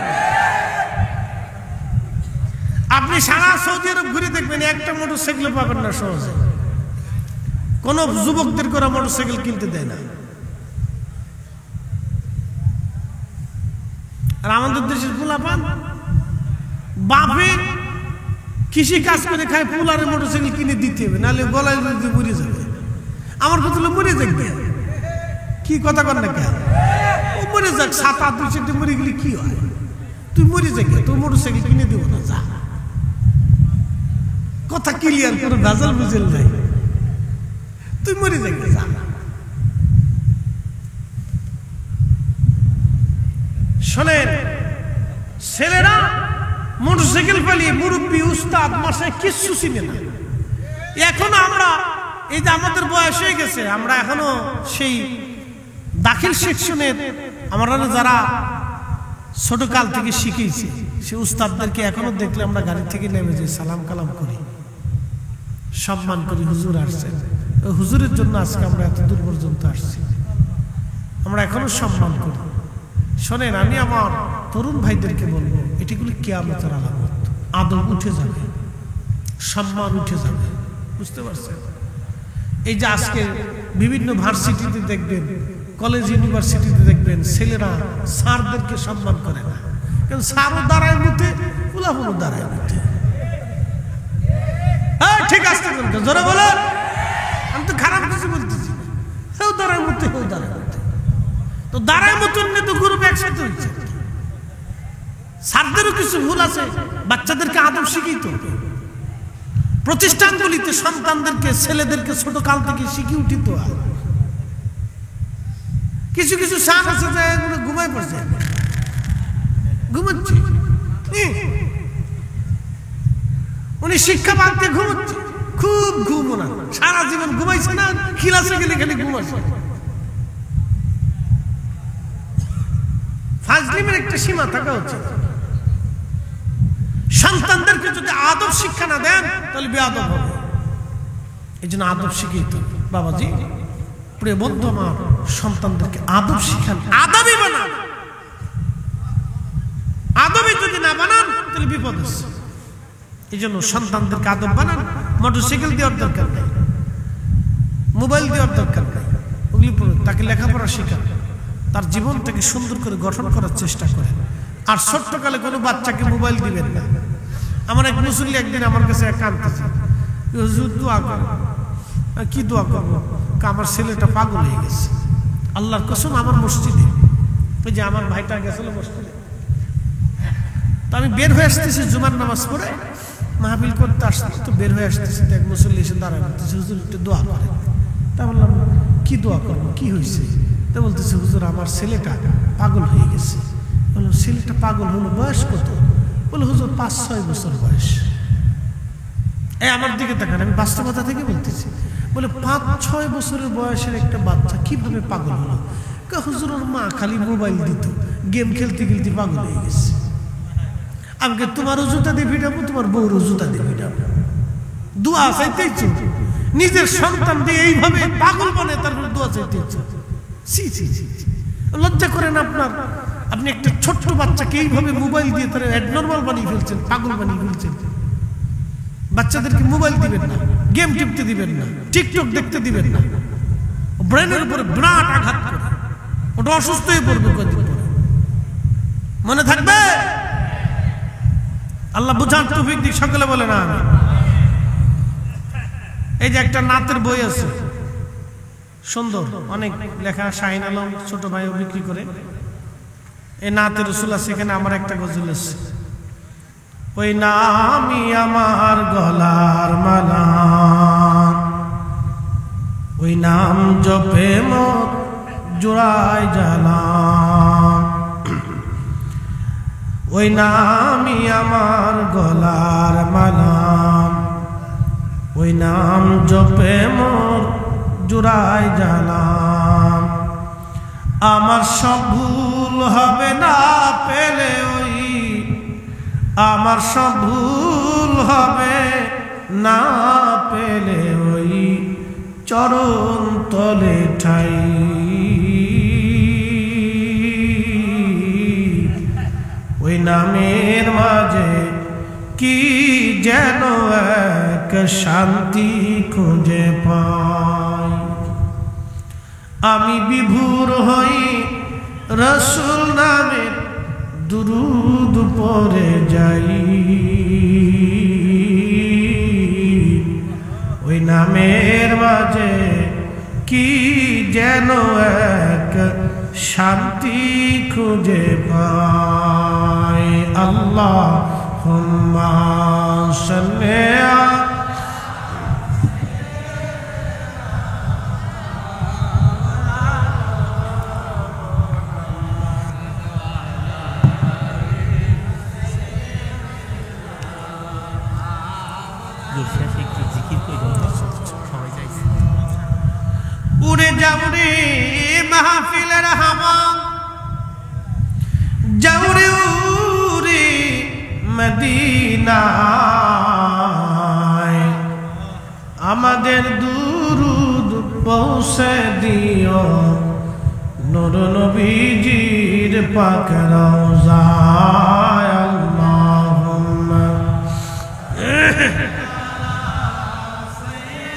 আপনি সারা সৌদি আরব ঘুরে দেখবেন একটা মোটরসাইকেল পাবেন না সহজে। কোন যুবকদের করে মোটরসাইকেল কিনতে দেয় না। আর আমাদের দেশের পোলাপান বাপে কৃষি কাজ করে খায়, পোলারে মোটরসাইকেল কিনে দিতে হবে, নাহলে গলায় মরে যাবে। আমার কথা হলো মরে যাবে, কি কথা কর না কেন? ও মরে যাক, 7-8 সেন্টে মরে গেলে কি হয়? তুই মরে যাক, তোর মোটরসাইকেল কিনে দিব না, যা। কথা ক্লিয়ার, কোনো ভেজাল বুঝেল নাই। তুই মরে যাক, যা। শোনেন, ছেলেরা মোটরসাইকেল পেলে মুরব্বী উস্তাদ মাসে কিচ্ছু চিনে না। এখনো আমরা, এই যে আমাদের বয়স হয়ে গেছে, আমরা এখনো সেই দাখিল সেকশনের আমরা যারা ছোট কাল থেকে শিখেছি, সে উস্তাদদেরকে এখনো দেখলে আমরা গাড়ি থেকে নেমে যাই, সালাম কালাম করি, সম্মান করি। হুজুর আসছেন, ওই হুজুরের জন্য আজকে আমরা এত দূর পর্যন্ত আসছি, আমরা এখনো সম্মান করি। শোনেন, আমি আমার তরুণ ভাইদেরকে বলবো, এটিগুলি কিয়ামতের আলামত। আদব উঠে যাবে, সম্মান উঠে যাবে, বুঝতে পারছেন? এই যে আজকে বিভিন্ন ভার্সিটিতে দেখবেন, কলেজ ইউনিভার্সিটিতে দেখবেন, ছেলেরা স্যারদেরকে সম্মান করে না, কারণ স্যারও দাঁড়ায় মুখে, ফুলাফুলো দাঁড়ায় মুখে। হ্যাঁ ঠিক আছে, জোরে বলো, আমি তো খারাপ কিছু বলতেছি না। কেউ দাঁড়ায় মুখে, কেউ দাঁড়ায় মুখে, তো দাঁড়ায় মতন তো গ্রুপ একসাথে হচ্ছে। স্যারদেরও কিছু ভুল আছে, বাচ্চাদেরকে আদব শিখিয়ে তো প্রতিষ্ঠানগুলিতে সন্তানদেরকে, ছেলেদেরকে ছোট কাল থেকে শিখিয়ে উঠিত হয়। কিছু কিছু স্যার আছে যে ঘুমায় পড়ছে, ঘুমাচ্ছে, উনি শিক্ষা বাদতে ঘুমাচ্ছে, খুব ঘুম না, সারা জীবন ঘুমাইছে না, ক্লাসে গেলে খালি ঘুমাচ্ছে। ফাজলিমের একটা সীমা থাকা উচিত। সন্তানদেরকে যদি আদব শিক্ষা না দেন তাহলে বেয়াদব হবে। এই জন্য আদব শিখিয়ে তো বাবাজি, প্রিয় বন্ধু আমার, সন্তানদেরকে আদব শিখান, আদবই বানান। আদবই যদি না বানান তাহলে বিপদ আছে। এই জন্য সন্তানদেরকে আদব বানান। মোটরসাইকেল দেওয়ার দরকার নেই, মোবাইল দেওয়ার দরকার নেই, ওগুলি তাকে লেখাপড়া শেখান, তার জীবনটাকে সুন্দর করে গঠন করার চেষ্টা করেন। আর ছোট্টকালে কোনো বাচ্চাকে মোবাইল দিবেন না। আমার এক মুসল্লি একদিন আমার কাছে কাঁদতেছে, হুজুর দোয়া করো। কি দোয়া করবো? আমার ছেলেটা পাগল হয়ে গেছে। আল্লাহর কসম, আমার মসজিদে, ওই যে আমার ভাইটা গেছিল মসজিদে, তো আমি বের হয়ে আসতেছি জুমার নামাজ পড়ে, মাহফিল করতে আসতে তো বের হয়ে আসতেছি, এক মুসল্লি এসে দাঁড়ায় বলতেছে, হুজুর একটু দোয়া করে। তা বললাম, কি দোয়া করবো, কি হয়েছে? তা বলতেছে, হুজুর আমার ছেলেটা পাগল হয়ে গেছে। বললাম, ছেলেটা পাগল হলো, বয়স কত? বলে, হুজুর 5-6 বছর বয়স। আমার দিকে তাকান, আমি বাস্তবতা থেকে বলতেছি। বলে, 5-6 বছরের বয়সের একটা বাচ্চা কিভাবে পাগল হলো? হুজুর ওর মা খালি মোবাইল দিত, গেম খেলতে খেলতে পাগল হয়ে গেছে। আমাকে তোমারও জুতা দিয়ে ভিড়াবো, তোমার বউরও জুতা দিয়ে ভিড়াবো। দোয়া চাইতে ইচ্ছে, নিজের সন্তান দিয়ে এইভাবে পাগল বনে তারপর দোয়া চাইতে ইচ্ছে। লজ্জা করেন আপনার? আপনি একটা ছোট্ট বাচ্চাকে এইভাবে মোবাইল দিয়ে তারা অ্যাবনর্মাল বানিয়ে ফেলছেন, পাগল বানিয়ে ফেলছেন। বাচ্চাদেরকে মোবাইল দিবেন না, গেম টিপতে দিবেন না, টিকটক দেখতে দিবেন না। ব্রেনের উপরে বিরাট আঘাত করে, ওটা অসুস্থ হয়ে পড়বে কয়েকদিন পরে। মনে থাকবে? আল্লাহ বুঝার তৌফিক দিক, সকলে বলে না আমি। এই যে একটা নাতের বই আছে, সুন্দর অনেক লেখা, শাহিন আলম ছোট ভাইও বিক্রি করে। এই নাতের রসুল আছে, এখানে আমার একটা গজল আছে, ওই নামই আমার গলার মালা, ওই নাম জপে মোর জোড়ায় জ্বালা, ওই নামই আমার গলার মালা, ওই নাম জপে মোর জোড়ায় জ্বালা। আমার সব ভুল হবে না পেলে ওই, আমার সব ভুল হবে না পেলে ওই চরণ তলে ঠাই, ওই নামের মাঝে কি যেন এক শান্তি খুঁজে পাই। আমি বিভোর হই রসুল নামের দুরুদ পড়ে যাই, ওই নামের মাঝে কি যেন এক শান্তি খুঁজে পাই। আল্লাহুম্মা সাল্লি উড়ে যাওরে মাহফিলের হাওয়া, যাওরে উড়ে মদিনায়, আমাদের দুরুদ পৌঁছে দিও নূর নবীজির পাক রওজায়। আল্লাহুম্মা,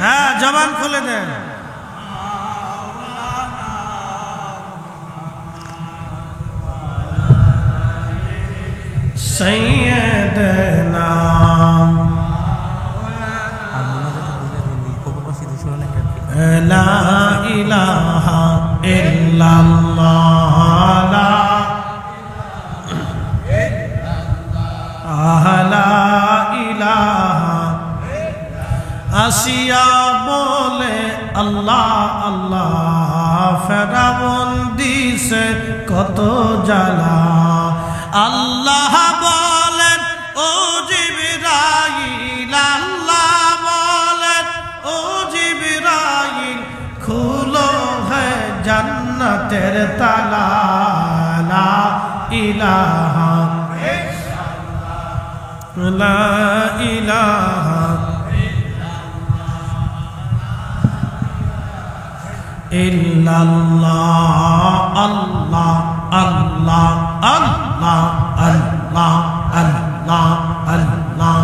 হ্যাঁ জবান খুলে দেন। সাইয়্যিদানা লা ইলাহা ইল্লাল্লাহ, লা ইলাহা, আসিয়া বলে আল্লাহ আল্লাহ, ফেরাউন দিছে কত জ্বালা। আল্লাহ বলেন ও জিবরাইল, আল্লাহ বলেন ও জিবরাইল, খুলো হে জান্নাতের তালা। লা ইলাহা লা ইলাহা ইল্লাল্লাহ, আল্লাহ আল্লাহ আল্লাহ আল্লাহ আল্লাহ আল্লাহ।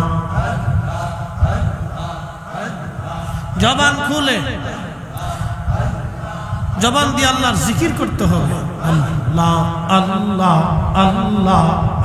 জবান খুলে, জবান দিয়ে আল্লাহর জিকির করতে হবে। আল্লাহ আল্লাহ আল্লাহ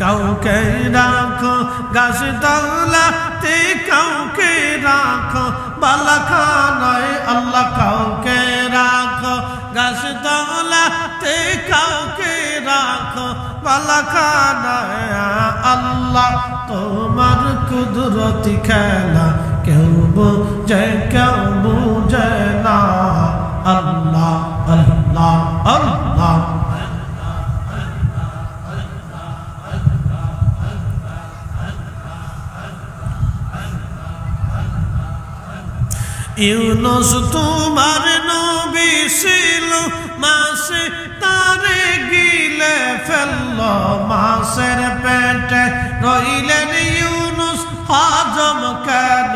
কাউকে রাখো গাছ তলাতে, কাউকে রাখো বালাখানায় আল্লাহ, কাউকে রাখো গাছ তলাতে, কাউকে রাখো বালাখানায় আল্লাহ। তোমার কুদরতি খেলা কেউ বোঝে কেউ বুঝে না, আল্লাহ আল্লাহ আল্লাহ। ইউনুস তোমার নবী ছিল, মাছে তারে গিলে ফেলল, মাছের পেটে রইলেন ইউনুস, হজম কেন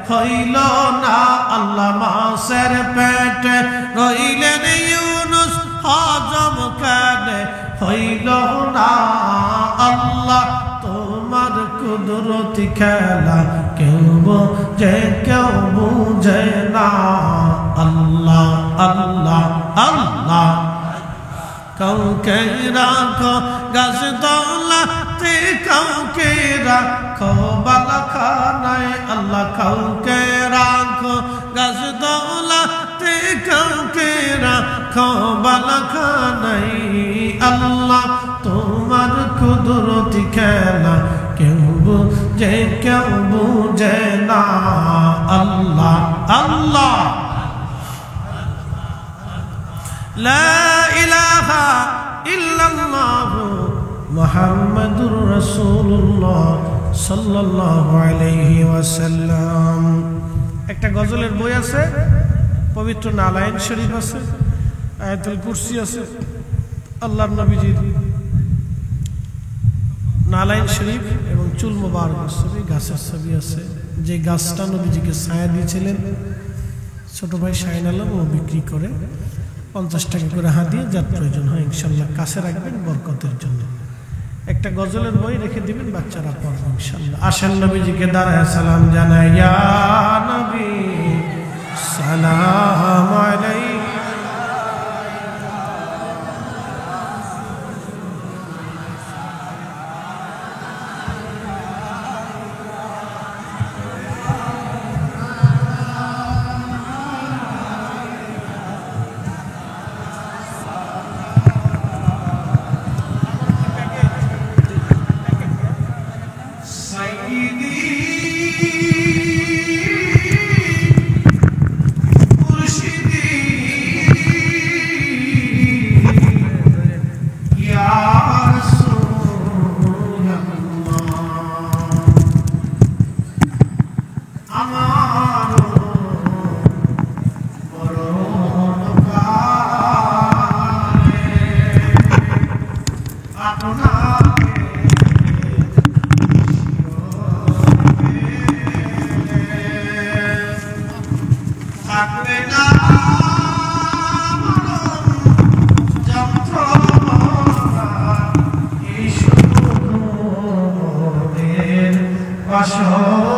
হইল না আল্লাহ, মাছের পেটে রইলেন ইউনুস, হজম কেন হইল না আল্লাহ। তোমার কুদরতি খেলা কেউ বোঝে কেউ বুঝে না, আল্লাহ আল্লাহ আল্লাহ। কাউকে রাখো গাছ তলাতে, কাউকে রাখো বালাখানায় আল্লাহ, কাউকে রাখো গাছ তলাতে, কাউকে রাখো বালাখানায় আল্লাহ। তোমার কুদরতি খেলা কেউ বুঝে কেউ বুঝে না, আল্লাহ আল্লাহ। লা ইলাহা ইল্লাল্লাহ মুহাম্মাদুর রাসূলুল্লাহ সাল্লাল্লাহু আলাইহি ওয়াসাল্লাম। একটা গজলের বই আছে, পবিত্র নালায়েন শরীফ আছে, আয়াতুল কুরসি আছে, আল্লাহর নবীজির নালায়েন শরীফ এবং চুল মোবারক আছে, গাছের ছবি আছে। যে গাছটা নবীজিকে ছায়া দিয়েছিলেন ছোট ভাই শাহিন আলম, ও বিক্রি করে 50 টাকা করে হাদিয়া, যার প্রয়োজন হয় ইনশাল্লাহ কাছে রাখবেন বরকতের জন্য। একটা গজলের বই রেখে দিবেন, বাচ্চারা পড়বে ইনশাল্লাহ। আসেন নবীজিকে দাঁড়ায় সালাম জানাই, ইয়া নবী সালাম আলাইকা। Mashallah.